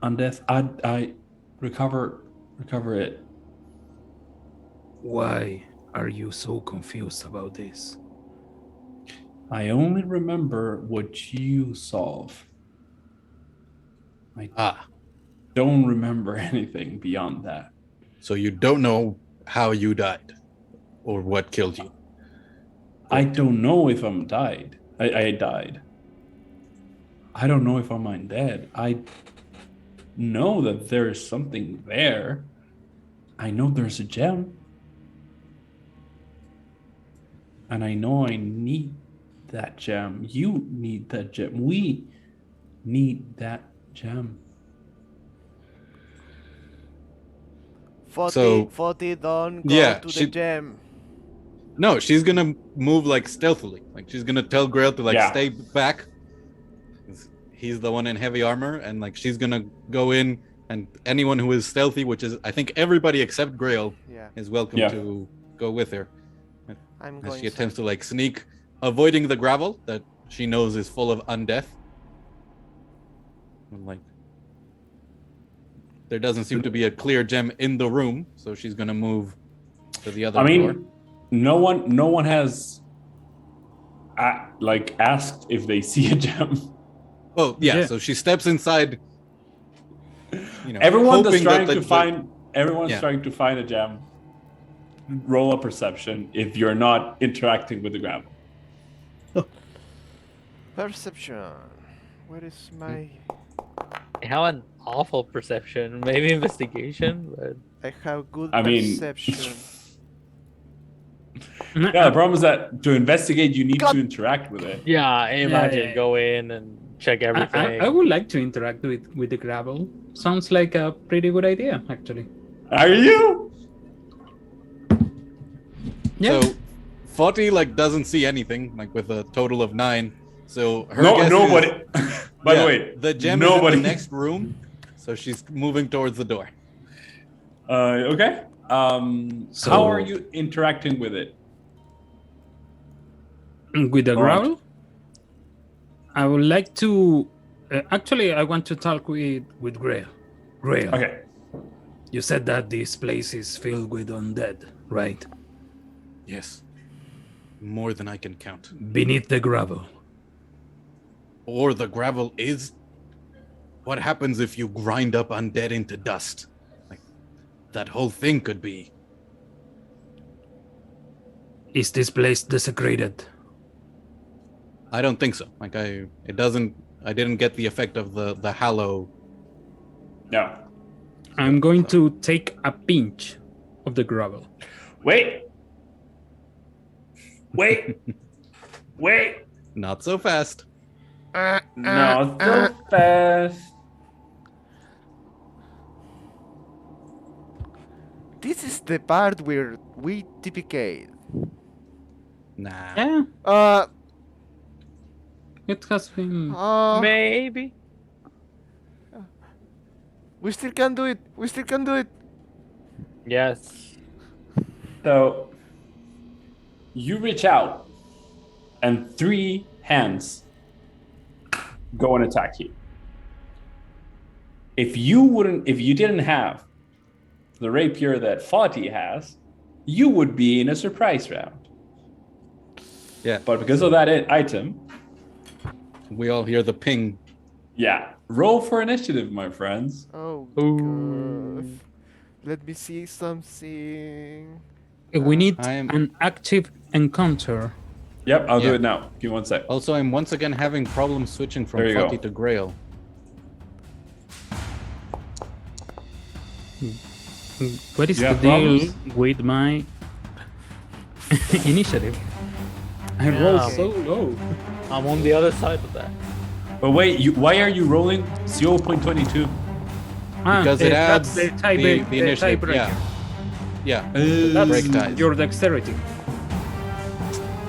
Speaker 1: Undeath? I recover it.
Speaker 3: Why are you so confused about this?
Speaker 1: I only remember what you solve. I don't remember anything beyond that.
Speaker 4: So you don't know how you died or what killed you.
Speaker 1: I don't know if I'm died. I died. I don't know if I'm undead. I know that there is something there. I know there's a gem. And I know I need that gem. You need that gem. We need that gem.
Speaker 5: 40,
Speaker 4: So-
Speaker 5: 40, don't go
Speaker 4: Yeah,
Speaker 5: to the
Speaker 4: she-
Speaker 5: gem.
Speaker 4: No, she's gonna move like stealthily. Like she's gonna tell Grail to like
Speaker 1: Yeah.
Speaker 4: stay back. He's the one in heavy armor, and like she's gonna go in, and anyone who is stealthy, which is I think everybody except Grail,
Speaker 5: Yeah,
Speaker 4: is welcome
Speaker 1: Yeah.
Speaker 4: to go with her.
Speaker 5: I'm
Speaker 4: As
Speaker 5: going.
Speaker 4: she attempts to like sneak, avoiding the gravel that she knows is full of undeath. And, like there doesn't seem to be a clear gem in the room, so she's gonna move to the other
Speaker 1: I
Speaker 4: door.
Speaker 1: mean, no one has like asked if they see a gem.
Speaker 4: Oh yeah,
Speaker 3: Yeah.
Speaker 4: so she steps inside. You know,
Speaker 1: Everyone that's
Speaker 4: hoping that
Speaker 1: trying
Speaker 4: the-
Speaker 1: to find everyone's
Speaker 4: Yeah.
Speaker 1: trying to find a gem. Roll a perception if you're not interacting with the gravel.
Speaker 5: Perception. Where is my?
Speaker 2: I have an awful perception, maybe investigation, but
Speaker 5: I have good
Speaker 1: I mean-
Speaker 5: perception.
Speaker 1: Yeah, the problem is that to investigate, you need
Speaker 5: God.
Speaker 1: to interact with it.
Speaker 2: yeah, I imagine
Speaker 3: yeah.
Speaker 2: go in and check everything.
Speaker 3: I would like to interact with the gravel. Sounds like a pretty good idea, actually.
Speaker 1: Are you?
Speaker 3: Yeah.
Speaker 4: So 40 like doesn't see anything, like with a total of 9. So her
Speaker 1: No,
Speaker 4: guess is-
Speaker 1: nobody. By
Speaker 4: Yeah,
Speaker 1: the way,
Speaker 4: the gem
Speaker 1: nobody.
Speaker 4: is in the next room, so she's moving towards the door.
Speaker 1: Okay.
Speaker 3: So-
Speaker 1: How are you interacting with it?
Speaker 3: With the
Speaker 1: Alright.
Speaker 3: gravel, I would like to. Actually, I want to talk with Grail. Grail,
Speaker 1: Okay.
Speaker 3: you said that this place is filled with undead, right?
Speaker 4: Yes. More than I can count.
Speaker 3: Beneath the gravel.
Speaker 4: Or the gravel is. What happens if you grind up undead into dust? Like that whole thing could be.
Speaker 3: Is this place desecrated?
Speaker 4: I don't think so. Like it doesn't. I didn't get the effect of the hallow.
Speaker 1: No.
Speaker 3: I'm going to take a pinch of the gravel.
Speaker 1: Wait. Wait. Wait.
Speaker 4: Not so fast.
Speaker 1: No, so fast.
Speaker 5: This is the part where we TPK.
Speaker 4: Nah.
Speaker 3: Yeah, it has been.
Speaker 2: Maybe.
Speaker 5: We still can do it. We still can do it.
Speaker 2: Yes.
Speaker 1: So you reach out, and 3 hands go and attack you. If you didn't have the rapier that Fati has, you would be in a surprise round.
Speaker 4: Yeah.
Speaker 1: But because of that item,
Speaker 4: We all hear the ping.
Speaker 1: yeah, roll for initiative, my friends.
Speaker 5: Oh
Speaker 2: Ooh.
Speaker 5: god. Let me see something.
Speaker 3: We need
Speaker 4: I am-
Speaker 3: an active encounter.
Speaker 1: Yep, I'll do
Speaker 4: Yeah.
Speaker 1: it now. Give me 1 sec.
Speaker 4: Also, I'm once again having problems switching from
Speaker 1: There you go.
Speaker 4: Fati to Grail.
Speaker 3: What is
Speaker 1: You
Speaker 3: the
Speaker 1: have
Speaker 3: deal
Speaker 1: problems?
Speaker 3: with my initiative? I
Speaker 2: Yeah.
Speaker 3: rolled so low.
Speaker 2: I'm on the other side of that.
Speaker 1: But wait, why are you rolling 0.22?
Speaker 4: Because it
Speaker 3: that's
Speaker 4: adds
Speaker 3: the tie
Speaker 4: the
Speaker 3: the
Speaker 4: initiative.
Speaker 3: tiebreaker.
Speaker 4: Yeah.
Speaker 3: That's
Speaker 4: Break ties.
Speaker 3: your dexterity.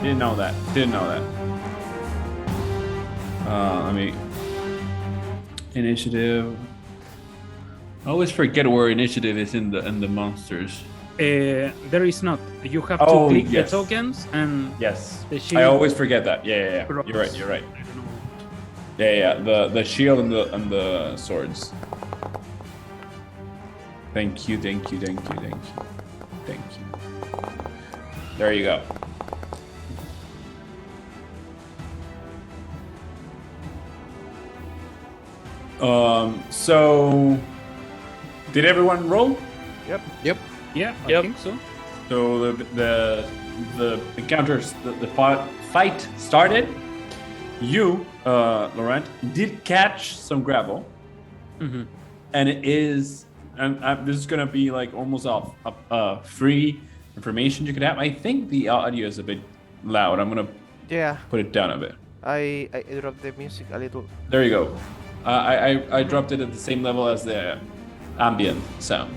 Speaker 1: Didn't know that. Let me. Initiative. I always forget where initiative is in the monsters.
Speaker 3: There is not. You have
Speaker 1: Oh,
Speaker 3: to click
Speaker 1: yes.
Speaker 3: the tokens and
Speaker 1: Yes.
Speaker 3: the
Speaker 1: I
Speaker 3: shield.
Speaker 1: always forget that. Yeah. You're right. Yeah. The shield and the swords. Thank you. There you go. So did everyone roll?
Speaker 4: Yep.
Speaker 3: Yeah, I
Speaker 2: Yep.
Speaker 3: think so.
Speaker 1: So the encounters, the fight started. You, Laurent, did catch some gravel,
Speaker 3: Mhm.
Speaker 1: and it is and this is gonna be like almost free information you could have. I think the audio is a bit loud. I'm gonna
Speaker 5: Yeah,
Speaker 1: put it down a bit.
Speaker 5: I dropped the music a little.
Speaker 1: There you go. I dropped it at the same level as the ambient sound.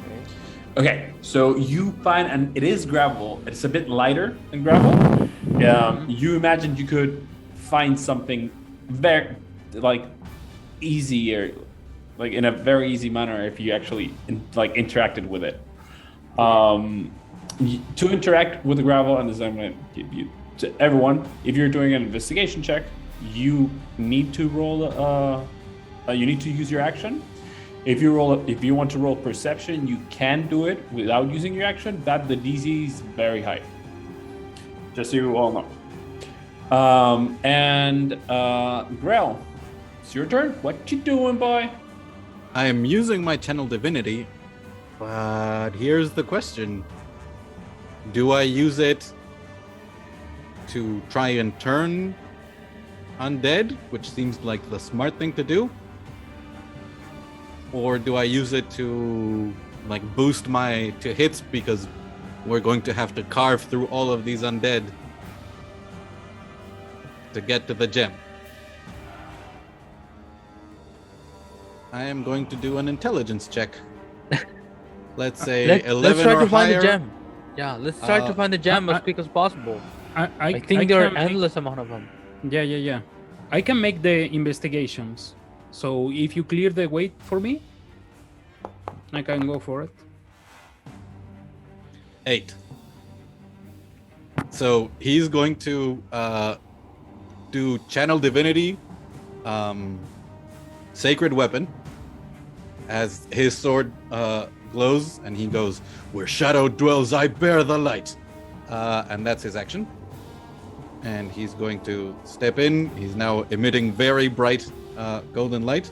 Speaker 1: Okay, so you find, and it is gravel. It's a bit lighter than gravel. You imagined you could find something very, like, easier, like in a very easy manner if you actually interacted with it. To interact with the gravel, and this I'm going to give you to everyone. If you're doing an investigation check, you need to roll. You need to use your action. If you want to roll perception, you can do it without using your action. That the DC is very high. Just so you all know. Grell, it's your turn. What you doing, boy?
Speaker 4: I am using my channel divinity, but here's the question. Do I use it to try and turn undead, which seems like the smart thing to do? Or do I use it to boost my hits because we're going to have to carve through all of these undead to get to the gem? I am going to do an intelligence check. Let's say 11
Speaker 2: let's try
Speaker 4: or
Speaker 2: to find
Speaker 4: higher.
Speaker 2: the gem. Yeah, let's try to find the gem as quick as possible. I think there are an endless amount of them.
Speaker 3: Yeah. I can make the investigations. So if you clear the way for me, I can go for it.
Speaker 4: 8. So he's going to do channel divinity, sacred weapon, as his sword glows, and he goes, "Where shadow dwells, I bear the light," and that's his action. And he's going to step in. He's now emitting very bright golden light.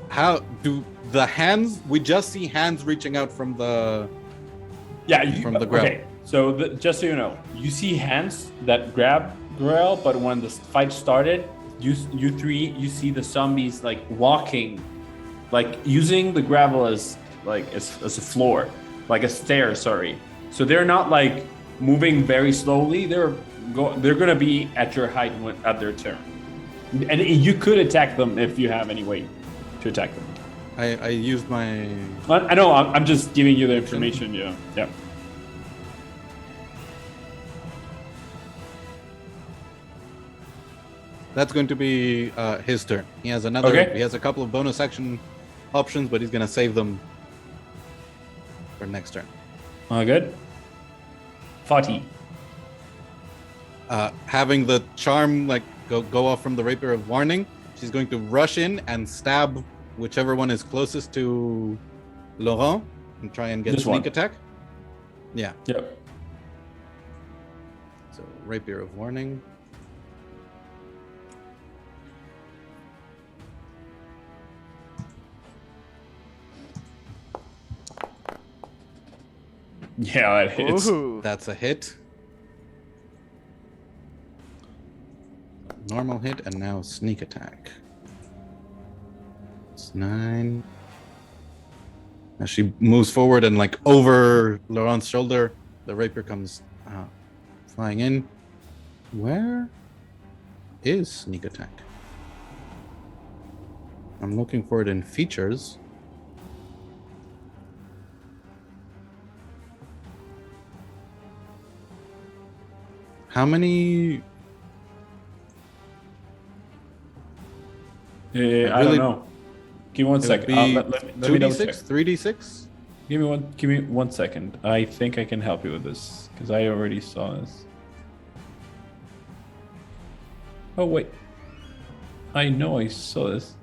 Speaker 4: How do the hands? We just see hands reaching out from the from the ground.
Speaker 1: Okay, so just so you know, you see hands that grab Grell, but when the fight started, you see the zombies walking, using the gravel as a floor, like a stair. Sorry, so they're not moving very slowly. They're gonna be at your height at their turn, and you could attack them if you have any way to attack them.
Speaker 4: I used my.
Speaker 1: I know. I'm just giving you the information. Yeah.
Speaker 4: That's going to be his turn. He has another.
Speaker 1: Okay.
Speaker 4: He has a couple of bonus action options, but he's gonna save them for next turn.
Speaker 1: Good. 40.
Speaker 4: Having the charm go off from the rapier of warning, she's going to rush in and stab whichever one is closest to Laurent and try and get
Speaker 1: This
Speaker 4: sneak
Speaker 1: one.
Speaker 4: attack. Yeah.
Speaker 1: Yep.
Speaker 4: So rapier of warning.
Speaker 1: Yeah, that hits.
Speaker 5: Ooh.
Speaker 4: That's a hit. Normal hit, and now sneak attack. It's 9. As she moves forward and over Laurent's shoulder, the rapier comes flying in. Where is sneak attack? I'm looking for it in features. How many?
Speaker 1: I
Speaker 4: really-
Speaker 1: don't know. Give me one second. Let me double check.
Speaker 4: 2d6, 3d6.
Speaker 1: Give me 1 second. I think I can help you with this because I already saw this. Oh wait, I know I saw this.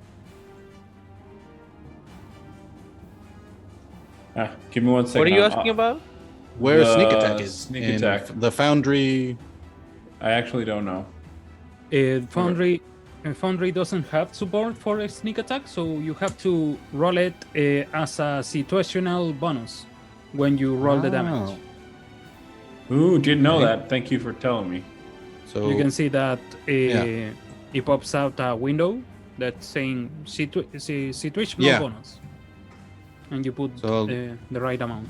Speaker 1: Give me 1 second.
Speaker 2: What are you asking about?
Speaker 4: Where
Speaker 1: The
Speaker 4: sneak attack is?
Speaker 1: sneak
Speaker 4: In
Speaker 1: attack.
Speaker 4: The foundry.
Speaker 1: I actually don't know.
Speaker 3: Foundry doesn't have support for a sneak attack, so you have to roll it as a situational bonus when you roll the damage.
Speaker 1: Ooh, didn't know
Speaker 4: Okay.
Speaker 1: that. Thank you for telling me.
Speaker 4: So
Speaker 3: You can see that it pops out a window that's saying situational
Speaker 4: Yeah.
Speaker 3: bonus, and you put
Speaker 4: So-
Speaker 3: the right amount.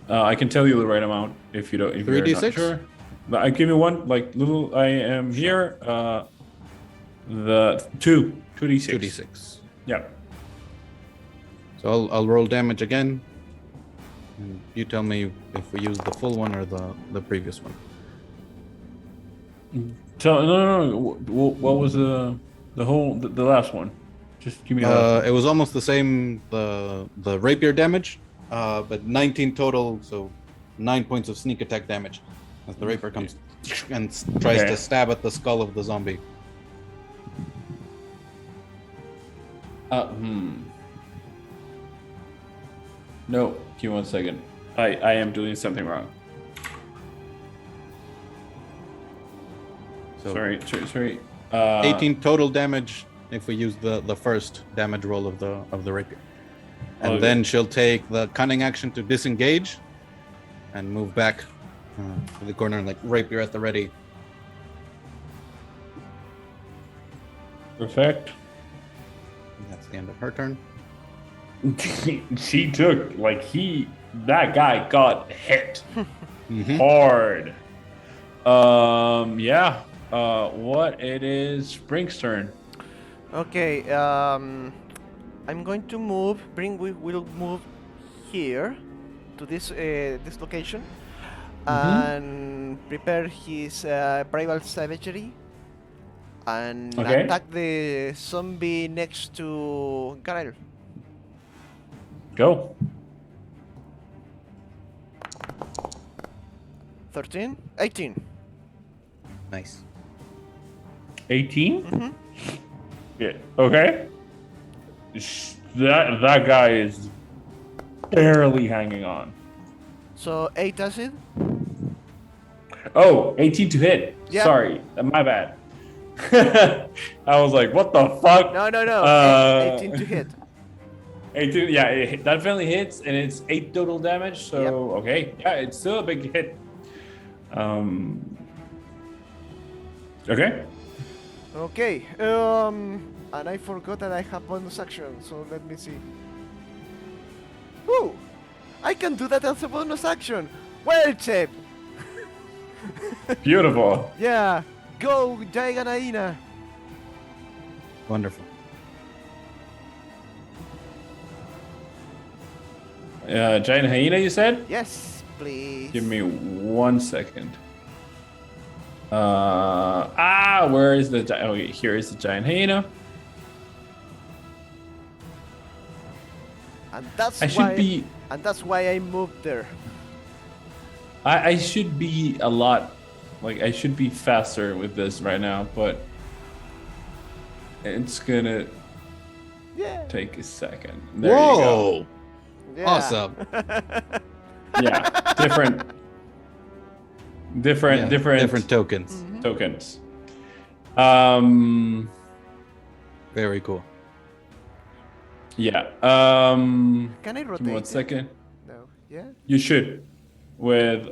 Speaker 1: I can tell you the right amount if you don't. If you're not
Speaker 4: 3d6?
Speaker 1: sure. I give me one. Like little. I am here. The 2d6.
Speaker 4: 2d6.
Speaker 1: Yeah.
Speaker 4: So I'll roll damage again. And you tell me if we use the full one or the previous one.
Speaker 1: So no. What was the last one? Just give me that.
Speaker 4: It was almost the same the rapier damage, but 19 total, so 9 points of sneak attack damage as the rapier comes and tries
Speaker 1: Okay.
Speaker 4: to stab at the skull of the zombie.
Speaker 1: No, give me 1 second. I am doing something wrong.
Speaker 4: So
Speaker 1: Sorry.
Speaker 4: 18 total damage if we use the first damage roll of the rapier. And
Speaker 1: Okay.
Speaker 4: then she'll take the cunning action to disengage and move back to the corner, like rapier at the ready.
Speaker 1: Perfect.
Speaker 4: And that's the end of her turn.
Speaker 1: She took that guy got hit
Speaker 4: Mhm.
Speaker 1: hard. Yeah. What it is Sprink's turn.
Speaker 5: Okay, I'm going to move. We will move here to this location and prepare his primal savagery and
Speaker 1: Okay.
Speaker 5: attack the zombie next to Garel.
Speaker 1: Go.
Speaker 5: 13, 18.
Speaker 4: Nice.
Speaker 1: 18?
Speaker 5: Mhm.
Speaker 1: Yeah. Okay. That guy is barely hanging on.
Speaker 5: So 8 acid.
Speaker 1: Oh, 18 to hit.
Speaker 5: Yeah.
Speaker 1: Sorry, my bad. I was like, what the fuck?
Speaker 5: No.
Speaker 1: Uh,
Speaker 5: 18 to hit.
Speaker 1: 18, yeah, that definitely hits, and it's 8 total damage. So
Speaker 5: Yep.
Speaker 1: okay, yeah, it's still a big hit. Okay.
Speaker 5: Okay. And I forgot that I have bonus action. So let me see. Ooh, I can do that as a bonus action. Well, Chip.
Speaker 1: Beautiful.
Speaker 5: Yeah. Go, Jaiganaina.
Speaker 4: Wonderful.
Speaker 1: Giant hyena, you said?
Speaker 5: Yes, please.
Speaker 1: Give me 1 second. Where is the giant? Oh, here is the giant hyena.
Speaker 5: And that's
Speaker 1: I
Speaker 5: why.
Speaker 1: should be.
Speaker 5: And that's why I moved there.
Speaker 1: I should be a lot. I should be faster with this right now, but it's gonna
Speaker 5: Yeah.
Speaker 1: take a second. There you go.
Speaker 4: Whoa!
Speaker 5: Yeah.
Speaker 4: Awesome.
Speaker 1: Yeah, different
Speaker 4: Different tokens.
Speaker 1: tokens.
Speaker 4: Very cool.
Speaker 1: Yeah.
Speaker 5: Can I rotate?
Speaker 1: Give me 1
Speaker 5: it?
Speaker 1: second.
Speaker 5: No. Yeah.
Speaker 1: You should, with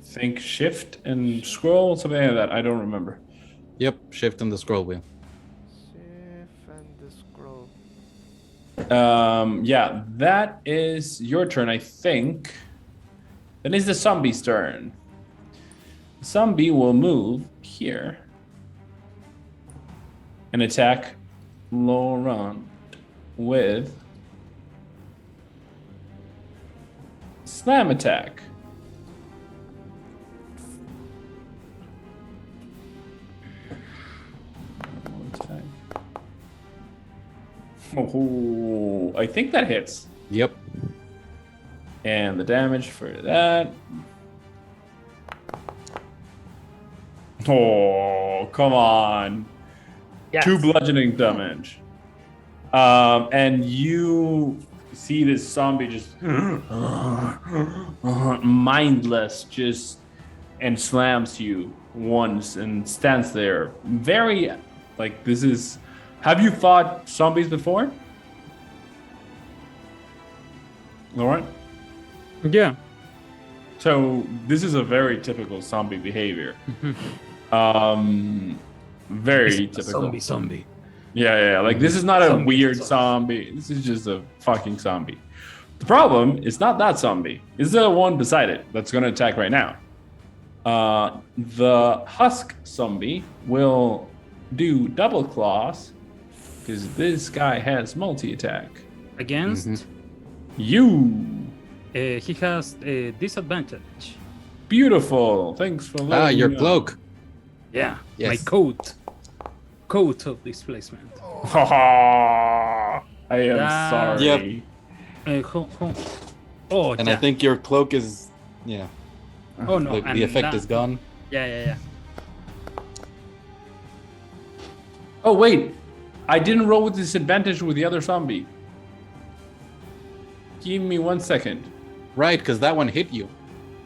Speaker 1: think shift and scroll, something like that. I don't remember.
Speaker 4: Yep, shift and the scroll wheel.
Speaker 5: Shift and the scroll.
Speaker 1: Yeah, that is your turn, I think. Then it's the zombie's turn. The zombie will move here and attack Laurent with slam attack. Oh, I think that hits.
Speaker 4: Yep.
Speaker 1: And the damage for that. Oh, come on.
Speaker 2: Yes.
Speaker 1: 2 bludgeoning damage. And you see this zombie just mindless, just and slams you once and stands there. Very, this is. Have you fought zombies before? Lauren?
Speaker 3: Yeah.
Speaker 1: So this is a very typical zombie behavior. Very typical.
Speaker 3: Zombie.
Speaker 1: Yeah. Like this is not a
Speaker 3: Zombie,
Speaker 1: weird
Speaker 3: zombie.
Speaker 1: zombie. This is just a fucking zombie. The problem is not that zombie. It's the one beside it that's going to attack right now. The husk zombie will do double claws because this guy has multi-attack.
Speaker 3: Against,
Speaker 1: You.
Speaker 3: he has a disadvantage.
Speaker 1: Beautiful. Thanks for letting me
Speaker 4: Your
Speaker 1: know.
Speaker 4: cloak.
Speaker 3: Yeah,
Speaker 4: Yes.
Speaker 3: my coat. Coat of displacement.
Speaker 1: I am
Speaker 3: That-
Speaker 1: sorry.
Speaker 4: Yep.
Speaker 3: Oh,
Speaker 4: And
Speaker 3: yeah.
Speaker 4: I think your cloak is,
Speaker 3: Oh no,
Speaker 4: the effect is gone.
Speaker 3: Yeah.
Speaker 1: Oh wait, I didn't roll with disadvantage with the other zombie. Give me 1 second.
Speaker 4: Right, because that one hit you.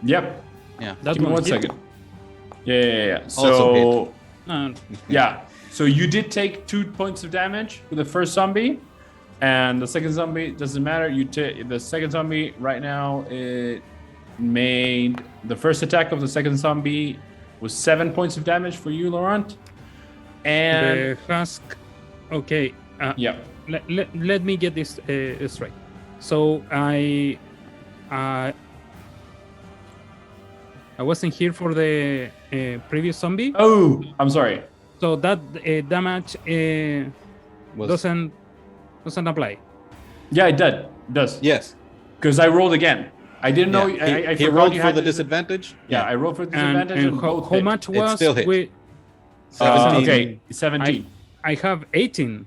Speaker 1: Yep.
Speaker 4: Yeah.
Speaker 3: That
Speaker 1: Give me
Speaker 3: one
Speaker 1: 1
Speaker 3: hit
Speaker 1: second. Yeah.
Speaker 4: Also
Speaker 1: So
Speaker 3: No,
Speaker 1: yeah. So you did take 2 points of damage with the first zombie, and the second zombie doesn't matter. You take the second zombie right now. It made the first attack of the second zombie was 7 points of damage for you, Laurent. And
Speaker 3: the husk. Okay.
Speaker 1: yeah.
Speaker 3: Let me get this straight. So I wasn't here for the previous zombie.
Speaker 1: Oh, I'm sorry.
Speaker 3: So that damage
Speaker 4: Was-
Speaker 3: doesn't apply.
Speaker 1: Yeah, it does.
Speaker 4: Yes.
Speaker 1: Because I rolled again. I didn't know.
Speaker 4: Yeah.
Speaker 1: I
Speaker 4: He
Speaker 1: forgot
Speaker 4: rolled
Speaker 1: you
Speaker 4: for
Speaker 1: had
Speaker 4: the
Speaker 1: to-
Speaker 4: disadvantage.
Speaker 1: Yeah, I rolled for the
Speaker 3: And,
Speaker 1: disadvantage.
Speaker 3: and
Speaker 1: and
Speaker 3: how,
Speaker 1: both
Speaker 3: how
Speaker 1: hit.
Speaker 3: much
Speaker 4: It
Speaker 3: was
Speaker 4: still hit.
Speaker 3: with?
Speaker 4: 17.
Speaker 1: Okay, 17.
Speaker 3: I have 18.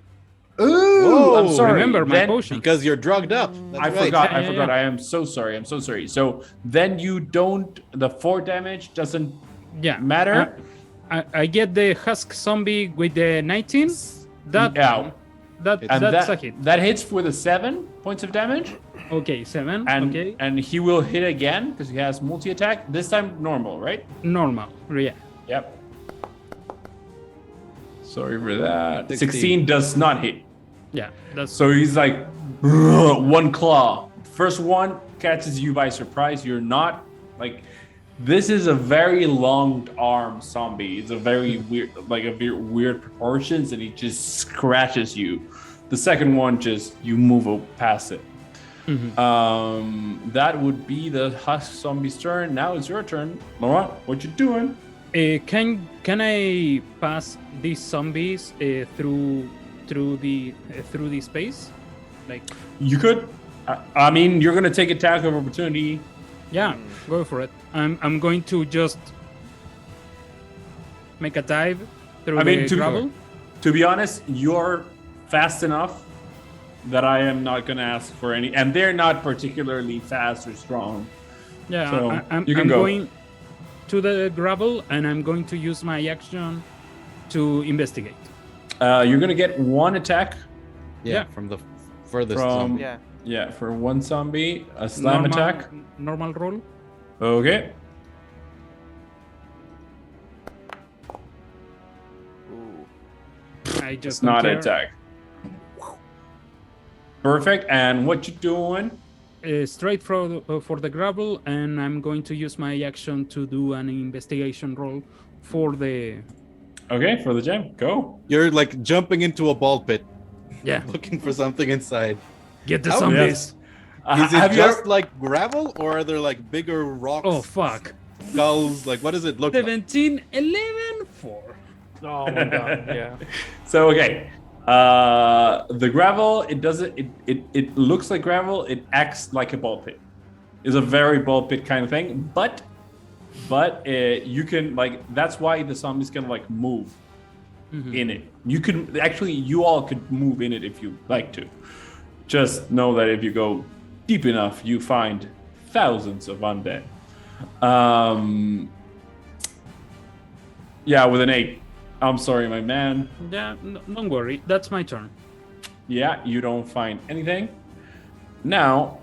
Speaker 1: Ooh, I'm
Speaker 4: Whoa.
Speaker 1: sorry.
Speaker 3: Remember my
Speaker 1: Then-
Speaker 3: potion.
Speaker 4: Because you're drugged up. That's
Speaker 1: I
Speaker 4: right.
Speaker 1: forgot.
Speaker 3: Yeah,
Speaker 1: I
Speaker 3: yeah,
Speaker 1: forgot.
Speaker 3: yeah.
Speaker 1: I am so sorry. I'm so sorry. So then you don't. The 4 damage doesn't
Speaker 3: Yeah.
Speaker 1: matter.
Speaker 3: I get the husk zombie with the 19. That
Speaker 1: Yeah. And
Speaker 3: that's a hit.
Speaker 1: that hits with a 7 points of damage,
Speaker 3: Okay, 7.
Speaker 1: and
Speaker 3: okay,
Speaker 1: and he will hit again because he has multi attack. This time normal, right?
Speaker 3: normal. Yeah.
Speaker 1: Yep. Sorry for that.
Speaker 4: 16.
Speaker 1: 16 does not hit.
Speaker 3: Yeah. That's
Speaker 1: So he's like, one claw. First one catches you by surprise. You're not like, this is a very long arm zombie. It's a very weird, like a very weird proportions, and he just scratches you. The second one just you move past it. That would be the husk zombie's turn. Now it's your turn, Laurent. What you doing?
Speaker 3: can I pass these zombies through the space? Like,
Speaker 1: You could. I mean, you're gonna take attack of opportunity.
Speaker 3: yeah, go for it. I'm going to just make a dive through
Speaker 1: I mean,
Speaker 3: the gravel.
Speaker 1: To be honest, you're fast enough that I am not going to ask for any, and they're not particularly fast or strong.
Speaker 3: Yeah,
Speaker 1: So,
Speaker 3: I'm
Speaker 1: you can go.
Speaker 3: going to the gravel, and I'm going to use my action to investigate.
Speaker 1: You're going to get 1 attack
Speaker 3: Yeah.
Speaker 4: From the furthest
Speaker 1: from
Speaker 4: zombie.
Speaker 5: Yeah.
Speaker 1: for 1 zombie, a slam attack.
Speaker 3: Normal roll.
Speaker 1: Okay.
Speaker 5: Ooh.
Speaker 3: I just
Speaker 1: It's
Speaker 3: don't
Speaker 1: not an
Speaker 3: care.
Speaker 1: attack. Perfect. And what you doing?
Speaker 3: Straight for the gravel, and I'm going to use my action to do an investigation roll for the.
Speaker 1: Okay, for the gem. Go.
Speaker 4: You're like jumping into a ball pit,
Speaker 3: Yeah,
Speaker 4: looking for something inside.
Speaker 3: get the
Speaker 1: Oh,
Speaker 3: zombies.
Speaker 1: yes.
Speaker 4: Is it
Speaker 1: Have you
Speaker 4: just
Speaker 1: ever-
Speaker 4: like gravel, or are there like bigger rocks,
Speaker 3: Oh fuck!
Speaker 4: skulls? Like, what does it look like?
Speaker 3: 17, 11, 4.
Speaker 2: Oh my god, yeah.
Speaker 1: So okay, the gravel, it doesn't. It looks like gravel. It acts like a ball pit. It's a very ball pit kind of thing. But you can like. That's why the zombies can like move in it. You can actually. You all could move in it if you like to. Just know that if you go deep enough, you find thousands of undead. Yeah, with an 8. I'm sorry, my man.
Speaker 3: Yeah, don't worry. That's my turn.
Speaker 1: Yeah, you don't find anything. Now,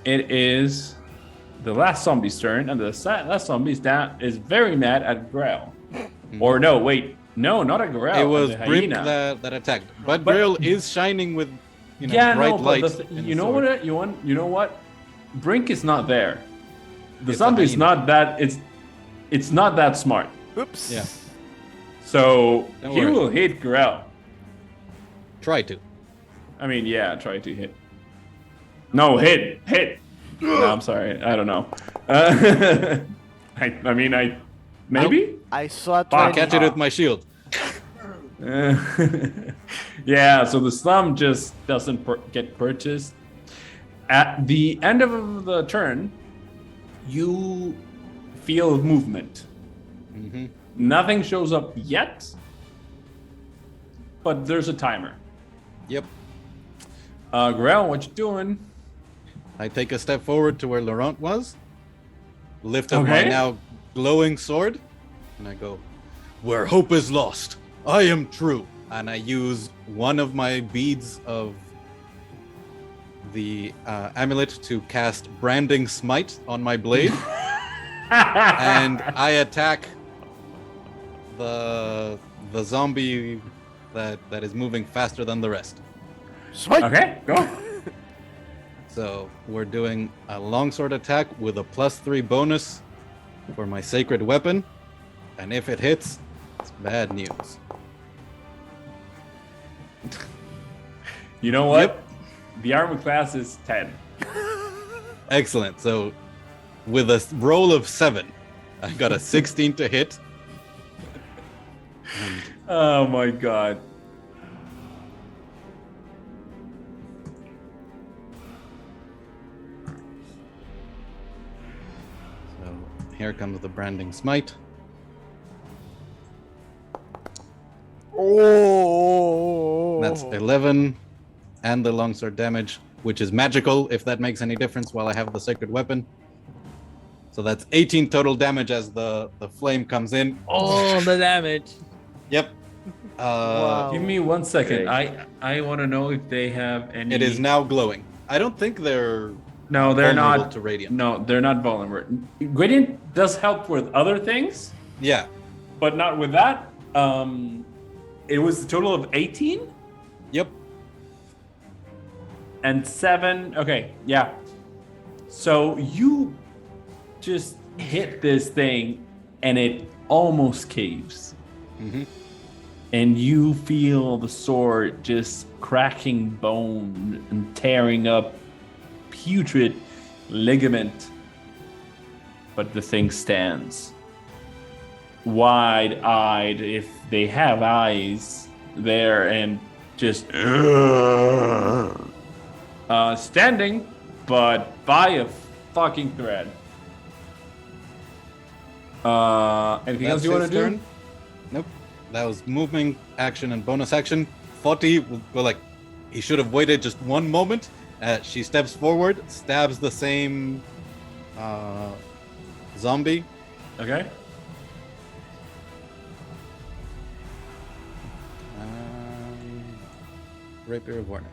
Speaker 1: it is the last zombie's turn, and the last zombie's is very mad at Grell. Or no, wait, no, not at Grell.
Speaker 4: It was
Speaker 1: the
Speaker 4: Brink
Speaker 1: hyena.
Speaker 4: that attacked, but
Speaker 1: But-
Speaker 4: Grill is shining with
Speaker 1: Yeah,
Speaker 4: bright
Speaker 1: no, but
Speaker 4: light.
Speaker 1: the
Speaker 4: in
Speaker 1: you
Speaker 4: the
Speaker 1: know
Speaker 4: sword.
Speaker 1: what? You know what? Brink is not there. The
Speaker 4: It's a
Speaker 1: zombie's
Speaker 4: hyena.
Speaker 1: not that. It's not that smart.
Speaker 5: Oops.
Speaker 4: Yeah.
Speaker 1: So
Speaker 4: Don't
Speaker 1: he
Speaker 4: worry.
Speaker 1: will hit Grell.
Speaker 4: Try to.
Speaker 1: I mean, yeah, try to hit. No, hit. No, I'm sorry. I don't know. I mean, maybe?
Speaker 5: I saw a
Speaker 1: Fuck.
Speaker 5: 20.
Speaker 4: Catch it with my shield.
Speaker 1: Yeah, so the slum just doesn't get purchased. At the end of the turn, you feel movement.
Speaker 4: Mm-hmm.
Speaker 1: Nothing shows up yet, but there's a timer.
Speaker 4: Yep.
Speaker 1: Grell, what you doing?
Speaker 4: I take a step forward to where Laurent was, lift up my
Speaker 1: Okay.
Speaker 4: now glowing sword, and I go, "Where hope is lost, I am true." And I use one of my beads of the amulet to cast Branding Smite on my blade, and I attack the zombie that is moving faster than the rest.
Speaker 5: Smite!
Speaker 1: Okay, go.
Speaker 4: So we're doing a longsword attack with a +3 bonus for my sacred weapon, and if it hits, it's bad news.
Speaker 1: You know what?
Speaker 4: Yep.
Speaker 1: The armor class is 10.
Speaker 4: Excellent. So with a roll of 7, I got a 16 to hit.
Speaker 1: Oh my god.
Speaker 4: So here comes the Branding Smite.
Speaker 5: Oh!
Speaker 4: That's 11, and the longsword damage, which is magical, if that makes any difference, while I have the sacred weapon. So that's 18 total damage as the flame comes in.
Speaker 2: All the damage.
Speaker 4: Yep.
Speaker 5: Wow.
Speaker 1: Give me 1 second.
Speaker 2: Okay.
Speaker 1: I want to know if they have any.
Speaker 4: It is now glowing. I don't think they're
Speaker 1: No, they're
Speaker 4: vulnerable
Speaker 1: not.
Speaker 4: to radiant.
Speaker 1: No, they're not vulnerable. Gradient does help with other things,
Speaker 4: Yeah.
Speaker 1: but not with that. It was a total of 18
Speaker 4: Yep.
Speaker 1: and 7. Okay, yeah. So you just hit this thing and it almost caves.
Speaker 4: Mm-hmm.
Speaker 1: And you feel the sword just cracking bone and tearing up putrid ligament. But the thing stands. Wide-eyed, if they have eyes there, and just standing, but by a fucking thread. Anything else you want to do?
Speaker 4: Nope. That was movement, action, and bonus action. 40 will go like, he should have waited just one moment. She steps forward, stabs the same zombie.
Speaker 1: Okay.
Speaker 4: Rapier of Warner.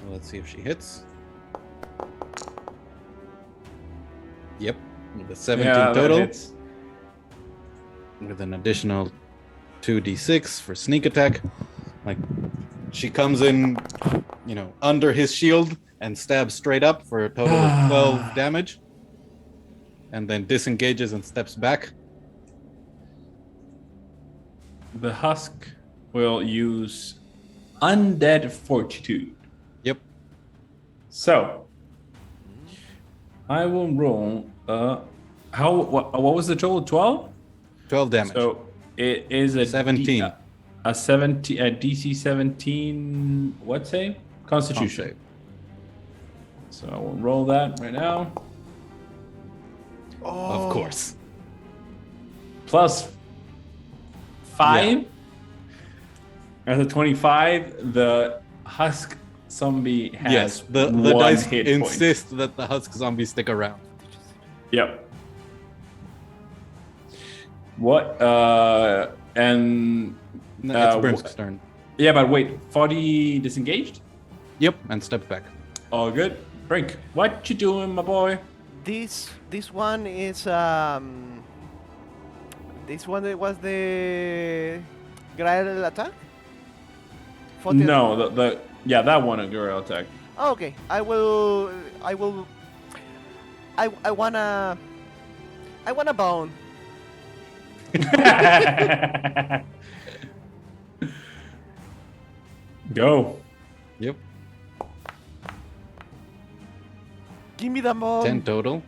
Speaker 4: Well, let's see if she hits. Yep, with a 17
Speaker 1: Yeah, that
Speaker 4: total.
Speaker 1: hits.
Speaker 4: With an additional 2d6 for sneak attack. Like, she comes in, under his shield and stabs straight up for a total of 12 damage. And then disengages and steps back.
Speaker 1: The husk will use Undead Fortitude.
Speaker 4: Yep.
Speaker 1: So, I will roll. What was the total? 12?
Speaker 4: 12 damage.
Speaker 1: So it is a
Speaker 4: 17.
Speaker 1: A DC 17. What save? Constitution.
Speaker 4: Con save.
Speaker 1: So I will roll that right now.
Speaker 4: Of course.
Speaker 1: Plus 5. As a 25, the husk zombie has
Speaker 4: Yes, the
Speaker 1: one
Speaker 4: dice
Speaker 1: hit point.
Speaker 4: insist that the husk zombies stick around.
Speaker 1: Yep. What? And
Speaker 4: No, it's
Speaker 1: Uh,
Speaker 4: Brimsk's turn.
Speaker 1: yeah, but wait, 40 disengaged?
Speaker 4: Yep, and steps back.
Speaker 1: All good. Brink, what you doing, my boy?
Speaker 5: This one is this one was the Grail attack? 40
Speaker 1: No, that one a guerrilla attack.
Speaker 5: Oh, okay. I wanna bone
Speaker 1: Go.
Speaker 4: Yep.
Speaker 5: Give me the bomb.
Speaker 4: 10 total.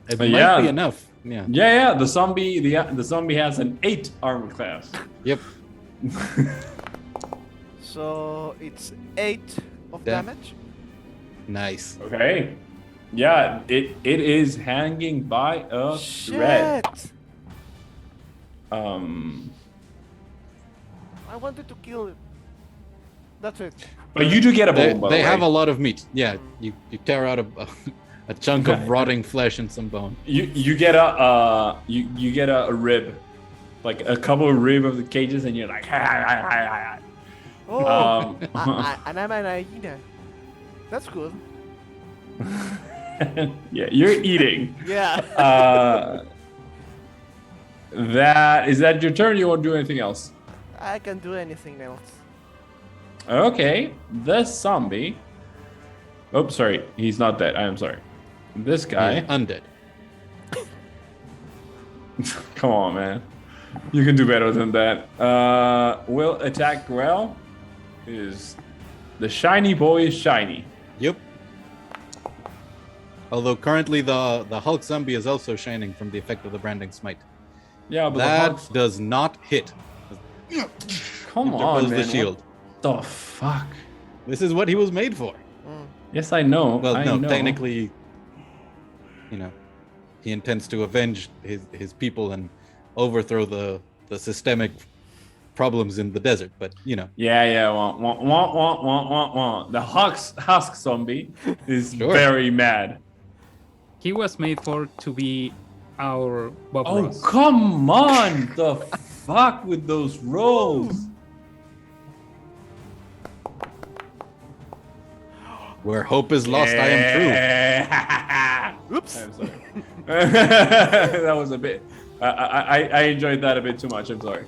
Speaker 4: It might
Speaker 1: yeah.
Speaker 4: be enough. Yeah.
Speaker 1: Yeah. The zombie has an 8 armor class.
Speaker 4: Yep.
Speaker 5: So it's 8 of
Speaker 4: Yeah.
Speaker 5: damage.
Speaker 4: Nice.
Speaker 1: Okay. Yeah. It is hanging by a thread.
Speaker 5: Shit! I wanted to kill it. That's it.
Speaker 1: But you do get a
Speaker 4: They,
Speaker 1: bone. By
Speaker 4: they
Speaker 1: the
Speaker 4: have
Speaker 1: way.
Speaker 4: a lot of meat. Yeah. You tear out a chunk of rotting flesh and some bone.
Speaker 1: You get a you get a rib, like a couple of rib of the cages, and you're like,
Speaker 5: Oh,
Speaker 1: Um,
Speaker 5: and I'm an hyena. That's good.
Speaker 1: yeah, you're eating.
Speaker 5: Yeah.
Speaker 1: That your turn? You won't do anything else?
Speaker 5: I can do anything else.
Speaker 1: Okay, the zombie. Oh, sorry, he's not dead. I am sorry. This guy.
Speaker 4: Yeah, undead.
Speaker 1: Come on, man. You can do better than that. Will attack Grell. Is the shiny boy is shiny.
Speaker 4: Yep. Although currently the Hulk zombie is also shining from the effect of the branding smite.
Speaker 1: Yeah, but
Speaker 4: That
Speaker 1: the Hulk's-
Speaker 4: does not hit.
Speaker 1: come
Speaker 4: There
Speaker 1: on,
Speaker 4: goes
Speaker 1: man.
Speaker 4: the shield.
Speaker 1: What the fuck?
Speaker 4: This is what he was made for.
Speaker 1: Yes, I know.
Speaker 4: Well,
Speaker 1: I
Speaker 4: no,
Speaker 1: know.
Speaker 4: technically, he intends to avenge his people and overthrow the systemic problems in the desert. But
Speaker 1: Yeah. The husk zombie is
Speaker 4: Sure.
Speaker 1: very mad.
Speaker 3: He was made to be our Bob
Speaker 1: Oh,
Speaker 3: Ross.
Speaker 1: come on! The fuck with those rolls.
Speaker 4: where hope is lost, I am true.
Speaker 1: am
Speaker 5: Oops.
Speaker 1: sorry. That was a bit. I enjoyed that a bit too much. I'm sorry.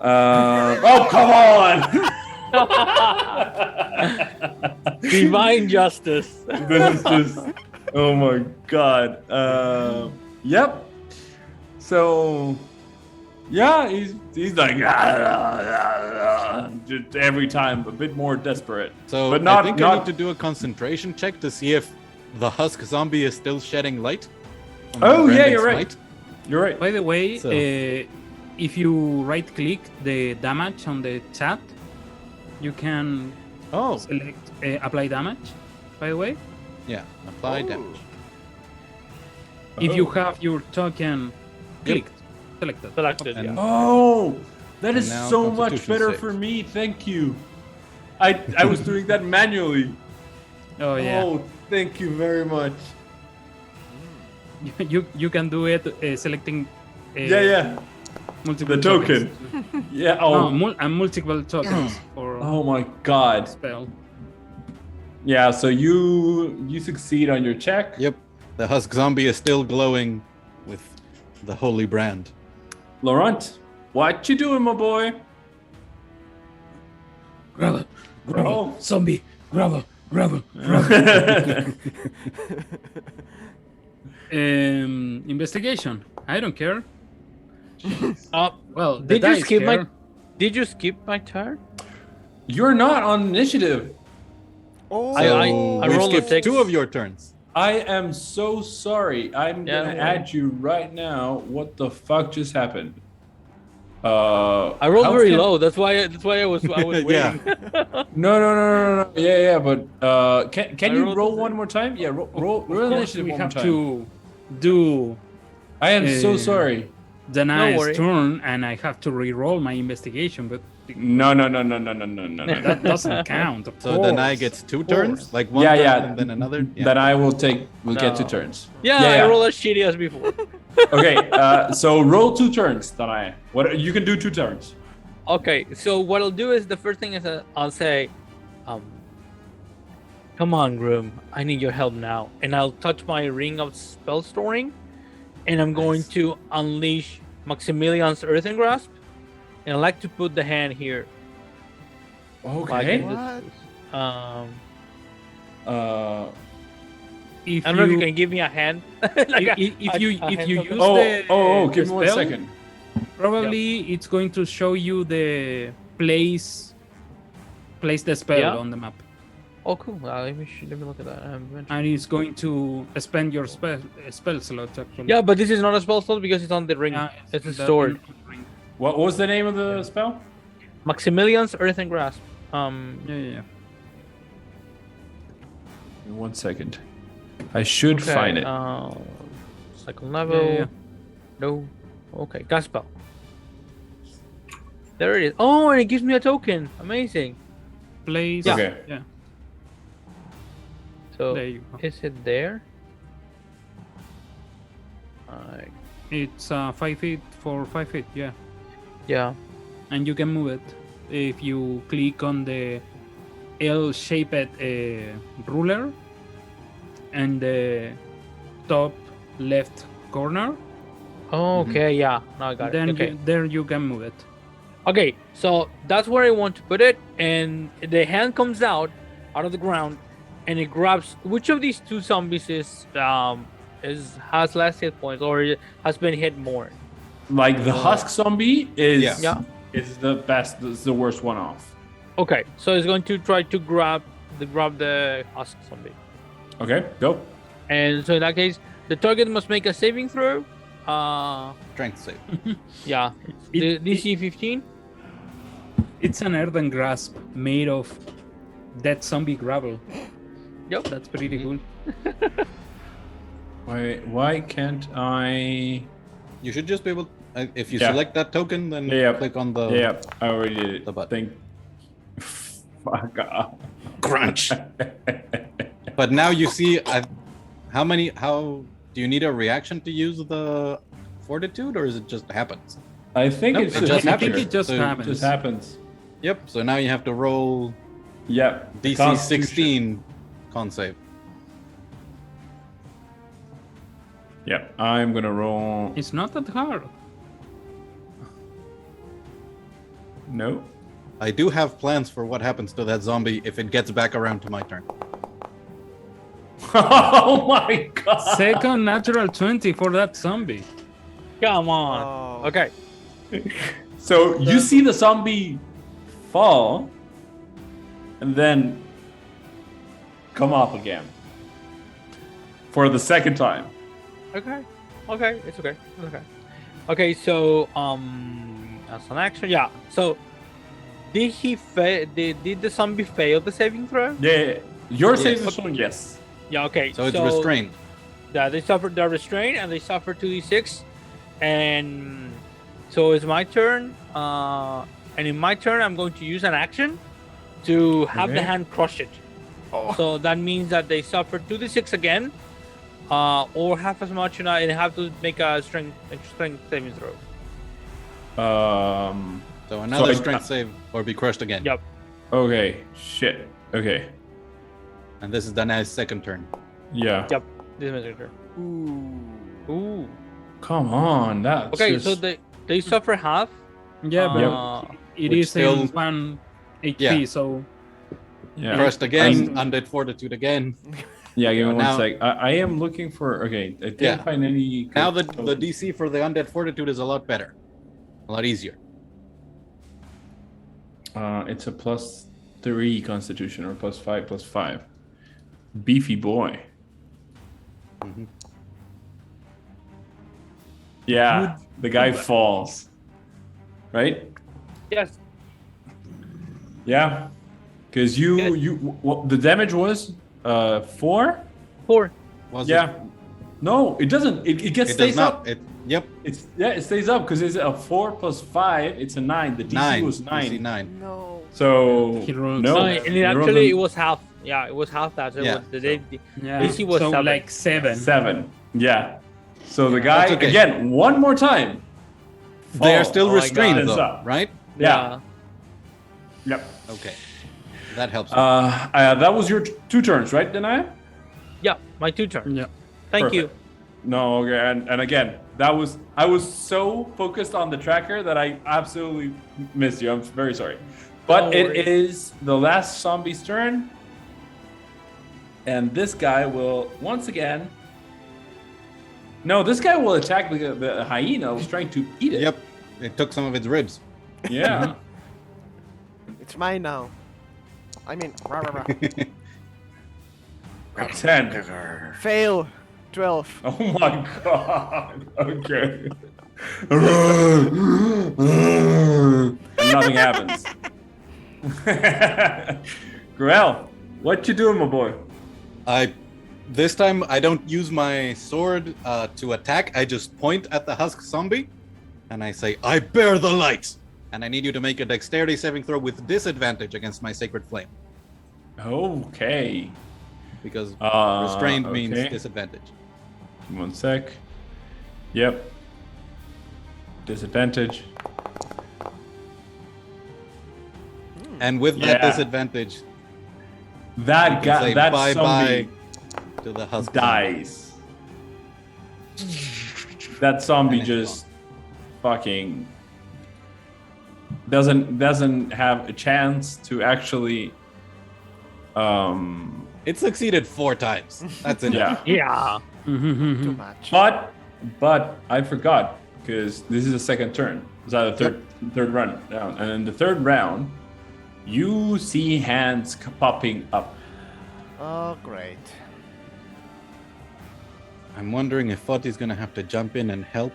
Speaker 1: Oh, come on!
Speaker 2: Divine justice.
Speaker 1: This is just. Oh my god. Yep. So. Yeah, he's like just every time a bit more desperate.
Speaker 4: So
Speaker 1: but not
Speaker 4: I think I
Speaker 1: not.
Speaker 4: need to do a concentration check to see if the husk zombie is still shedding light. from
Speaker 1: Oh,
Speaker 4: the
Speaker 1: yeah,
Speaker 4: branding
Speaker 1: you're right.
Speaker 4: smite.
Speaker 1: You're right.
Speaker 3: By the way,
Speaker 4: So-
Speaker 3: if you right-click the damage on the chat, you can
Speaker 4: Oh,
Speaker 3: select apply damage. By the way,
Speaker 4: yeah. Apply
Speaker 5: Oh.
Speaker 4: damage.
Speaker 3: if you have your token clicked, selected.
Speaker 2: Selected,
Speaker 3: Okay.
Speaker 2: yeah.
Speaker 1: Oh, that is
Speaker 4: now
Speaker 1: so much
Speaker 4: Constitution
Speaker 1: better
Speaker 4: save.
Speaker 1: for me. Thank you. I was doing that manually.
Speaker 3: Oh yeah,
Speaker 1: Oh, thank you very much.
Speaker 3: you can do it selecting.
Speaker 1: Yeah.
Speaker 3: Multiple
Speaker 1: The token.
Speaker 3: tokens.
Speaker 1: Yeah.
Speaker 3: No,
Speaker 1: Oh.
Speaker 3: and multiple tokens for
Speaker 1: Oh my God.
Speaker 3: spell.
Speaker 1: Yeah. So you succeed on your check.
Speaker 4: Yep. The husk zombie is still glowing with the holy brand.
Speaker 1: Laurent, what you doing, my boy?
Speaker 3: Grab it, grab
Speaker 1: Oh.
Speaker 3: it, zombie, grab it, grab it, grab it. Investigation. I don't care. Well, the
Speaker 2: Did you
Speaker 3: dice
Speaker 2: skip
Speaker 3: care.
Speaker 2: Did you skip my turn?
Speaker 1: You're not on initiative.
Speaker 5: Oh.
Speaker 2: I
Speaker 4: We've
Speaker 2: rolled a
Speaker 4: skipped
Speaker 2: 6.
Speaker 4: 2 of your turns.
Speaker 1: I am so sorry. I'm
Speaker 2: Yeah,
Speaker 1: gonna
Speaker 2: don't worry.
Speaker 1: add you right now. What the fuck just happened?
Speaker 2: I rolled
Speaker 1: how
Speaker 2: very
Speaker 1: can-
Speaker 2: low. That's why I was waiting.
Speaker 4: Yeah.
Speaker 1: No. Yeah, but can
Speaker 2: I
Speaker 1: you
Speaker 2: rolled
Speaker 1: roll
Speaker 2: the
Speaker 1: one more time? Yeah, roll
Speaker 3: Of course,
Speaker 1: initiative
Speaker 3: we
Speaker 1: one more
Speaker 3: have
Speaker 1: time.
Speaker 3: to do
Speaker 1: I am so
Speaker 3: uh,
Speaker 1: sorry.
Speaker 3: Danae's
Speaker 2: worry.
Speaker 3: turn, and I have to re-roll my investigation, but
Speaker 1: No.
Speaker 3: that doesn't count. Of
Speaker 4: So
Speaker 3: course.
Speaker 4: then I gets 2 turns, like one
Speaker 1: Yeah,
Speaker 4: turn
Speaker 1: yeah.
Speaker 4: and then another. Yeah.
Speaker 1: That I will take. We'll get 2
Speaker 2: No.
Speaker 1: turns.
Speaker 2: Yeah,
Speaker 1: Yeah.
Speaker 2: I rolled as shitty as before.
Speaker 1: Okay. So roll 2 turns, Danae. What you can do 2 turns.
Speaker 2: Okay, so what I'll do is the first thing is I'll say, "Come on, Grim, I need your help now," and I'll touch my ring of spell storing, and I'm going to unleash Maximilian's Earthen Grasp, and I like to put the hand here. Like
Speaker 1: Okay.
Speaker 2: in this-
Speaker 5: What?
Speaker 3: If
Speaker 2: I don't know if you
Speaker 3: you,
Speaker 2: can give me a hand. Like
Speaker 3: if you
Speaker 2: a
Speaker 3: use
Speaker 2: hand
Speaker 3: you
Speaker 2: of-
Speaker 3: use
Speaker 1: Oh,
Speaker 3: the
Speaker 1: give me 1
Speaker 3: spell,
Speaker 1: second.
Speaker 3: Probably it's going to show you the place the spell
Speaker 2: Yeah.
Speaker 3: on the map.
Speaker 2: Oh, cool. Let me look at that.
Speaker 3: And it's going to spend your spell slots actually.
Speaker 2: Yeah, but this is not a spell slot because it's on the ring.
Speaker 3: Yeah,
Speaker 2: It's a
Speaker 3: that
Speaker 2: sword.
Speaker 3: ring.
Speaker 1: What was the name of the spell?
Speaker 2: Maximilian's Earthen Grasp.
Speaker 3: Yeah.
Speaker 1: 1 second. I should
Speaker 2: Okay,
Speaker 1: find it.
Speaker 2: Second level.
Speaker 3: Yeah.
Speaker 2: No. Okay, gas spell. There it is. Oh, and it gives me a token. Amazing.
Speaker 3: Place.
Speaker 2: Yeah.
Speaker 1: Okay.
Speaker 3: Yeah.
Speaker 2: So
Speaker 3: There you go.
Speaker 2: is it there?
Speaker 3: It's 5 feet for 5 feet. Yeah.
Speaker 2: Yeah.
Speaker 3: And you can move it if you click on the L-shaped ruler and the top left corner.
Speaker 2: Oh, okay. Yeah. Now I got it.
Speaker 3: Then
Speaker 2: Okay.
Speaker 3: there you can move it.
Speaker 2: Okay, so that's where I want to put it, and the hand comes out of the ground, and it grabs which of these two zombies has less hit points or has been hit more.
Speaker 1: Like the husk zombie is
Speaker 2: Yeah.
Speaker 1: is the best, is the worst one off.
Speaker 2: Okay, so it's going to try to grab the husk zombie,
Speaker 1: Okay, go.
Speaker 2: and so in that case, the target must make a saving throw.
Speaker 4: Strength save.
Speaker 2: Yeah, the DC 15.
Speaker 3: It's an earthen grasp made of dead zombie gravel.
Speaker 2: Yep.
Speaker 3: That's pretty cool.
Speaker 1: Why can't I?
Speaker 4: You should just be able. If you
Speaker 1: Yeah.
Speaker 4: select that token, then
Speaker 1: Yeah.
Speaker 4: click on the
Speaker 1: Yeah, I already did it.
Speaker 4: the button.
Speaker 1: Fuck off.
Speaker 4: crunch. But now you see how many. How do you need a reaction to use the fortitude, or is it just happens?
Speaker 1: I think
Speaker 4: Nope,
Speaker 1: it's
Speaker 4: it
Speaker 1: just
Speaker 4: just
Speaker 3: I
Speaker 1: happens.
Speaker 3: think it just
Speaker 4: So it
Speaker 3: happens.
Speaker 1: It just happens.
Speaker 4: Yep. So now you have to roll
Speaker 1: Yeah.
Speaker 4: DC
Speaker 1: Constitution.
Speaker 4: 16 con save.
Speaker 1: Yeah, I'm gonna roll.
Speaker 3: It's not that hard.
Speaker 1: No.
Speaker 4: I do have plans for what happens to that zombie if it gets back around to my turn.
Speaker 1: Oh my god.
Speaker 3: Second natural 20 for that zombie.
Speaker 2: Come on.
Speaker 5: Oh.
Speaker 2: Okay.
Speaker 1: So you see the zombie fall and then come up again for the second time.
Speaker 2: Okay. Okay. It's okay. It's okay. Okay. So as an action, yeah. So did the zombie fail the saving throw?
Speaker 1: Yeah. Your
Speaker 4: Yes.
Speaker 1: saving throw, yes.
Speaker 2: Yeah. Okay.
Speaker 4: So it's restrained.
Speaker 2: Yeah, they suffered the restraint and they suffer 2d6, and so it's my turn. And in my turn, I'm going to use an action to have the
Speaker 1: Okay.
Speaker 2: hand crush it. So that means that they suffer 2d6 again, or half as much, and I have to make a strength saving throw.
Speaker 4: So another
Speaker 1: I-
Speaker 4: strength save or be crushed again.
Speaker 2: Yep.
Speaker 1: Okay. Shit. Okay.
Speaker 4: And this is Danae's second turn.
Speaker 1: Yeah.
Speaker 2: Yep. This is my turn. Ooh.
Speaker 1: Come on. That's
Speaker 2: Okay,
Speaker 1: just...
Speaker 2: so they suffer half.
Speaker 3: Yeah, but it
Speaker 4: Which
Speaker 3: is
Speaker 4: still-
Speaker 3: in 1 HP,
Speaker 4: Yeah.
Speaker 3: so
Speaker 1: yeah.
Speaker 4: Crushed again,
Speaker 1: I'm-
Speaker 4: undead fortitude again.
Speaker 1: Yeah, give me
Speaker 4: Now-
Speaker 1: 1 sec. I am looking for. Okay, I can't
Speaker 4: Yeah.
Speaker 1: find any.
Speaker 4: Now the DC for the undead fortitude is a lot better. A lot easier.
Speaker 1: It's a +3 Constitution or +5. Beefy boy.
Speaker 4: Mhm.
Speaker 1: Yeah, the guy falls. Right?
Speaker 2: Yes.
Speaker 1: Yeah, because the damage was 4.
Speaker 2: 4.
Speaker 4: Was
Speaker 1: Yeah. No, it doesn't. It
Speaker 4: It
Speaker 1: gets
Speaker 4: does
Speaker 1: stays
Speaker 4: not.
Speaker 1: up.
Speaker 4: It yep.
Speaker 1: It stays up because it's a 4 + 5. It's a 9. The DC
Speaker 4: 9.
Speaker 1: was 9.
Speaker 4: DC 9.
Speaker 5: No.
Speaker 1: So
Speaker 3: He rolls
Speaker 1: no,
Speaker 2: No,
Speaker 3: nine.
Speaker 2: and
Speaker 1: he
Speaker 2: it
Speaker 1: rolled
Speaker 2: actually
Speaker 1: a
Speaker 2: it was half. Yeah, it was half that. So
Speaker 4: Yeah,
Speaker 2: it was, the
Speaker 3: yeah.
Speaker 2: DC was
Speaker 3: so
Speaker 2: 7.
Speaker 3: like 7.
Speaker 1: 7. Yeah. So the guy
Speaker 4: That's okay.
Speaker 1: again one more time.
Speaker 4: They are
Speaker 1: falls.
Speaker 4: still
Speaker 2: Oh my
Speaker 4: restrained
Speaker 1: God.
Speaker 4: though,
Speaker 1: Up.
Speaker 4: right?
Speaker 1: Yeah. Yep.
Speaker 4: Okay. That helps.
Speaker 1: That was your 2 turns, right, Denai?
Speaker 2: Yeah, my 2 turns.
Speaker 3: Yeah.
Speaker 2: Thank you.
Speaker 1: No, okay, and again, I was so focused on the tracker that I absolutely missed you. I'm very sorry. But
Speaker 2: Don't
Speaker 1: it
Speaker 2: worry.
Speaker 1: is the last zombie's turn. And this guy will once again. No, this guy will attack the hyena who's trying to eat it.
Speaker 4: Yep. It took some of its ribs.
Speaker 1: Yeah.
Speaker 5: It's mine now. I mean, rah, rah, rah.
Speaker 1: 10.
Speaker 5: Fail. 12.
Speaker 1: Oh my god. Okay. And nothing happens. Grell, what you doing, my boy?
Speaker 4: This time I don't use my sword to attack. I just point at the husk zombie, and I say, "I bear the light," and I need you to make a dexterity saving throw with disadvantage against my sacred flame,
Speaker 1: Okay.
Speaker 4: because restrained means
Speaker 1: okay.
Speaker 4: disadvantage.
Speaker 1: 1 sec. Yep. Disadvantage.
Speaker 4: And with that
Speaker 1: Yeah.
Speaker 4: disadvantage,
Speaker 1: That
Speaker 4: you can
Speaker 1: guy,
Speaker 4: say
Speaker 1: that
Speaker 4: bye-bye
Speaker 1: zombie
Speaker 4: to the husk.
Speaker 1: dies. That zombie
Speaker 4: And it's
Speaker 1: just fucking doesn't have a chance to actually
Speaker 4: It succeeded 4 times. That's enough.
Speaker 1: yeah.
Speaker 2: Yeah.
Speaker 5: Too much.
Speaker 1: But I forgot because this is the second turn. Is that the third run down? And in the third round, you see hands popping up.
Speaker 5: Oh, great.
Speaker 4: I'm wondering if Fati's gonna have to jump in and help.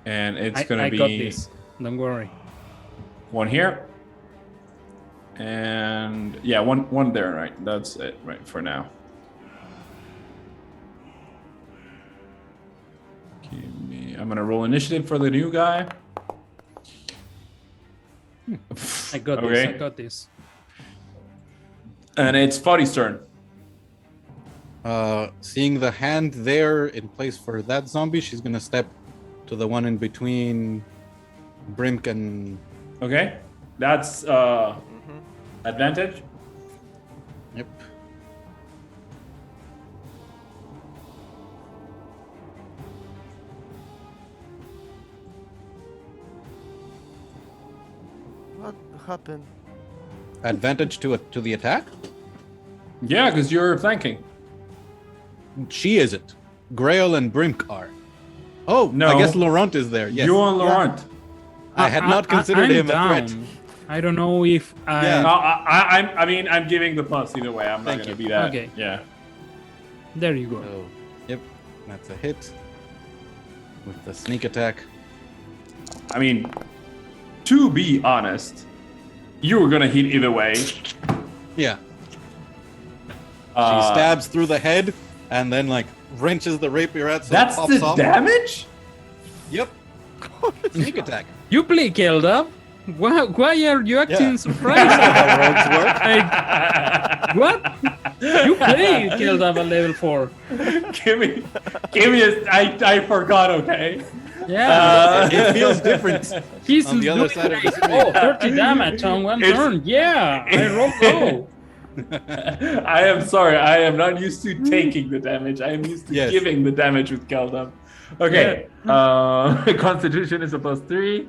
Speaker 1: And it's gonna
Speaker 3: I
Speaker 1: be
Speaker 3: got this. Don't worry.
Speaker 1: one here. And yeah, one there, right? That's it, right, for now. I'm gonna roll initiative for the new guy.
Speaker 3: I got
Speaker 1: Okay.
Speaker 3: this. I got this.
Speaker 1: And it's Foddy's turn.
Speaker 4: Seeing the hand there in place for that zombie, she's gonna step to the one in between Brimk and.
Speaker 1: Okay, that's advantage.
Speaker 4: Yep.
Speaker 5: What happened?
Speaker 4: Advantage to the attack?
Speaker 1: Yeah, because you're flanking.
Speaker 4: She isn't. Grail and Brimk are. Oh,
Speaker 1: No.
Speaker 4: I guess Laurent is there. Yes.
Speaker 1: You and Laurent.
Speaker 4: I had not considered
Speaker 3: I'm
Speaker 4: him a
Speaker 3: down.
Speaker 4: threat.
Speaker 3: I don't know if I.
Speaker 4: Yeah.
Speaker 1: No, I mean, I'm giving the plus either way. I'm
Speaker 4: Thank
Speaker 1: not gonna
Speaker 4: you.
Speaker 1: be that.
Speaker 3: Okay.
Speaker 1: Yeah.
Speaker 3: There you go.
Speaker 4: So, yep, that's a hit with the sneak attack.
Speaker 1: I mean, to be honest, you were gonna hit either way.
Speaker 4: Yeah.
Speaker 1: Uh,
Speaker 4: She stabs through the head and then like wrenches the rapier out so
Speaker 1: That's
Speaker 4: it pops
Speaker 1: the
Speaker 4: off.
Speaker 1: damage.
Speaker 4: Yep. Sneak attack.
Speaker 3: You play Kelda. Why are you acting
Speaker 4: Yeah.
Speaker 3: surprised?
Speaker 4: How rogues work.
Speaker 3: Like, what? You play Kelda at level 4.
Speaker 1: give me I forgot. Okay.
Speaker 3: Yeah.
Speaker 4: It feels different.
Speaker 3: He's
Speaker 4: on the other
Speaker 3: doing
Speaker 4: side of the
Speaker 3: like,
Speaker 4: screen.
Speaker 3: oh, 30 damage on one
Speaker 1: It's-
Speaker 3: turn. Yeah, I rolled low.
Speaker 1: I am sorry. I am not used to taking the damage. I am used to
Speaker 4: Yes.
Speaker 1: giving the damage with Keldum. Okay. Constitution is a +3.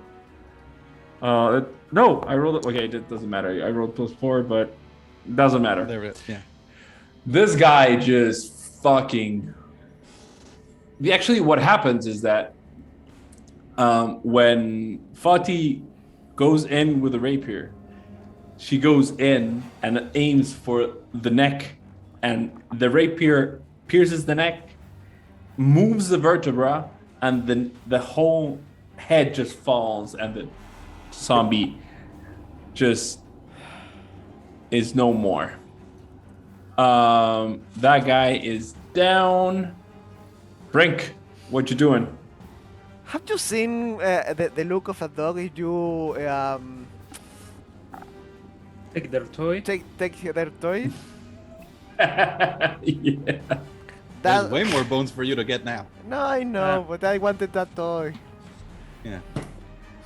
Speaker 1: No, I rolled it. Okay, it doesn't matter. I rolled +4, but it doesn't matter.
Speaker 4: There it is. Yeah.
Speaker 1: This guy just fucking. Actually, what happens is that when Fati goes in with a rapier, she goes in and aims for the neck, and the rapier pierces the neck, moves the vertebra, and then the whole head just falls, and the zombie just is no more. That guy is down. Brink, what you doing?
Speaker 5: Have you seen the look of a dog if you
Speaker 3: Take their toy.
Speaker 5: take their toy?
Speaker 1: Yeah.
Speaker 4: There's way more bones for you to get now.
Speaker 5: No, I know, but I wanted that toy.
Speaker 4: Yeah.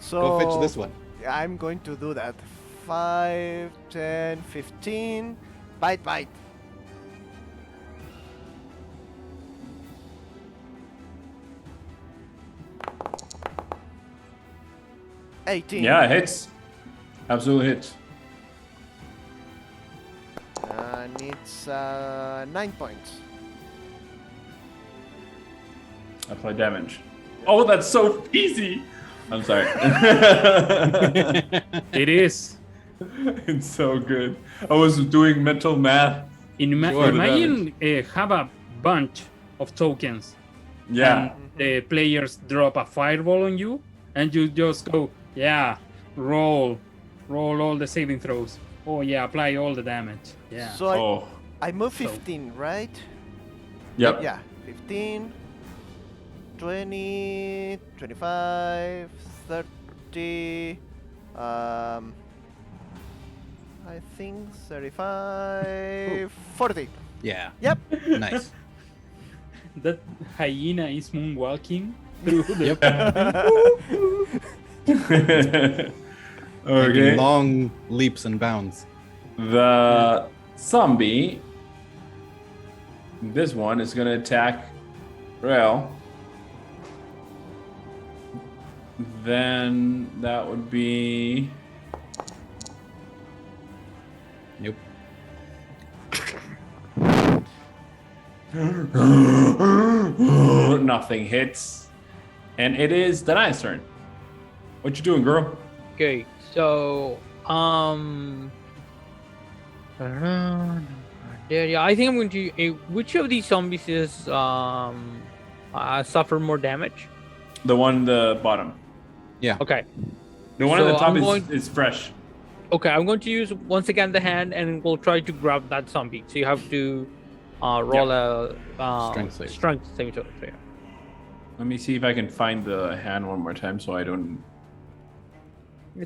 Speaker 5: So
Speaker 4: Go fetch this one.
Speaker 5: I'm going to do that. 5, 10, 15. Bite, bite. $18.
Speaker 1: Yeah, it hits. Absolutely hits.
Speaker 5: And it's 9 points.
Speaker 1: Apply damage. Oh, that's so easy. I'm sorry.
Speaker 3: It is.
Speaker 1: It's so good. I was doing mental math.
Speaker 4: Sure.
Speaker 3: Imagine have a bunch of tokens.
Speaker 1: Yeah.
Speaker 3: And the players drop a fireball on you, and you just go, yeah, roll all the saving throws. Oh yeah, apply all the damage. Yeah.
Speaker 5: So
Speaker 1: Oh.
Speaker 5: I move 15, right?
Speaker 1: Yep.
Speaker 5: Yeah, 15, 20, 25, 30, I think 35, 40.
Speaker 4: Yeah.
Speaker 5: Yep.
Speaker 4: Nice.
Speaker 3: That hyena is moonwalking through the
Speaker 1: Okay.
Speaker 4: Making long leaps and bounds.
Speaker 1: The zombie, this one is gonna attack Rel. Then that would be
Speaker 4: Nope.
Speaker 1: nothing hits, and it is Denai's turn. What you doing, girl?
Speaker 2: Okay, so yeah, I think I'm going to. Which of these zombies is suffer more damage?
Speaker 1: The one in the bottom.
Speaker 2: Okay,
Speaker 1: The one
Speaker 2: So
Speaker 1: at the top
Speaker 2: I'm going-
Speaker 1: is fresh.
Speaker 2: okay, I'm going to use once again the hand, and we'll try to grab that zombie. So you have to roll a
Speaker 4: Strength save.
Speaker 2: Strength save. So, yeah.
Speaker 1: Let me see if I can find the hand one more time so I don't.
Speaker 2: I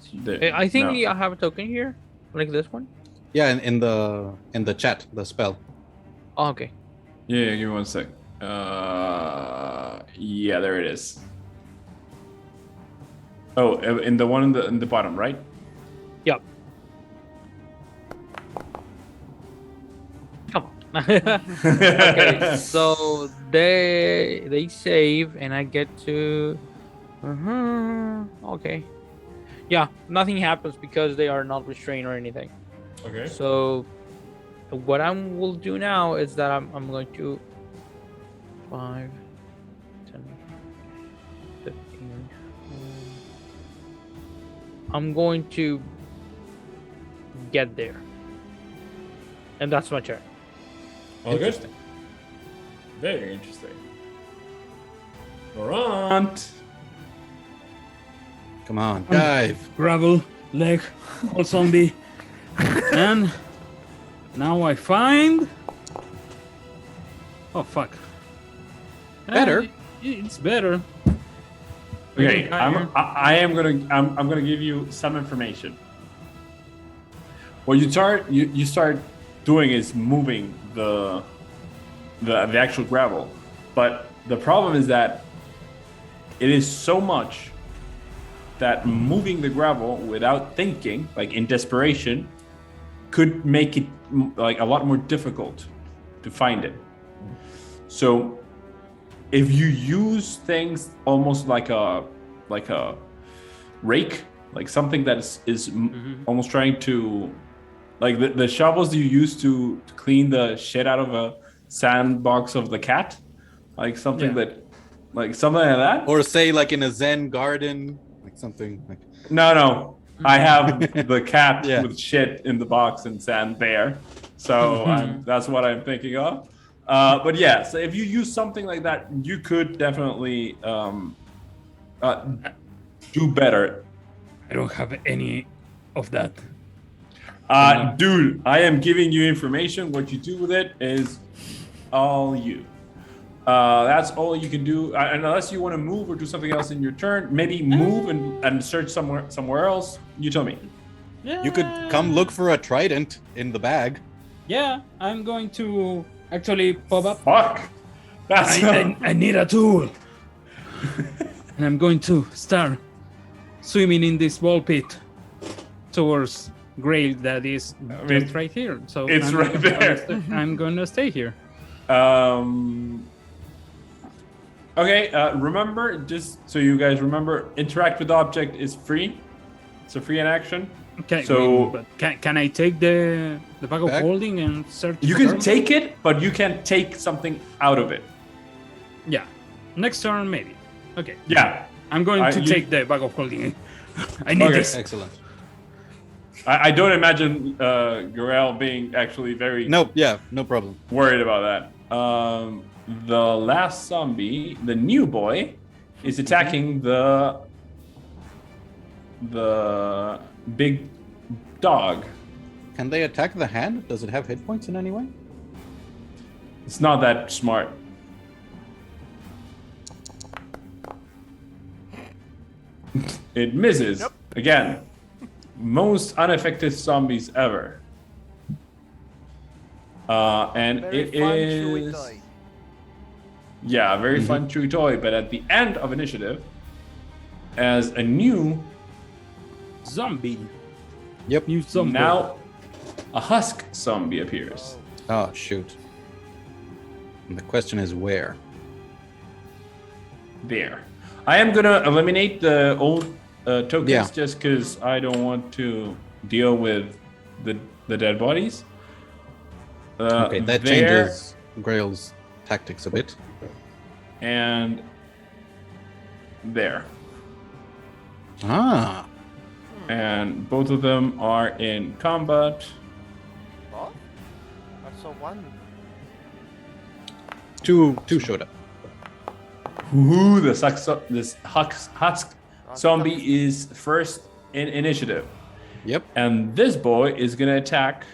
Speaker 2: think
Speaker 1: No.
Speaker 2: I have a token here, like this one.
Speaker 4: Yeah, in the chat, the spell.
Speaker 2: Oh, okay.
Speaker 1: Yeah, give me 1 sec. Yeah, there it is. Oh, in the one in the bottom, right?
Speaker 2: Yep. Come on. Okay, so they save, and I get to. Okay. Yeah, nothing happens because they are not restrained or anything.
Speaker 1: Okay.
Speaker 2: So, what I will do now is that I'm going to 5, 10, 15. I'm going to get there, and that's my turn.
Speaker 1: Interesting. Very interesting. Laurent.
Speaker 4: Come on, dive.
Speaker 3: gravel, leg, all zombie. And now I find. Oh fuck.
Speaker 4: Better.
Speaker 3: It's better.
Speaker 1: Okay,
Speaker 3: Higher.
Speaker 1: I'm gonna give you some information. What you start doing is moving the actual gravel, but the problem is that it is so much that moving the gravel without thinking, like in desperation, could make it like a lot more difficult to find it. So if you use things almost like a rake, like something that is almost trying to, like the shovels you use to clean the shit out of a sandbox of the cat, like something like that.
Speaker 4: Or say like in a Zen garden, like something like.
Speaker 1: No, I have the cat
Speaker 4: Yeah.
Speaker 1: with shit in the box and sand there, so that's what I'm thinking of. But yeah, so if you use something like that, you could definitely do better.
Speaker 3: I don't have any of that.
Speaker 1: Dude, I am giving you information. What you do with it is all you. That's all you can do. And unless you want to move or do something else in your turn, maybe move and search somewhere else. You tell me.
Speaker 3: Yeah.
Speaker 4: You could come look for a trident in the bag.
Speaker 3: Yeah, I'm going to actually pop up.
Speaker 1: Fuck. That's
Speaker 3: I need a tool. And I'm going to start swimming in this ball pit towards Grail that is just right here. So
Speaker 1: it's
Speaker 3: I'm
Speaker 1: right
Speaker 3: gonna-
Speaker 1: there.
Speaker 3: I'm going to stay here.
Speaker 1: Okay, remember, just so you guys remember, interact with the object is free. It's a free in action.
Speaker 3: Okay,
Speaker 1: So-
Speaker 3: but can I take the bag of
Speaker 4: Bag?
Speaker 3: holding and search?
Speaker 1: You
Speaker 3: for
Speaker 1: can
Speaker 3: something?
Speaker 1: take it, but you can take something out of it.
Speaker 3: Yeah, next turn maybe. Okay.
Speaker 1: Yeah.
Speaker 3: I'm going to
Speaker 1: you-
Speaker 3: take the bag of holding. I need
Speaker 1: Okay.
Speaker 3: this.
Speaker 4: Excellent.
Speaker 1: I don't imagine Garel being actually very
Speaker 4: No, yeah, no problem.
Speaker 1: worried about that. The last zombie, the new boy, is attacking the big dog.
Speaker 4: Can they attack the hand? Does it have hit points in any way?
Speaker 1: It's not that smart. It misses again. Most unaffected zombies ever. And
Speaker 5: Very
Speaker 1: it
Speaker 5: fun,
Speaker 1: is
Speaker 5: chewy toy.
Speaker 1: yeah, very fun chewy toy. But at the end of initiative, as a new
Speaker 3: Zombie.
Speaker 4: Yep.
Speaker 3: New zombie.
Speaker 1: now a husk zombie appears.
Speaker 4: Oh, shoot. And the question is where?
Speaker 1: There. I am gonna eliminate the old tokens
Speaker 4: Yeah.
Speaker 1: just because I don't want to deal with the dead bodies.
Speaker 4: Okay, that
Speaker 1: there
Speaker 4: changes Grail's tactics a bit.
Speaker 1: and there,
Speaker 4: Ah,
Speaker 1: and both of them are in combat.
Speaker 5: Oh? I saw one.
Speaker 4: two showed up.
Speaker 1: Who this husk zombie is first in initiative,
Speaker 4: Yep.
Speaker 1: and this boy is gonna attack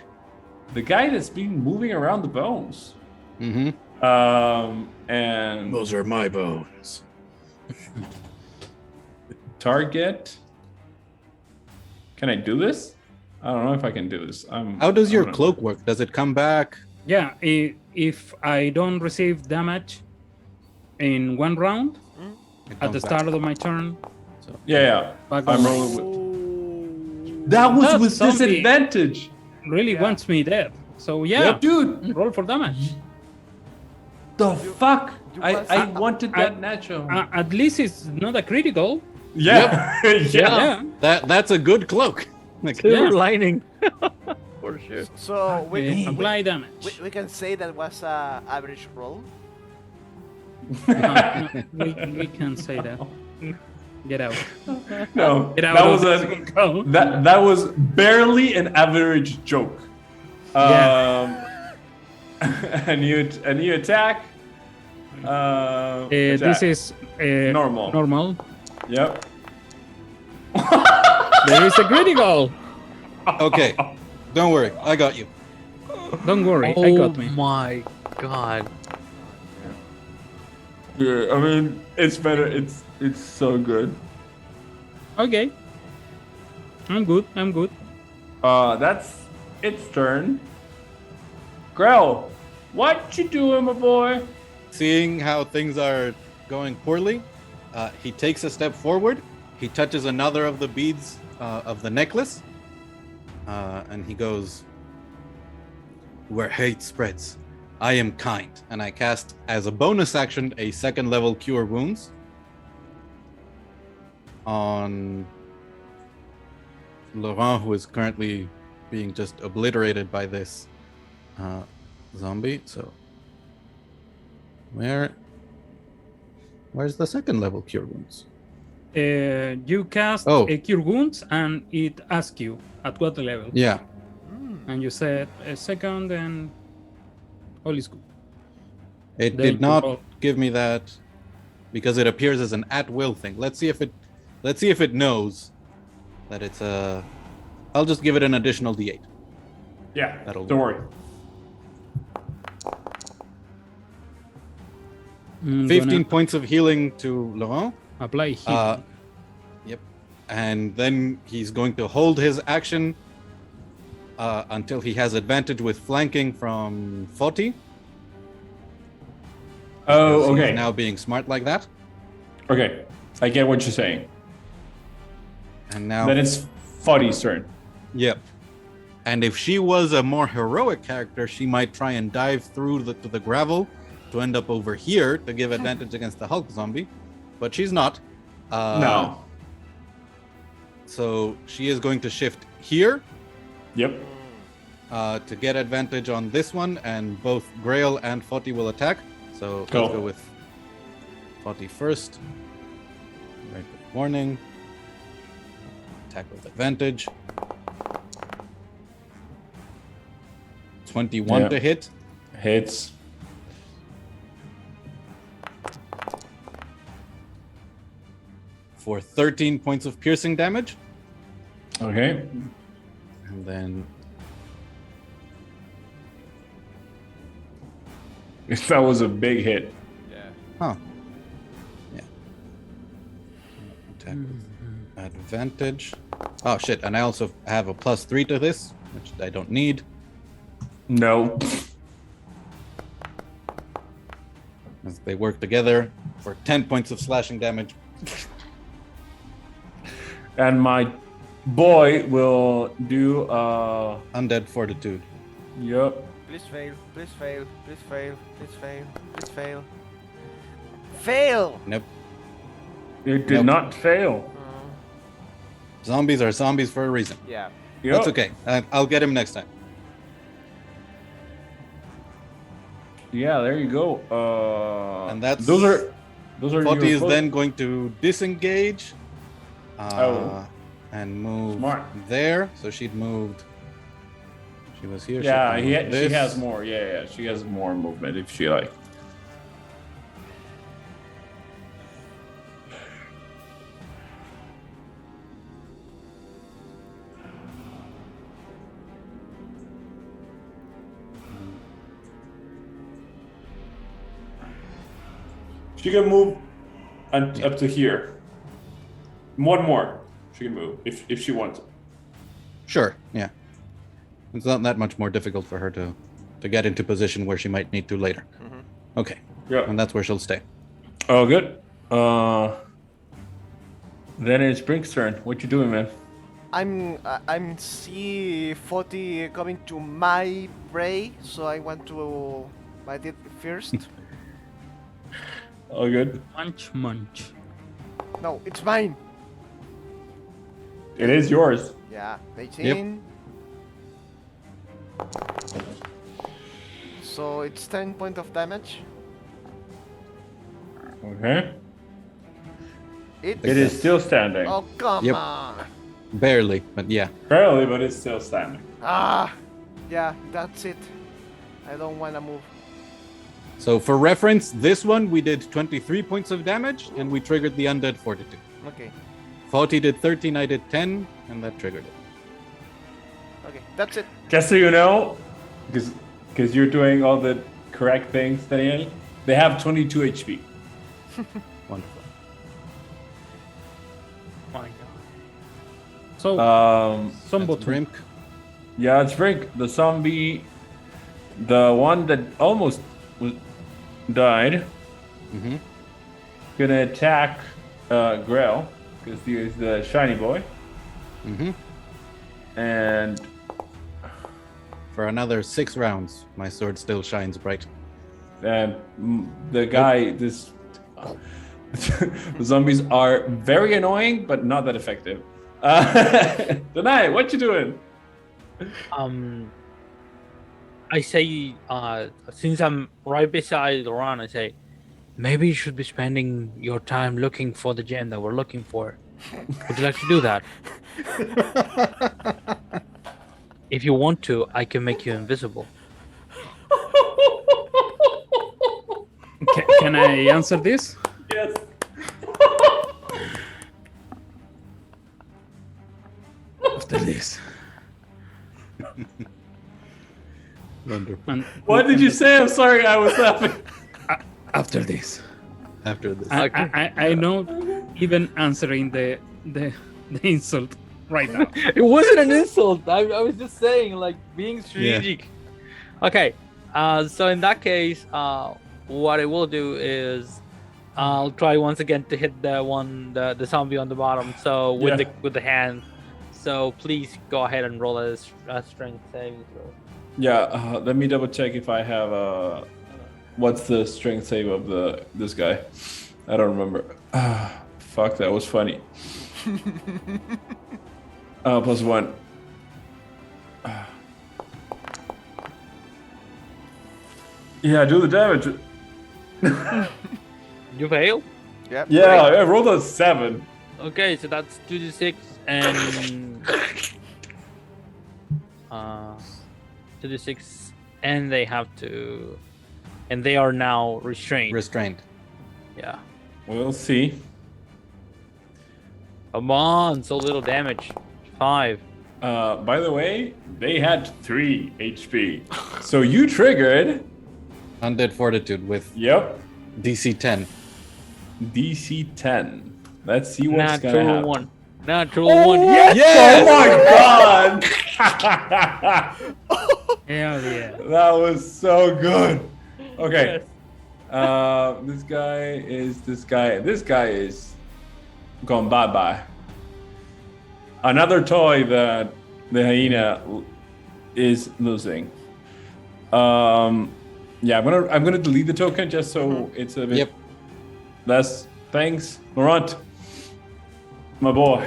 Speaker 1: the guy that's been moving around the bones.
Speaker 4: Mm-hmm.
Speaker 1: And
Speaker 4: Those are my bones.
Speaker 1: target. Can I do this? I don't know if I can do this.
Speaker 4: How does your
Speaker 1: I'm gonna-
Speaker 4: cloak work? Does it come back?
Speaker 3: Yeah, if I don't receive damage in one round
Speaker 4: It
Speaker 3: at
Speaker 4: comes
Speaker 3: the
Speaker 4: back.
Speaker 3: start of my turn,
Speaker 1: Yeah.
Speaker 3: back
Speaker 1: I'm
Speaker 3: on
Speaker 1: rolling with.
Speaker 5: Oh.
Speaker 1: That was
Speaker 3: That
Speaker 1: with
Speaker 3: zombie-
Speaker 1: disadvantage.
Speaker 3: really
Speaker 5: Yeah.
Speaker 3: wants me dead. So yeah,
Speaker 1: Yep, dude.
Speaker 3: roll for damage.
Speaker 1: The fuck?
Speaker 5: you
Speaker 1: I
Speaker 5: was-
Speaker 1: wanted
Speaker 3: I-
Speaker 1: that natural.
Speaker 3: At least it's not a critical.
Speaker 1: yeah. yeah.
Speaker 3: Yeah.
Speaker 4: That's a good cloak. Like,
Speaker 2: Silver
Speaker 3: Yeah.
Speaker 2: lining. For sure.
Speaker 5: So
Speaker 3: Apply damage.
Speaker 5: we can say that was a average roll.
Speaker 3: No, we can't say that. Get out.
Speaker 1: No.
Speaker 3: Get out
Speaker 1: That
Speaker 3: of
Speaker 1: was
Speaker 3: this
Speaker 1: a
Speaker 3: circle.
Speaker 1: that was barely an average joke.
Speaker 3: Yeah.
Speaker 1: And you attack.
Speaker 3: This
Speaker 1: attack.
Speaker 3: is
Speaker 1: Normal.
Speaker 3: Normal.
Speaker 1: Yep.
Speaker 3: There is a critical.
Speaker 4: okay, don't worry, I got you.
Speaker 3: Don't worry,
Speaker 2: Oh
Speaker 3: I got me.
Speaker 2: my god.
Speaker 1: Yeah, I mean, it's better. It's so good.
Speaker 3: Okay. I'm good. I'm good.
Speaker 1: That's its turn. Grell, what you doing, my boy?
Speaker 4: Seeing how things are going poorly, he takes a step forward. He touches another of the beads of the necklace, and he goes, "Where hate spreads, I am kind." And I cast, as a bonus action, a second level Cure Wounds on Laurent, who is currently being just obliterated by this zombie. So, where's the second level Cure Wounds?
Speaker 3: You cast
Speaker 4: Oh.
Speaker 3: a Cure Wounds, and it asks you at what level.
Speaker 4: Yeah.
Speaker 3: And you said a second, and all is good.
Speaker 4: It
Speaker 3: Then
Speaker 4: did
Speaker 3: you
Speaker 4: not
Speaker 3: roll.
Speaker 4: give me that because it appears as an at-will thing. Let's see if it knows that it's a. I'll just give it an additional D8.
Speaker 1: Yeah,
Speaker 4: That'll
Speaker 1: don't
Speaker 4: work.
Speaker 1: worry.
Speaker 3: I'm
Speaker 4: 15
Speaker 3: gonna
Speaker 4: points of healing to Laurent.
Speaker 3: apply healing.
Speaker 4: Yep. And then he's going to hold his action until he has advantage with flanking from 40.
Speaker 1: Oh,
Speaker 4: He's
Speaker 1: okay.
Speaker 4: now being smart like that.
Speaker 1: Okay, I get what you're saying.
Speaker 4: And now.
Speaker 1: Then it's Fuddy's turn.
Speaker 4: Yep. And if she was a more heroic character, she might try and dive through to the gravel to end up over here to give advantage against the Hulk zombie. But she's not.
Speaker 1: No.
Speaker 4: So she is going to shift here
Speaker 1: Yep.
Speaker 4: to get advantage on this one, and both Grail and Foti will attack. So
Speaker 1: Go.
Speaker 4: let's go with Foti first. Right warning. Attack with advantage. 21
Speaker 1: Yeah.
Speaker 4: to hit.
Speaker 1: Hits.
Speaker 4: For 13 points of piercing damage.
Speaker 1: Okay.
Speaker 4: And then
Speaker 1: That was a big hit.
Speaker 4: yeah. Attack with advantage. Oh shit, and I also have a +3 to this, which I don't need.
Speaker 1: No.
Speaker 4: As they work together for 10 points of slashing damage.
Speaker 1: And my boy will do
Speaker 4: Undead Fortitude.
Speaker 1: Yep.
Speaker 5: Please fail, please fail, please fail, please fail, please fail. Fail!
Speaker 4: Nope.
Speaker 1: It did
Speaker 4: Nope.
Speaker 1: not fail.
Speaker 4: Zombies are zombies for a reason.
Speaker 5: Yeah.
Speaker 1: Yep.
Speaker 4: That's okay. I'll get him next time.
Speaker 1: Yeah, there you go.
Speaker 4: And that's-
Speaker 1: those are
Speaker 4: Foti
Speaker 1: your
Speaker 4: is then going to disengage.
Speaker 1: Oh.
Speaker 4: And move
Speaker 1: Smart.
Speaker 4: there. So she'd moved. She was here.
Speaker 1: Yeah,
Speaker 4: she can move
Speaker 1: she
Speaker 4: this.
Speaker 1: has more. Yeah, she has more movement if she like. She can move up to here. One more. She can move if she wants.
Speaker 4: Sure. Yeah. It's not that much more difficult for her to get into position where she might need to later. Okay.
Speaker 1: Yeah.
Speaker 4: And that's where she'll stay.
Speaker 1: Oh, good. Then it's Brink's turn. What you doing, man?
Speaker 5: I'm see 40 coming to my prey, so I want to bite it first.
Speaker 1: All good.
Speaker 3: Munch.
Speaker 5: No, it's mine.
Speaker 1: It is yours.
Speaker 5: Yeah, 18. So it's 10 point of damage.
Speaker 1: Okay.
Speaker 5: It's
Speaker 1: It is still standing.
Speaker 5: Oh come
Speaker 4: Yep.
Speaker 5: on.
Speaker 4: Barely, but yeah.
Speaker 1: Barely, but it's still standing.
Speaker 5: Ah, yeah, that's it. I don't wanna move.
Speaker 4: So for reference, this one we did 23 points of damage and we triggered the Undead Fortitude.
Speaker 5: Okay,
Speaker 4: Foti did 13, I did 10, and that triggered it.
Speaker 5: okay, that's it.
Speaker 1: Just so you know, because you're doing all the correct things, Daniel, they have 22 HP.
Speaker 4: Wonderful.
Speaker 3: My God. So, some
Speaker 4: That's
Speaker 3: bottom.
Speaker 4: Brimp.
Speaker 1: Yeah, it's Brink. The zombie, the one that almost died,
Speaker 4: Mm-hmm.
Speaker 1: gonna attack Grell, because he's the shiny boy.
Speaker 4: Mm-hmm.
Speaker 1: And
Speaker 4: For another 6 rounds, my sword still shines bright.
Speaker 1: the guy, the zombies are very annoying, but not that effective. Denai, what you doing?
Speaker 2: I say, since I'm right beside Laurent, I say, maybe you should be spending your time looking for the gem that we're looking for. Would you like to do that? If you want to, I can make you invisible.
Speaker 3: Can I answer this?
Speaker 1: Yes.
Speaker 3: After this.
Speaker 4: Wonderful.
Speaker 3: And
Speaker 1: What did you say? I'm sorry, I was laughing.
Speaker 3: after this.
Speaker 4: After this.
Speaker 3: I know even answering the insult right now.
Speaker 2: It wasn't an insult. I was just saying, like, being strategic. Okay. So in that case, what I will do is I'll try once again to hit the zombie on the bottom. So with
Speaker 1: Yeah.
Speaker 2: the hand. So please go ahead and roll a strength saving throw.
Speaker 1: Yeah, let me double check if I have what's the strength save of this guy? I don't remember. Fuck, that was funny. +1. Yeah, do the damage.
Speaker 2: You fail?
Speaker 5: Yep.
Speaker 1: Yeah, I rolled a 7.
Speaker 2: Okay, so that's 2d6 and 2d6, and they have to, and they are now restrained.
Speaker 4: Restrained.
Speaker 2: Yeah.
Speaker 1: We'll see.
Speaker 2: Come on, so little damage. 5.
Speaker 1: By the way, they had 3 HP. So you triggered.
Speaker 4: Undead Fortitude with
Speaker 1: Yep.
Speaker 4: DC 10.
Speaker 1: DC 10. Let's see what's gonna
Speaker 2: Natural
Speaker 1: happen.
Speaker 2: 1. Natural 1.
Speaker 1: Yes!
Speaker 4: Yes!
Speaker 1: Oh my god!
Speaker 3: Hell yeah.
Speaker 1: That was so good. Okay.
Speaker 2: Yes.
Speaker 1: This guy is gone bye-bye. Another toy that the hyena is losing. Yeah, I'm gonna delete the token just so it's a bit
Speaker 4: Yep.
Speaker 1: less. Thanks, Laurent. My boy.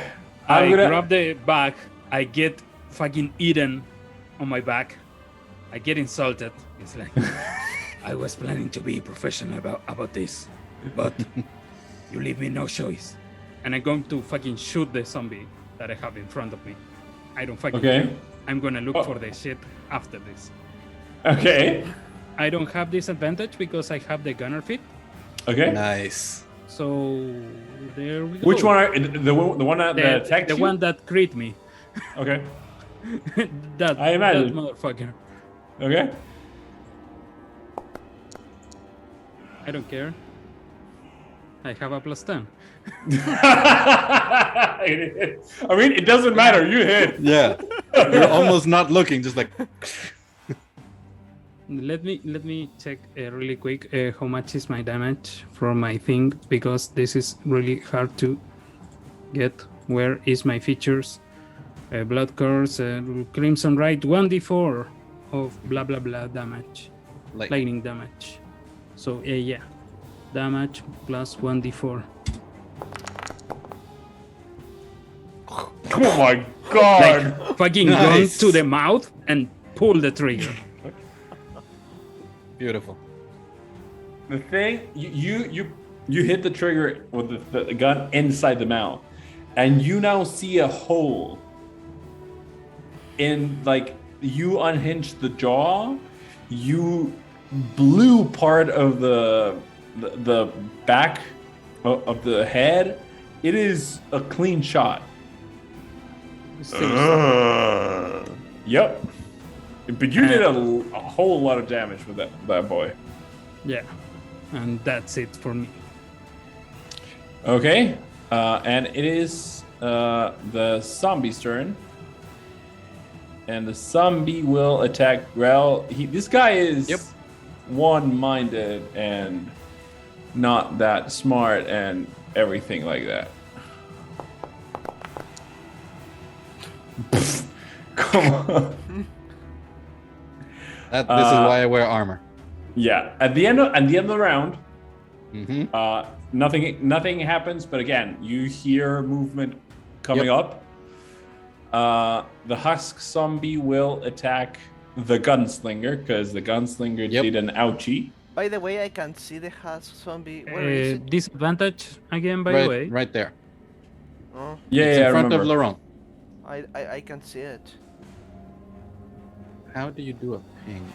Speaker 3: I grab the bag. I get fucking eaten on my back. I get insulted. It's like I was planning to be professional about this, but you leave me no choice. And I'm going to fucking shoot the zombie that I have in front of me. I don't fucking
Speaker 1: Okay.
Speaker 3: care. I'm gonna look
Speaker 1: Oh.
Speaker 3: for the shit after this.
Speaker 1: Okay.
Speaker 3: I don't have disadvantage because I have the gunner feat.
Speaker 1: Okay.
Speaker 4: Nice.
Speaker 3: So there we go.
Speaker 1: Which one are the one that
Speaker 3: The,
Speaker 1: attacked
Speaker 3: the
Speaker 1: you?
Speaker 3: one that crit me.
Speaker 1: Okay.
Speaker 3: that
Speaker 1: I imagine.
Speaker 3: that motherfucker.
Speaker 1: Okay.
Speaker 3: I don't care. I have a +10.
Speaker 1: I mean, it doesn't matter. You hit.
Speaker 4: Yeah. You're almost not looking, just like
Speaker 3: Let me check really quick how much is my damage from my thing, because this is really hard to get. Where is my features? Blood curse, crimson right, 1d4 of blah blah blah damage,
Speaker 4: like
Speaker 3: lightning damage. So yeah, damage plus 1d4.
Speaker 1: Oh my god.
Speaker 3: Like fucking
Speaker 4: Nice.
Speaker 3: gun to the mouth and pull the trigger.
Speaker 4: beautiful.
Speaker 1: The thing you hit the trigger with the gun inside the mouth, and you now see a hole in, like, you unhinged the jaw, you blew part of the back of the head. It is a clean shot. Yep. But you did a whole lot of damage with that boy.
Speaker 3: Yeah, and that's it for me.
Speaker 1: Okay, and it is the zombie's turn, and the zombie will attack Grell. This guy is one-minded and not that smart and everything like that. Come on.
Speaker 4: This is why I wear armor.
Speaker 1: Yeah. At the end of the round,
Speaker 4: Mm-hmm.
Speaker 1: nothing happens, but again, you hear movement coming up. The husk zombie will attack the gunslinger because the gunslinger did an ouchie.
Speaker 5: By the way, I can see the husk zombie. Where is it?
Speaker 3: Disadvantage again, by the way.
Speaker 4: Right there.
Speaker 5: Oh,
Speaker 1: Yeah,
Speaker 4: It's
Speaker 1: yeah, I
Speaker 4: in front
Speaker 1: remember.
Speaker 4: of Laurent.
Speaker 5: I can see it.
Speaker 4: How do you do a ping?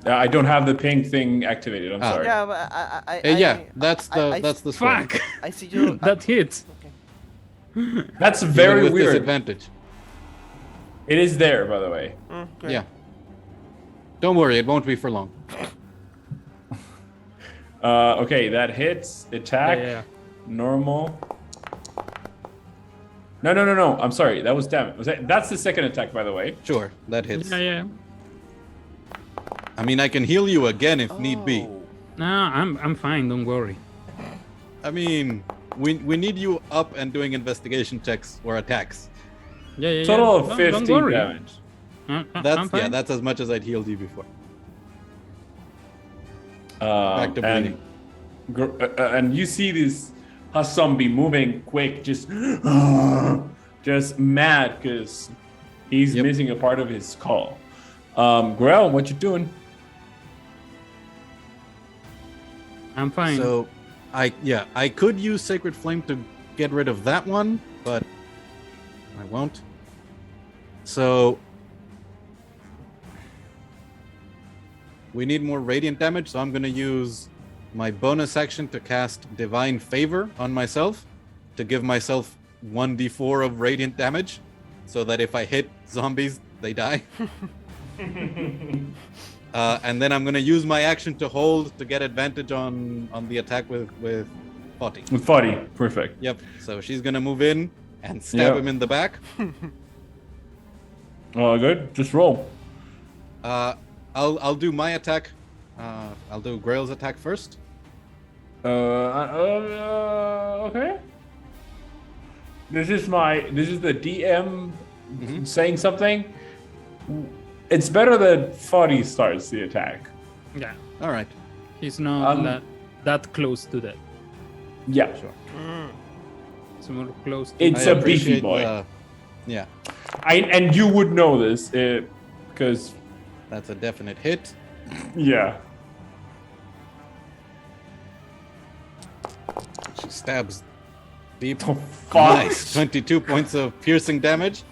Speaker 1: I don't have the ping thing activated. I'm sorry.
Speaker 5: Yeah, but
Speaker 4: That's the score.
Speaker 3: Fuck!
Speaker 5: I see you.
Speaker 3: That hits.
Speaker 5: Okay.
Speaker 1: That's
Speaker 4: Even
Speaker 1: very
Speaker 4: with
Speaker 1: weird.
Speaker 4: disadvantage.
Speaker 1: It is there, by the way.
Speaker 5: Okay.
Speaker 4: Yeah. Don't worry, it won't be for long.
Speaker 1: Okay, that hits. Attack.
Speaker 3: Yeah.
Speaker 1: Normal. No. I'm sorry. That was damage. That's the second attack, by the way.
Speaker 4: Sure, that hits.
Speaker 3: Yeah.
Speaker 4: I mean, I can heal you again if need be.
Speaker 5: Oh.
Speaker 3: No, I'm fine. Don't worry.
Speaker 4: I mean, we need you up and doing investigation checks or attacks.
Speaker 3: Yeah.
Speaker 1: Total of
Speaker 3: Don't
Speaker 1: 15
Speaker 3: worry.
Speaker 1: damage.
Speaker 3: I'm
Speaker 4: That's
Speaker 3: fine.
Speaker 4: that's as much as I'd healed you before.
Speaker 1: Back
Speaker 4: to bleeding.
Speaker 1: And you see this zombie moving quick, just mad because he's missing a part of his skull. Grell, what you doing?
Speaker 3: I'm fine.
Speaker 4: So, I could use Sacred Flame to get rid of that one, but I won't. So we need more radiant damage, so I'm gonna use my bonus action to cast Divine Favor on myself to give myself 1d4 of radiant damage, so that if I hit zombies, they die. And then I'm gonna use my action to hold to get advantage on the attack with Foti.
Speaker 1: With Foddy, perfect.
Speaker 4: Yep. So she's gonna move in and stab him in the back.
Speaker 1: Good. Just roll.
Speaker 4: I'll do my attack. I'll do Grail's attack first.
Speaker 1: Okay. This is the DM saying something. It's better that Foddy starts the attack.
Speaker 3: Yeah,
Speaker 4: All right.
Speaker 3: he's not that close to that.
Speaker 1: Yeah.
Speaker 4: Sure.
Speaker 3: It's more close. To
Speaker 1: It's
Speaker 4: I
Speaker 1: a beefy
Speaker 4: appreciate
Speaker 1: boy.
Speaker 4: Yeah,
Speaker 1: And you would know this because
Speaker 4: that's a definite hit.
Speaker 1: yeah.
Speaker 4: She stabs deep.
Speaker 1: Oh, fuck.
Speaker 4: Nice. 22 points of piercing damage.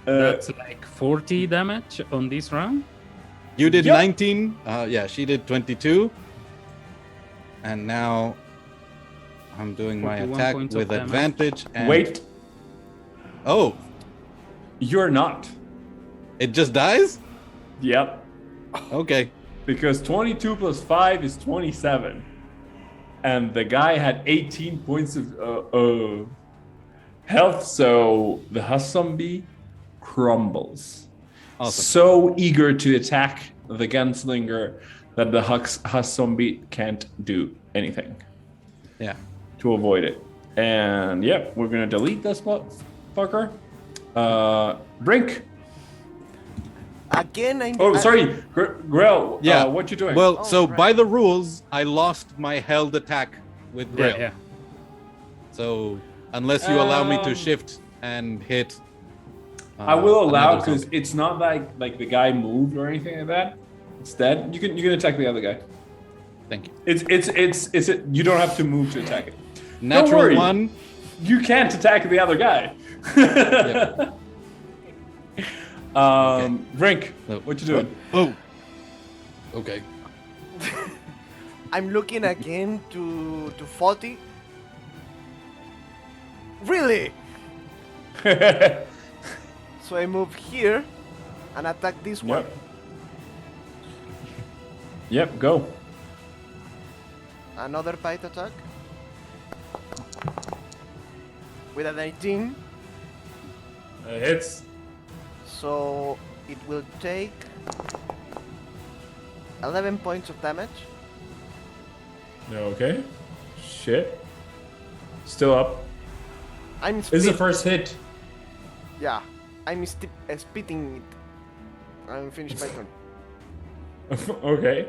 Speaker 3: That's like 40 damage on this round.
Speaker 4: You did
Speaker 1: Yep.
Speaker 4: 19. Yeah, she did 22. And now I'm doing my
Speaker 3: 41
Speaker 4: attack
Speaker 3: points of
Speaker 4: with
Speaker 3: damage.
Speaker 4: advantage. And
Speaker 1: Wait,
Speaker 4: Oh,
Speaker 1: you're not.
Speaker 4: it just dies?
Speaker 1: Yep.
Speaker 4: Okay.
Speaker 1: Because 22 plus 5 is 27. And the guy had 18 points of health, so the husk zombie crumbles.
Speaker 4: Awesome.
Speaker 1: So eager to attack the gunslinger that the husk zombie can't do anything
Speaker 4: Yeah.
Speaker 1: to avoid it. And yep, we're gonna delete this fucker. Brink.
Speaker 5: Again,
Speaker 1: Oh, sorry, Grell.
Speaker 4: Yeah.
Speaker 1: What you doing?
Speaker 4: Well,
Speaker 5: Oh,
Speaker 4: so
Speaker 5: right.
Speaker 4: by the rules, I lost my held attack with Grail.
Speaker 3: Yeah.
Speaker 4: So unless you allow me to
Speaker 1: Um,
Speaker 4: shift and hit,
Speaker 1: I will allow
Speaker 4: another
Speaker 1: because
Speaker 4: zombie.
Speaker 1: it's not like the guy moved or anything like that. Instead, you can attack the other guy.
Speaker 4: Thank you.
Speaker 1: It's you don't have to move to attack it.
Speaker 4: Natural
Speaker 1: worry.
Speaker 4: one.
Speaker 1: You can't attack the other guy. Brink,
Speaker 4: No.
Speaker 1: what you doing?
Speaker 4: Oh. Okay.
Speaker 5: I'm looking again to 40. Really? So I move here and attack this one.
Speaker 1: Yep. Yep, go.
Speaker 5: Another bite attack. With a 19.
Speaker 1: Hits.
Speaker 5: So it will take 11 points of damage.
Speaker 1: Okay. Shit. Still up.
Speaker 5: I'm
Speaker 1: This is the
Speaker 5: spit-
Speaker 1: first hit.
Speaker 5: Yeah, I'm spitting it. I'm finished my turn.
Speaker 1: Okay.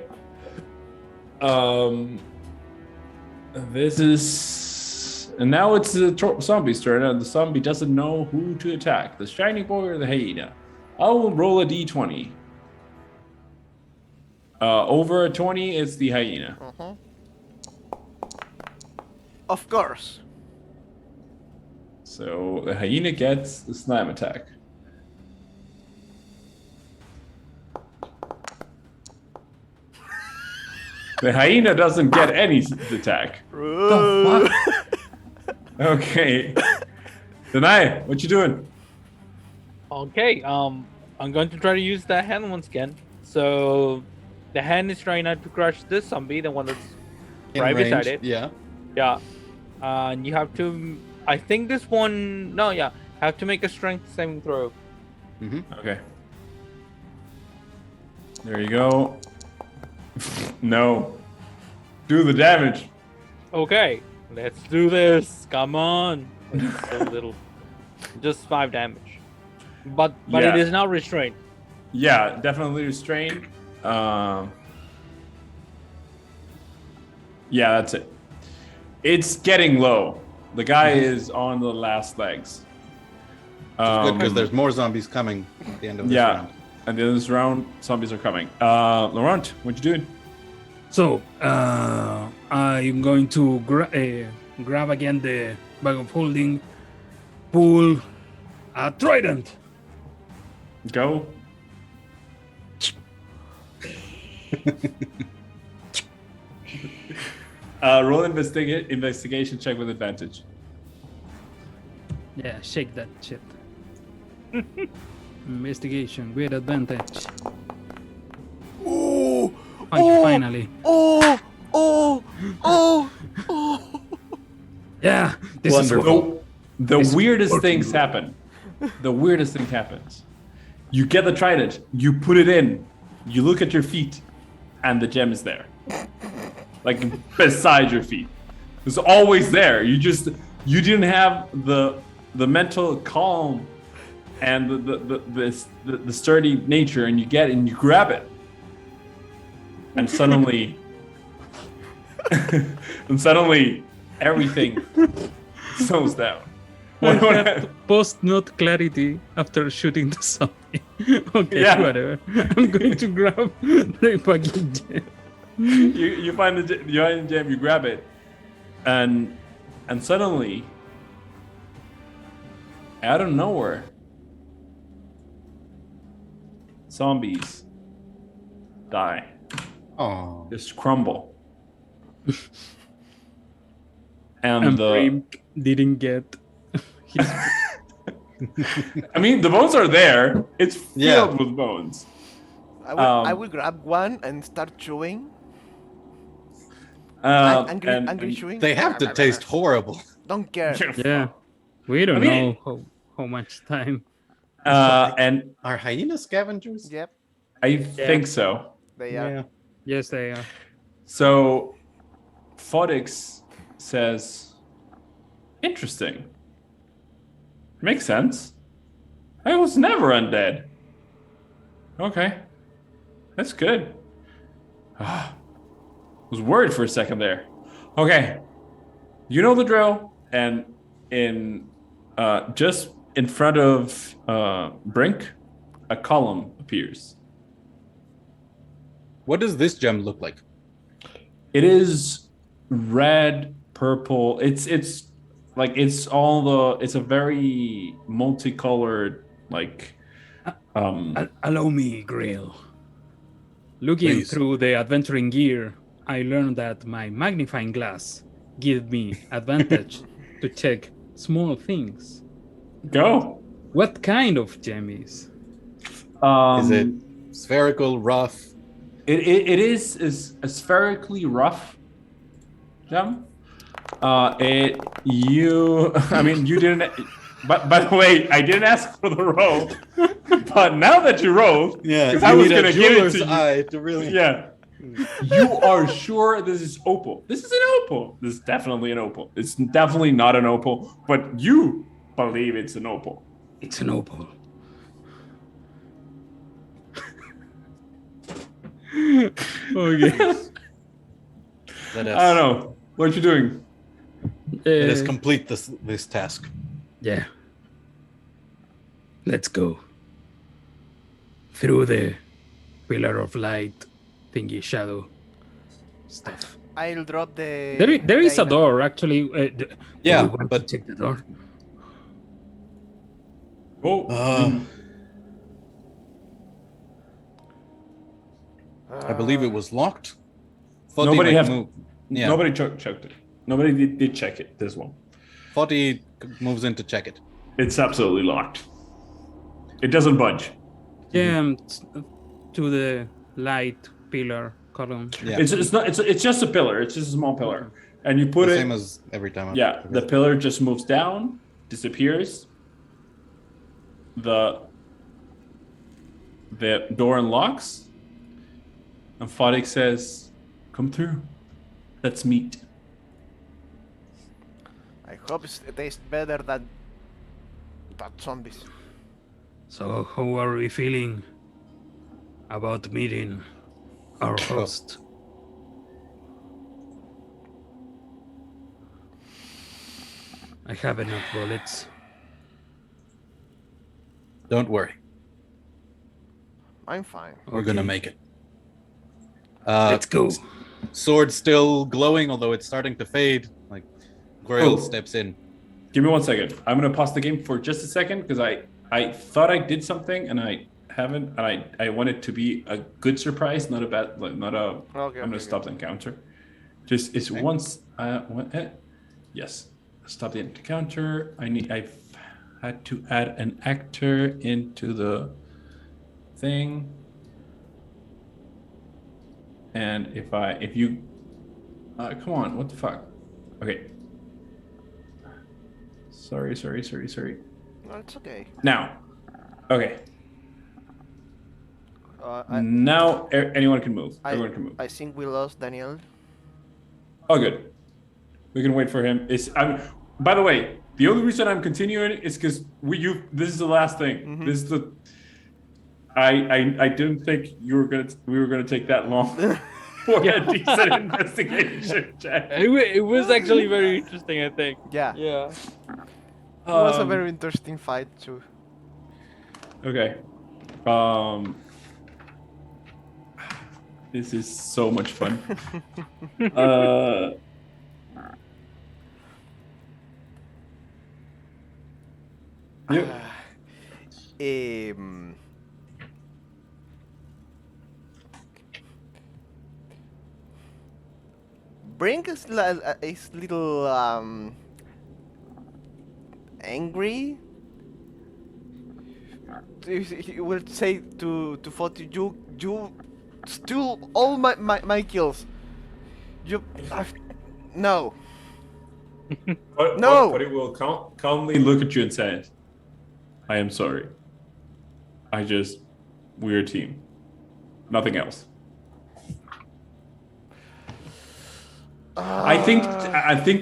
Speaker 1: This is, and now it's the zombie's turn, and the zombie doesn't know who to attack: the shiny boy or the hyena. I will roll a d20. Over a 20, it's the hyena.
Speaker 5: Of course.
Speaker 1: So the hyena gets the slam attack. The hyena doesn't get any attack. The fuck? Okay. Denai, what you doing?
Speaker 2: Okay, I'm going to try to use the hand once again. So the hand is trying not to crush this zombie, the one that's
Speaker 4: In
Speaker 2: right
Speaker 4: range,
Speaker 2: beside it.
Speaker 4: Yeah.
Speaker 2: Yeah. And you have to, I think this one, no, yeah, have to make a strength saving throw.
Speaker 1: Okay. There you go. No. Do the damage.
Speaker 2: Okay, let's do this. Come on. It's so little. Just 5 damage. But
Speaker 1: Yeah.
Speaker 2: it is not restrained.
Speaker 1: Yeah, definitely restrained. Yeah, that's it. It's getting low. The guy is on the last legs.
Speaker 4: Good, because there's more zombies coming at the end of this
Speaker 1: yeah,
Speaker 4: round.
Speaker 1: at the end of this round, zombies are coming. Laurent, what you doing?
Speaker 3: So I'm going to grab again the bag of holding, pull a trident.
Speaker 1: Go. Roll investigation check with advantage.
Speaker 3: Yeah, shake that shit. Investigation with advantage.
Speaker 5: Oh,
Speaker 3: Finally.
Speaker 5: oh, oh, oh, oh.
Speaker 3: Yeah, this
Speaker 4: Wonderful.
Speaker 1: The
Speaker 3: It's
Speaker 1: weirdest
Speaker 3: working.
Speaker 1: things happen. The weirdest thing happens. You get the trident, you put it in, you look at your feet, and the gem is there. Like beside your feet. It's always there. You didn't have the mental calm and the sturdy nature, and you get it and you grab it. And suddenly everything slows down.
Speaker 3: Post-note clarity after shooting the zombie. Okay,
Speaker 1: Yeah.
Speaker 3: whatever. I'm going to grab the fucking gem.
Speaker 1: you find the gem, you grab it, and suddenly, out of nowhere, zombies die,
Speaker 4: Oh.
Speaker 1: just crumble, and
Speaker 3: And
Speaker 1: the
Speaker 3: Brimp didn't get his
Speaker 1: I mean the bones are there. It's filled
Speaker 4: Yeah.
Speaker 1: with bones.
Speaker 5: I will grab one and start chewing. Angry chewing.
Speaker 4: They have to taste horrible.
Speaker 5: Don't care.
Speaker 3: Yeah. We don't
Speaker 1: I mean-
Speaker 3: know how much time.
Speaker 1: And
Speaker 4: Are hyena scavengers?
Speaker 5: Yep,
Speaker 1: I think so.
Speaker 5: they are.
Speaker 3: Yes, they are.
Speaker 1: So, Phoenix says, "Interesting. Makes sense. I was never undead. Okay, that's good. Was worried for a second there. Okay, you know the drill." And in just in front of Brink, a column appears.
Speaker 4: What does this gem look like?
Speaker 1: It is red, purple. It's a very multicolored like
Speaker 3: Allow me, Grail. Looking
Speaker 4: Please.
Speaker 3: through the adventuring gear, I learned that my magnifying glass gives me advantage to check small things.
Speaker 1: go.
Speaker 3: What kind of gem is?
Speaker 4: Is it spherical, rough?
Speaker 1: It is a spherically rough gem. You didn't. But by the way, I didn't ask for the roll. But now that you rolled,
Speaker 4: Yeah,
Speaker 1: 'cause I was gonna give it to you.
Speaker 4: eye to really.
Speaker 1: Yeah. You are sure this is opal. This is an opal. This is definitely an opal. It's definitely not an opal, but you believe it's an opal.
Speaker 3: It's an opal. Okay.
Speaker 4: Let us,
Speaker 1: I don't know. What are you doing?
Speaker 4: let us complete this task.
Speaker 3: Yeah. Let's go. Through the pillar of light thingy shadow stuff.
Speaker 5: I'll drop the.
Speaker 3: There is a
Speaker 5: the-
Speaker 3: door, actually.
Speaker 4: Yeah,
Speaker 3: do we want
Speaker 4: but-
Speaker 3: to check the door.
Speaker 1: Oh,
Speaker 4: I believe it was locked. Thought
Speaker 1: Nobody
Speaker 4: he might
Speaker 1: have-
Speaker 4: move. Yeah,
Speaker 1: nobody checked it. Nobody did check it. This one.
Speaker 4: thought he moves in to check it.
Speaker 1: It's absolutely locked. It doesn't budge.
Speaker 3: Yeah, to the light pillar column.
Speaker 4: Yeah,
Speaker 1: It's just a pillar. It's just a small pillar, and you put
Speaker 4: the
Speaker 1: it.
Speaker 4: same as every time. I
Speaker 1: Yeah, the pillar just moves down, disappears. The door unlocks, and Fodik says, "Come through. Let's meet."
Speaker 5: I hope it tastes better than that zombies.
Speaker 3: So, how are we feeling about meeting our host? I have enough bullets.
Speaker 4: Don't worry,
Speaker 5: I'm fine.
Speaker 4: we're gonna
Speaker 3: Okay.
Speaker 4: make it.
Speaker 3: Let's go.
Speaker 4: sword still glowing, although it's starting to fade. Like, Grail steps in.
Speaker 1: Give me 1 second. I'm gonna pause the game for just a second because I thought I did something and I haven't, and I want it to be a good surprise, not a bad, like not a.
Speaker 5: Okay,
Speaker 1: I'm gonna stop the encounter. Just it's once. Yes, stop the encounter. I've had to add an actor into the thing, and if you, come on, what the fuck? Okay. Sorry.
Speaker 5: No, it's okay.
Speaker 1: Now, okay.
Speaker 5: I
Speaker 1: Now anyone can move. Everyone can move.
Speaker 5: I think we lost Daniel.
Speaker 1: Oh, good. We can wait for him. By the way, the only reason I'm continuing is because this is the last thing.
Speaker 5: Mm-hmm.
Speaker 1: This is the. I didn't think we were gonna take that long for a decent investigation check.
Speaker 2: It was actually very interesting, I think.
Speaker 5: Yeah.
Speaker 2: Yeah.
Speaker 5: It was a very interesting fight too.
Speaker 1: Okay. This is so much fun. Yep.
Speaker 5: Brink is little angry. He will say to Foti, you steal all my kills. No. No!
Speaker 1: But it will calmly look at you and say, I am sorry. We're a team. Nothing else. I think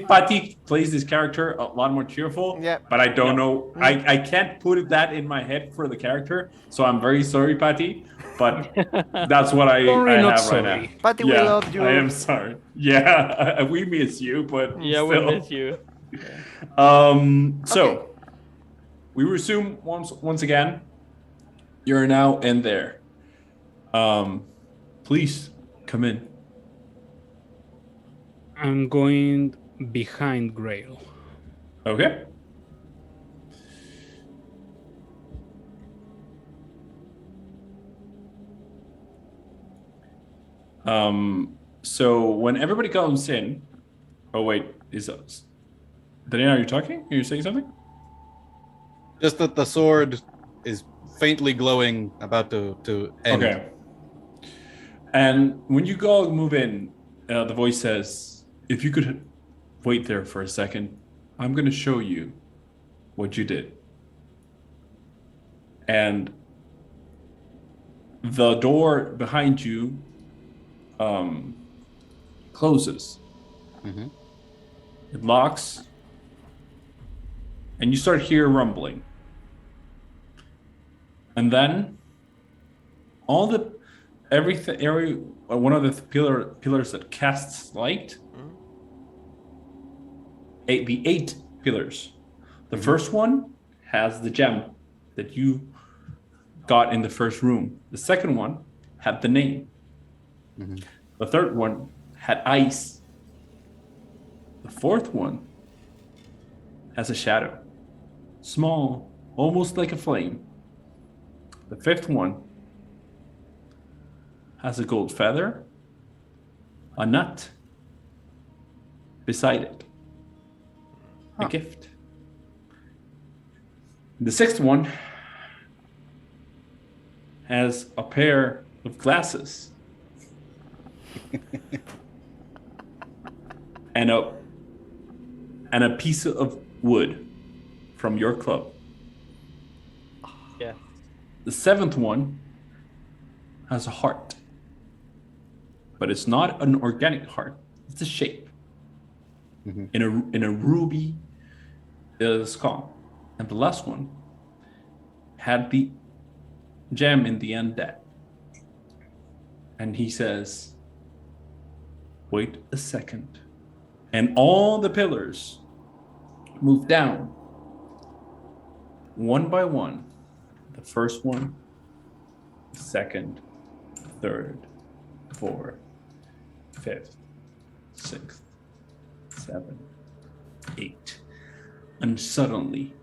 Speaker 1: Patti plays this character a lot more cheerful.
Speaker 5: Yeah.
Speaker 1: But I don't know. I can't put that in my head for the character. So I'm very sorry, Patti. But that's what I have right now.
Speaker 5: Patti, we love you.
Speaker 1: I am sorry. Yeah, we miss you, but
Speaker 2: Yeah,
Speaker 1: still.
Speaker 2: we miss you.
Speaker 1: So we resume once again. You're now in there. Please come in.
Speaker 3: I'm going behind Grail.
Speaker 1: Okay. So when everybody comes in, oh wait, Daniel, are you talking? Are you saying something?
Speaker 4: Just that the sword is faintly glowing, about to end.
Speaker 1: Okay. And when you go move in, the voice says, if you could wait there for a second, I'm going to show you what you did. And the door behind you closes.
Speaker 4: Mm-hmm.
Speaker 1: It locks. And you start hear rumbling. And then one of the pillars that casts light, the 8 pillars. The first one has the gem that you got in the first room. The second one had the name.
Speaker 4: Mm-hmm.
Speaker 1: The third one had ice. The fourth one has a shadow. Small, almost like a flame. The fifth one has a gold feather, a nut, beside it, a gift. The sixth one has a pair of glasses and a piece of wood from your club.
Speaker 2: Yeah.
Speaker 1: The seventh one has a heart, but it's not an organic heart. It's a shape in a ruby skull. And the last one had the gem in the end that. And he says, wait a second. And all the pillars move down one by one. The first one, the second, third, fourth, fifth, 6, 7, 8. And suddenly,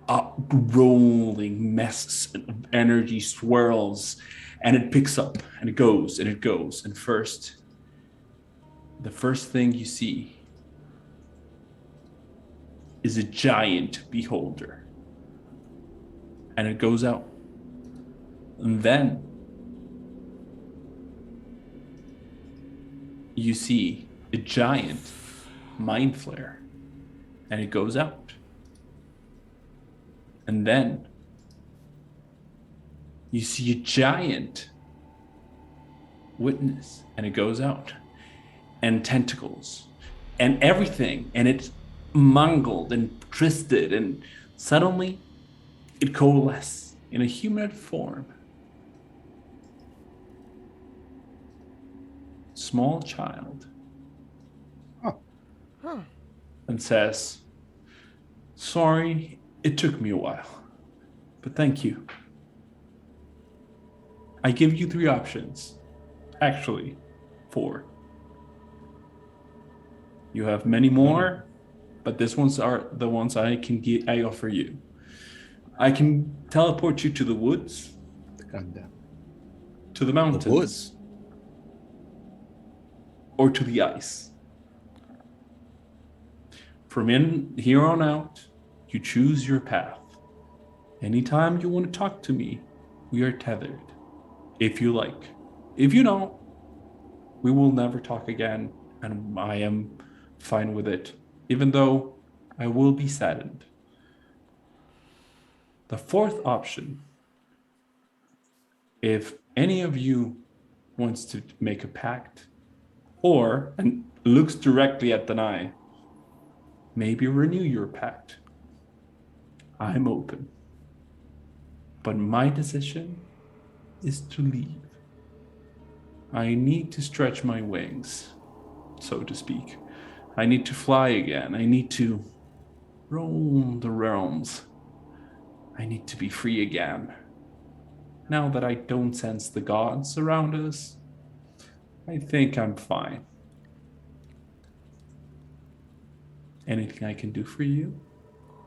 Speaker 1: a rolling mess of energy swirls, and it picks up, and it goes, and it goes. And the first thing you see is a giant beholder. And it goes out. And then you see a giant mind flare. And it goes out. And then you see a giant witness. And it goes out. And tentacles. And everything. And it's mangled and twisted. And suddenly it coalesces in a humanoid form. Small child. And says, sorry, it took me a while, but thank you. I give you 3 options. Actually, 4. You have many more, but these ones are the ones I offer you. I can teleport you to the woods, to the mountains,
Speaker 4: The woods.
Speaker 1: or to the ice. From here on out, you choose your path. Anytime you want to talk to me, we are tethered. If you like. If you don't, we will never talk again, and I am fine with it, even though I will be saddened. The 4th option, if any of you wants to make a pact, and looks directly at Danai, maybe renew your pact. I'm open. But my decision is to leave. I need to stretch my wings, so to speak. I need to fly again. I need to roam the realms. I need to be free again. Now that I don't sense the gods around us, I think I'm fine. Anything I can do for you?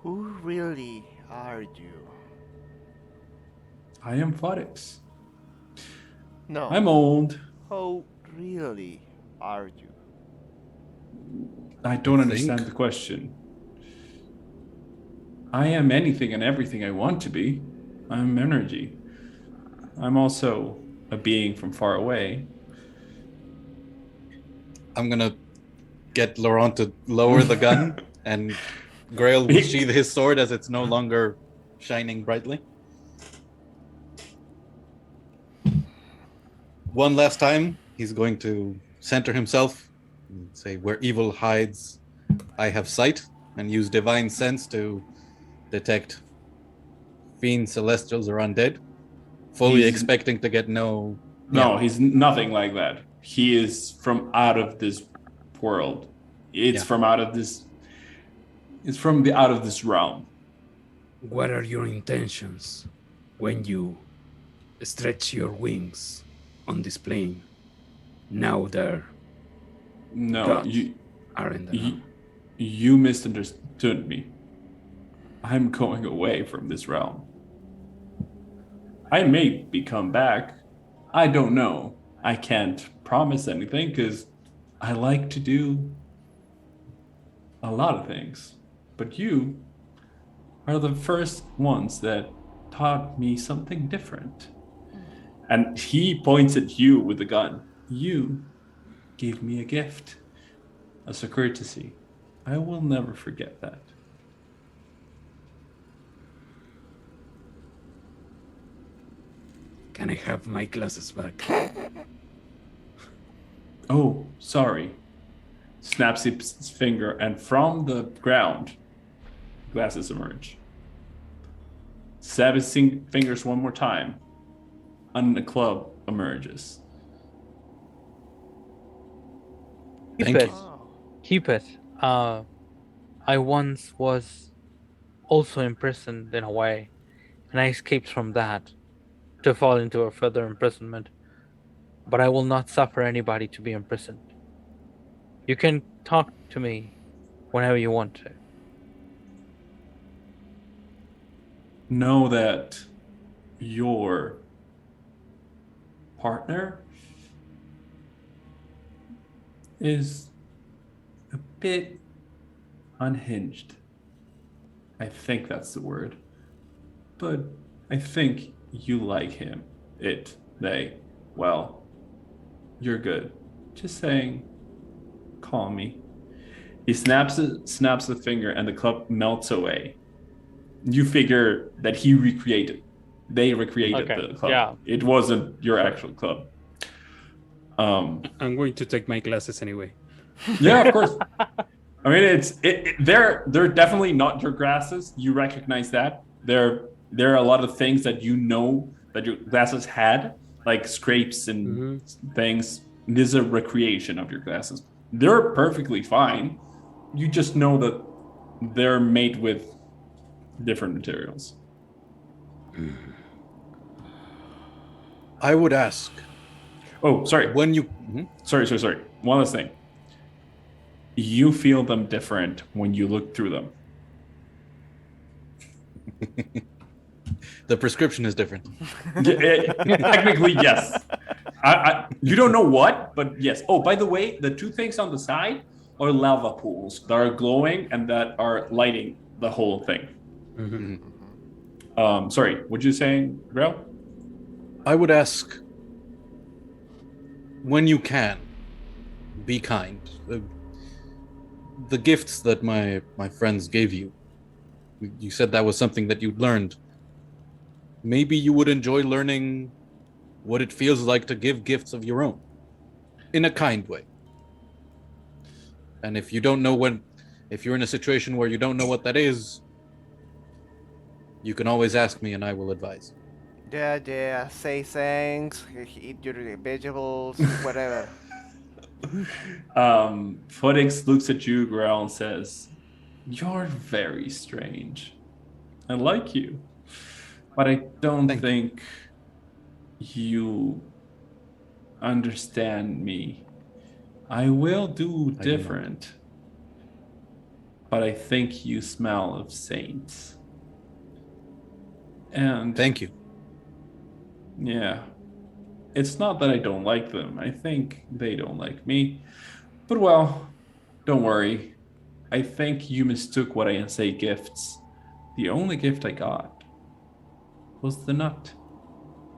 Speaker 5: Who really are you?
Speaker 1: I am Fodex.
Speaker 5: No.
Speaker 1: I'm old.
Speaker 5: How really are you?
Speaker 1: I don't understand the question. I am anything and everything I want to be. I'm energy. I'm also a being from far away.
Speaker 4: I'm gonna get Laurent to lower the gun, and Grail will sheath his sword as it's no longer shining brightly. One last time, he's going to center himself and say, where evil hides, I have sight, and use divine sense to detect fiends, celestials, or undead, fully expecting to get no...
Speaker 1: No, he's nothing like that. He is from out of this world. It's from out of this... It's from the out of this realm.
Speaker 3: What are your intentions when you stretch your wings on this plane? Now there
Speaker 1: No,
Speaker 3: gods are in the realm.
Speaker 1: you misunderstood me. I'm going away from this realm. I may come back. I don't know. I can't promise anything because I like to do a lot of things. But you are the first ones that taught me something different. And he points at you with the gun. You gave me a gift as a courtesy. I will never forget that.
Speaker 3: Can I have my glasses back?
Speaker 1: Oh, sorry. Snaps his finger, and from the ground, glasses emerge. Stab his fingers one more time, and a club emerges.
Speaker 2: Keep it. Keep it. I once was also imprisoned in a way, and I escaped from that to fall into a further imprisonment. But I will not suffer anybody to be imprisoned. You can talk to me whenever you want to.
Speaker 1: Know that your partner is a bit unhinged. I think that's the word. But I think you like him. Well, you're good. Just saying, call me. He snaps the finger and the club melts away. You figure that they recreated
Speaker 2: Okay,
Speaker 1: the club.
Speaker 2: yeah.
Speaker 1: It wasn't your actual club.
Speaker 3: I'm going to take my glasses anyway.
Speaker 1: Yeah, of course. I mean, they're definitely not your glasses. You recognize that. There are a lot of things that you know that your glasses had, like scrapes and things. This is a recreation of your glasses. They're perfectly fine. You just know that they're made with different materials.
Speaker 4: I would ask.
Speaker 1: Oh, sorry.
Speaker 4: When you.
Speaker 1: Sorry. One last thing. You feel them different when you look through them.
Speaker 4: The prescription is different.
Speaker 1: Technically, yes. You don't know what, but yes. Oh, by the way, the two things on the side are lava pools that are glowing and that are lighting the whole thing. Sorry, what you saying, Grell?
Speaker 4: I would ask, when you can, be kind. The gifts that my friends gave you, you said that was something that you'd learned. Maybe you would enjoy learning what it feels like to give gifts of your own, in a kind way. And if you don't know if you're in a situation where you don't know what that is, you can always ask me and I will advise.
Speaker 5: Yeah, say thanks, eat your vegetables, whatever.
Speaker 1: Fodix looks at you, Grell, and says, "You're very strange. I like you, but I don't think you understand me. I will do different, but I think you smell of saints." And
Speaker 4: thank you.
Speaker 1: Yeah. It's not that I don't like them. I think they don't like me. But well, don't worry. I think you mistook what I say gifts. The only gift I got was the nut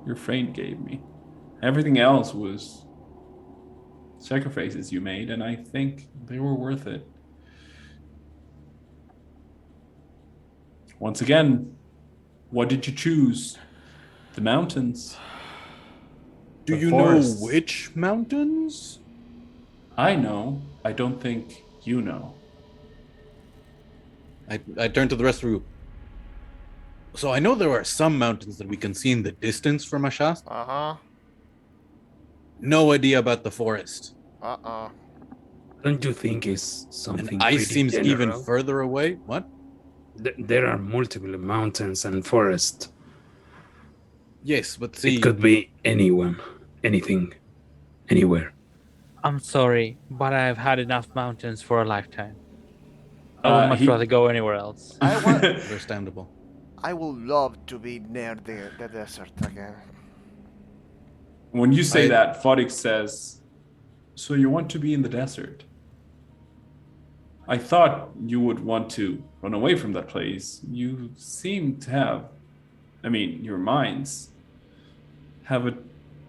Speaker 1: your friend gave me. Everything else was sacrifices you made, and I think they were worth it. Once again, what did you choose? The mountains.
Speaker 4: Do
Speaker 1: The
Speaker 4: you
Speaker 1: forests.
Speaker 4: know which mountains?
Speaker 1: I know. I don't think you know.
Speaker 4: I turn to the rest of the group. So I know there are some mountains that we can see in the distance from Ashast. No idea about the forest.
Speaker 3: Don't you think it's something
Speaker 4: And ice
Speaker 3: pretty
Speaker 4: seems
Speaker 3: general?
Speaker 4: even further away. What?
Speaker 3: There are multiple mountains and forests.
Speaker 4: Yes, but see,
Speaker 3: It could be anyone, anything, anywhere.
Speaker 2: I'm sorry, but I've had enough mountains for a lifetime. I would much rather go anywhere else.
Speaker 4: understandable.
Speaker 5: I would love to be near the desert again.
Speaker 1: When you say that, Fodix says, "So you want to be in the desert?" I thought you would want to run away from that place. You seem to have, your minds have a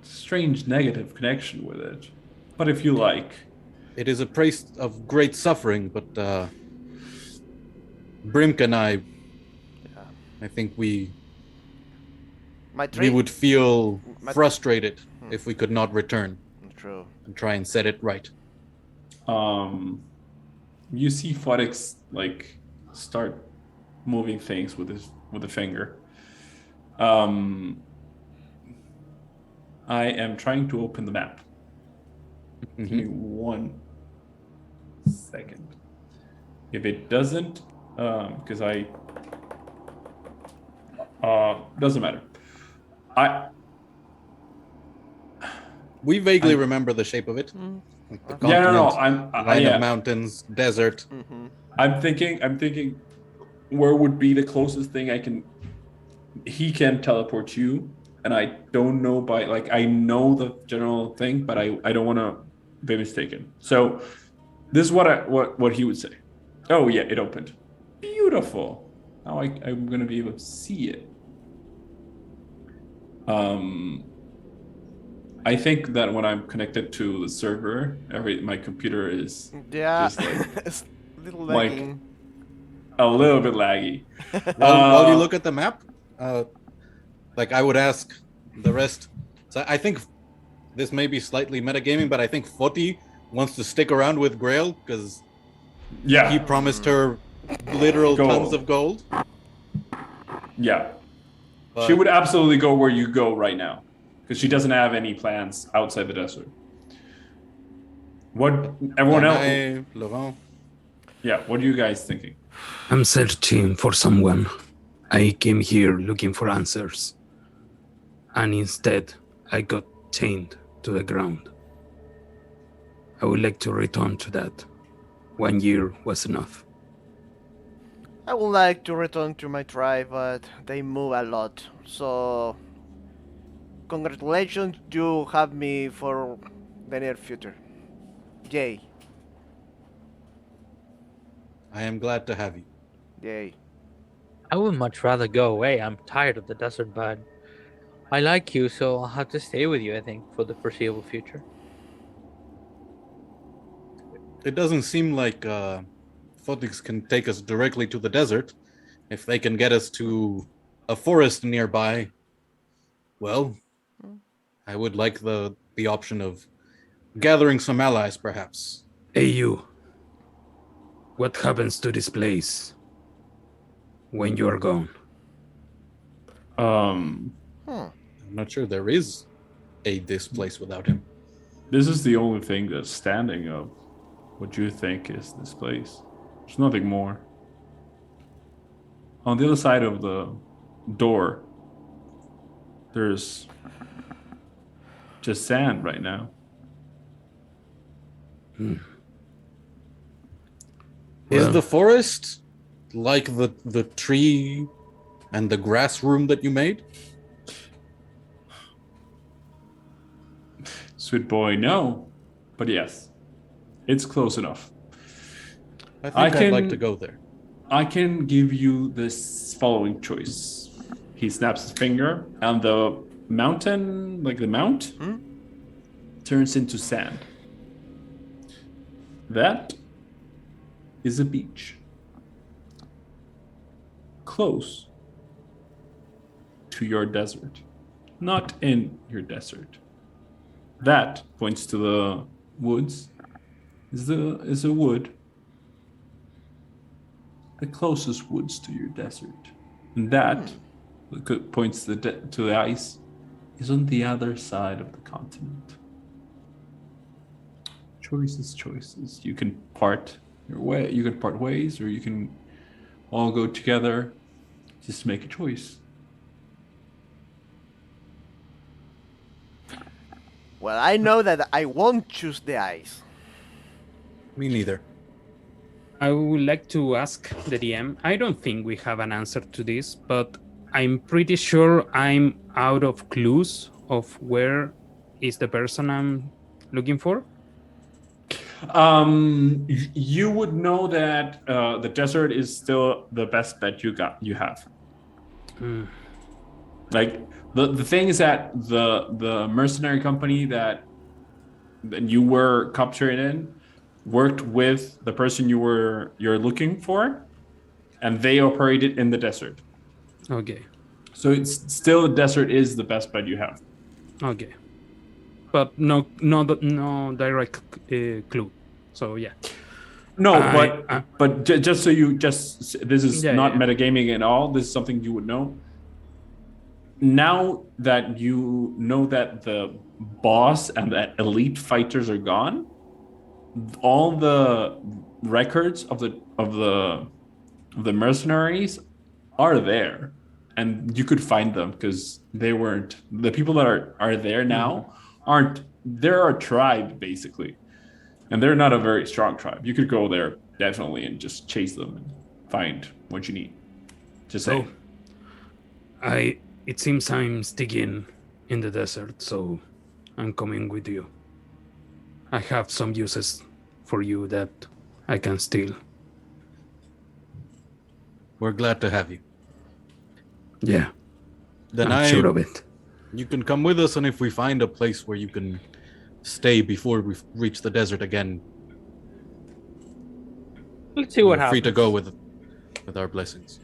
Speaker 1: strange negative connection with it. But if you like.
Speaker 4: It is a place of great suffering, but Brimk and I think we would feel frustrated if we could not return.
Speaker 5: True.
Speaker 4: And try and set it right.
Speaker 1: You see Fodix start moving things with a finger. I am trying to open the map. Give me 1 second. If it doesn't, because doesn't matter.
Speaker 4: We vaguely remember the shape of it. Like the
Speaker 5: Okay.
Speaker 1: Yeah, no,
Speaker 4: continent,
Speaker 1: I'm
Speaker 4: line
Speaker 1: yeah.
Speaker 4: of mountains, desert.
Speaker 5: Mm-hmm.
Speaker 1: I'm thinking where would be the closest thing I can. He can teleport you, and I don't know by like I know the general thing, but I don't want to be mistaken. So this is what he would say. Oh yeah, it opened. Beautiful. Now I'm gonna be able to see it. I think that when I'm connected to the server, my computer is
Speaker 5: Yeah,
Speaker 1: just like
Speaker 5: it's a little
Speaker 1: like
Speaker 5: lagging.
Speaker 1: a little bit laggy.
Speaker 4: While you look at the map, like I would ask the rest. So I think this may be slightly metagaming, but I think Foti wants to stick around with Grail because
Speaker 1: Yeah,
Speaker 4: he promised her literal tons
Speaker 1: Gold.
Speaker 4: of gold.
Speaker 1: yeah.
Speaker 4: But
Speaker 1: She would absolutely go where you go right now because she doesn't have any plans outside the desert. What everyone else?
Speaker 4: Danae, Laurent,
Speaker 1: Yeah, what are you guys thinking?
Speaker 3: I'm searching for someone. I came here looking for answers. And instead, I got chained to the ground. I would like to return to that. 1 year was enough.
Speaker 5: I would like to return to my tribe, but they move a lot. So, congratulations, you have me for the near future. Yay,
Speaker 4: I am glad to have you.
Speaker 5: yay.
Speaker 2: I would much rather go away. I'm tired of the desert, but I like you, so I'll have to stay with you, I think, for the foreseeable future.
Speaker 4: It doesn't seem like Fotix can take us directly to the desert. If they can get us to a forest nearby, well, I would like the option of gathering some allies, perhaps.
Speaker 3: Hey, you. What happens to this place when you are gone?
Speaker 1: Um,
Speaker 5: Hmm.
Speaker 4: I'm not sure there is this place without him.
Speaker 1: this is the only thing that's standing of what you think is this place. There's nothing more. On the other side of the door, there's just sand right now.
Speaker 4: Is
Speaker 3: Well-
Speaker 4: the forest like the tree and the grass room that you made?
Speaker 1: Sweet boy, no. But yes, it's close enough.
Speaker 4: I think
Speaker 1: I
Speaker 4: I'd like
Speaker 1: can-
Speaker 4: to go there.
Speaker 1: I can give you this following choice. He snaps his finger, and the mountain, like the mount, turns into sand. That is a beach. Close to your desert. Not in your desert. That points to the woods. Is a wood. The closest woods to your desert. And that points to the ice is on the other side of the continent. Choices. You can part your way. You can part ways, or you can all go together. Just make a choice.
Speaker 5: Well, I know that I won't choose the ice.
Speaker 4: Me neither.
Speaker 3: I would like to ask the DM. I don't think we have an answer to this, but I'm pretty sure I'm out of clues of where is the person I'm looking for.
Speaker 1: You would know that the desert is still the best bet you have. Like the thing is that the mercenary company that you were captured in worked with the person you're looking for, and they operated in the desert.
Speaker 3: Okay.
Speaker 1: So it's still the desert is the best bet you have.
Speaker 3: Okay. But no direct clue. So yeah.
Speaker 1: No,
Speaker 3: I-
Speaker 1: but just so you this is
Speaker 3: Yeah,
Speaker 1: not
Speaker 3: yeah.
Speaker 1: metagaming at all. This is something you would know. Now that you know that the boss and that elite fighters are gone, all the records of the mercenaries are there, and you could find them because they weren't the people that are there now aren't. They're a tribe basically. And they're not a very strong tribe. You could go there definitely and just chase them and find what you need. Just say.
Speaker 3: It seems I'm sticking in the desert, so I'm coming with you. I have some uses for you that I can steal.
Speaker 4: We're glad to have you.
Speaker 3: Yeah,
Speaker 4: Then
Speaker 3: I'm sure of it.
Speaker 4: You can come with us, and if we find a place where you can stay before we reach the desert again,
Speaker 2: Let's see what
Speaker 4: you're free
Speaker 2: happens.
Speaker 4: to go with our blessings.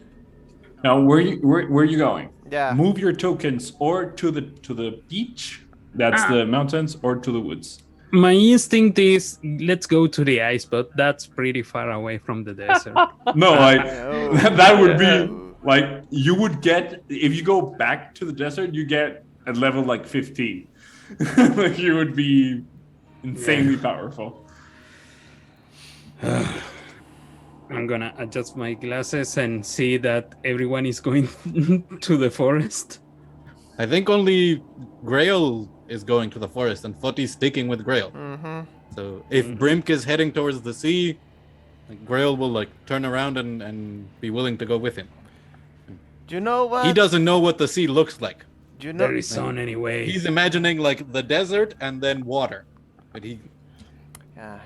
Speaker 1: Now, where are you going?
Speaker 5: Yeah.
Speaker 1: Move your tokens or to the beach, that's the mountains, or to the woods.
Speaker 3: My instinct is let's go to the ice, but that's pretty far away from the desert.
Speaker 1: No, like
Speaker 5: Oh.
Speaker 1: that would be
Speaker 5: Yeah.
Speaker 1: like you would get if you go back to the desert, you get at level like 15. Like you would be insanely powerful.
Speaker 3: I'm gonna adjust my glasses and see that everyone is going to the forest.
Speaker 4: I think only Grail is going to the forest, and Foti's sticking with Grail.
Speaker 5: Mm-hmm.
Speaker 4: So if Brimk is heading towards the sea, Grail will like turn around and be willing to go with him.
Speaker 5: You know what?
Speaker 4: He doesn't know what the sea looks like.
Speaker 5: You know.
Speaker 3: There is sun anyway.
Speaker 4: He's imagining like the desert and then water. But he,
Speaker 5: Yeah.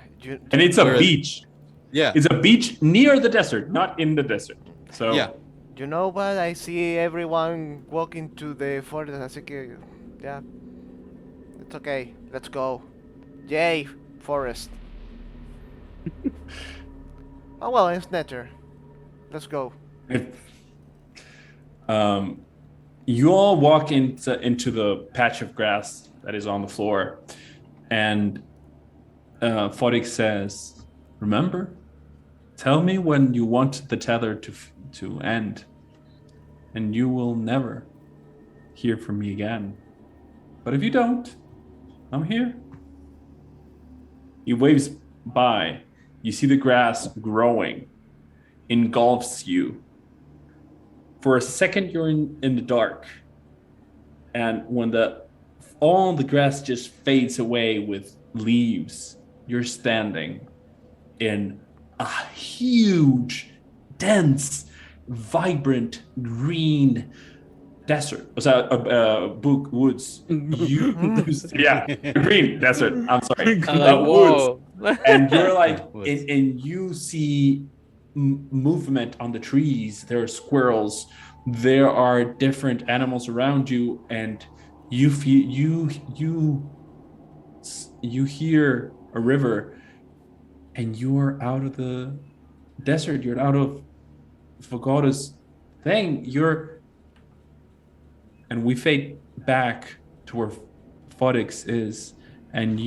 Speaker 1: And it's a
Speaker 4: Whereas-
Speaker 1: beach.
Speaker 4: yeah,
Speaker 1: It's a beach near the desert, not in the desert. So
Speaker 4: yeah.
Speaker 5: You know what? I see everyone walking to the forest. Así que, yeah. It's okay. Let's go. Yay, forest. Oh well, it's nature. Let's go.
Speaker 1: You all walk into the patch of grass that is on the floor, and Fotic says, "Remember, tell me when you want the tether to end, and you will never hear from me again. But if you don't, I'm here." He waves by. You see the grass growing, engulfs you. For a second, you're in the dark. And when all the grass just fades away with leaves, you're standing in a huge, dense, vibrant green desert. Woods. Yeah, green desert. I'm sorry. Woods. And you're like, and you see movement on the trees. There are squirrels. There are different animals around you, and you feel you hear a river, and you're out of the desert. You're out of Vogoda's thing. And we fade back to where Fodix is, and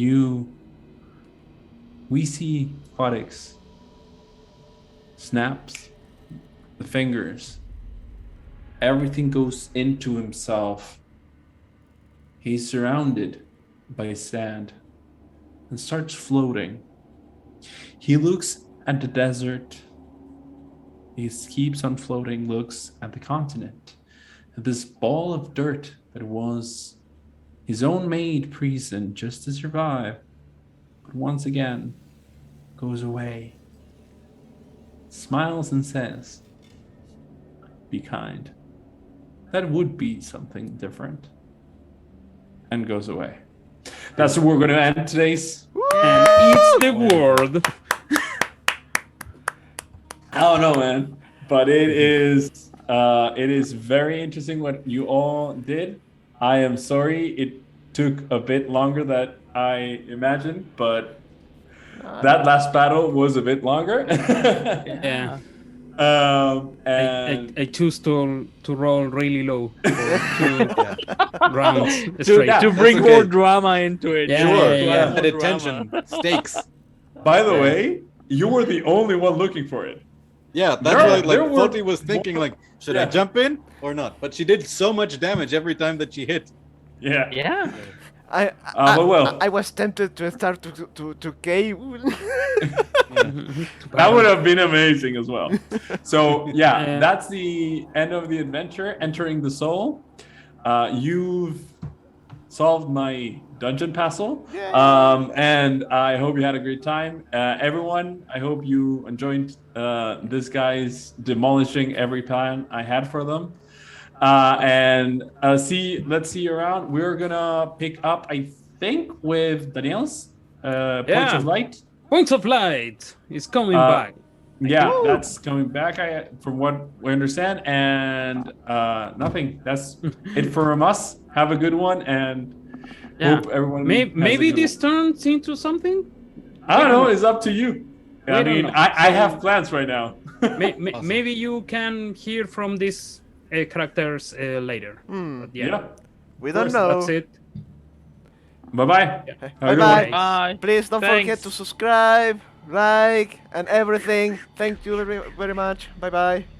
Speaker 1: we see Fodix snaps the fingers. Everything goes into himself. He's surrounded by sand and starts floating. He looks at the desert. He keeps on floating, looks at the continent. At this ball of dirt that was his own made prison just to survive, but once again goes away. Smiles and says, "Be kind. That would be something different." And goes away. That's where we're going to end today's.
Speaker 3: And eats the world.
Speaker 1: I don't know, man, but it is very interesting what you all did. I am sorry it took a bit longer than I imagined, but that last battle was a bit longer.
Speaker 3: Yeah.
Speaker 1: And
Speaker 3: I choose to roll really low for 2 rounds
Speaker 1: To-
Speaker 3: straight.
Speaker 1: yeah.
Speaker 2: To bring
Speaker 4: okay.
Speaker 2: more drama into it.
Speaker 3: Yeah,
Speaker 4: Sure,
Speaker 3: yeah, yeah.
Speaker 2: More
Speaker 4: added
Speaker 2: drama.
Speaker 4: tension, stakes.
Speaker 1: by the way, you were the only one looking for it.
Speaker 4: Yeah, that's
Speaker 1: There-
Speaker 4: why
Speaker 1: there
Speaker 4: like
Speaker 1: were
Speaker 4: Foti was thinking
Speaker 1: more-
Speaker 4: like, should I
Speaker 1: yeah.
Speaker 4: jump in or not? But she did so much damage every time that she hit.
Speaker 1: Yeah.
Speaker 2: Yeah.
Speaker 5: I was tempted to start to cave.
Speaker 1: That would have been amazing as well. So yeah,
Speaker 3: Yeah.
Speaker 1: that's the end of the adventure. Entering the soul. You've solved my dungeon passel.
Speaker 5: Yay.
Speaker 1: And I hope you had a great time. Everyone, I hope you enjoyed this guy's demolishing every plan I had for them. Let's see you around. We're gonna pick up, I think, with Daniel's Points
Speaker 3: Yeah.
Speaker 1: of Light.
Speaker 3: Points of Light is coming
Speaker 1: Uh,
Speaker 3: back.
Speaker 1: Yeah,
Speaker 5: Woo!
Speaker 1: that's coming back. From what we understand, and nothing. That's it from us. Have a good one, and
Speaker 3: Yeah.
Speaker 1: hope everyone. has a
Speaker 3: Maybe
Speaker 1: good
Speaker 3: this
Speaker 1: one.
Speaker 3: turns into something.
Speaker 1: I don't know. It's up to you.
Speaker 3: We
Speaker 1: I
Speaker 3: don't
Speaker 1: mean,
Speaker 3: know.
Speaker 1: I have plans right now.
Speaker 4: Awesome.
Speaker 3: Maybe you can hear from these characters later. But
Speaker 1: Yeah.
Speaker 5: We don't know.
Speaker 3: That's it.
Speaker 1: Bye bye.
Speaker 5: Bye bye.
Speaker 2: Bye.
Speaker 5: Please don't forget
Speaker 2: Thanks.
Speaker 5: to subscribe, like, and everything. Thank you very, very much. Bye bye.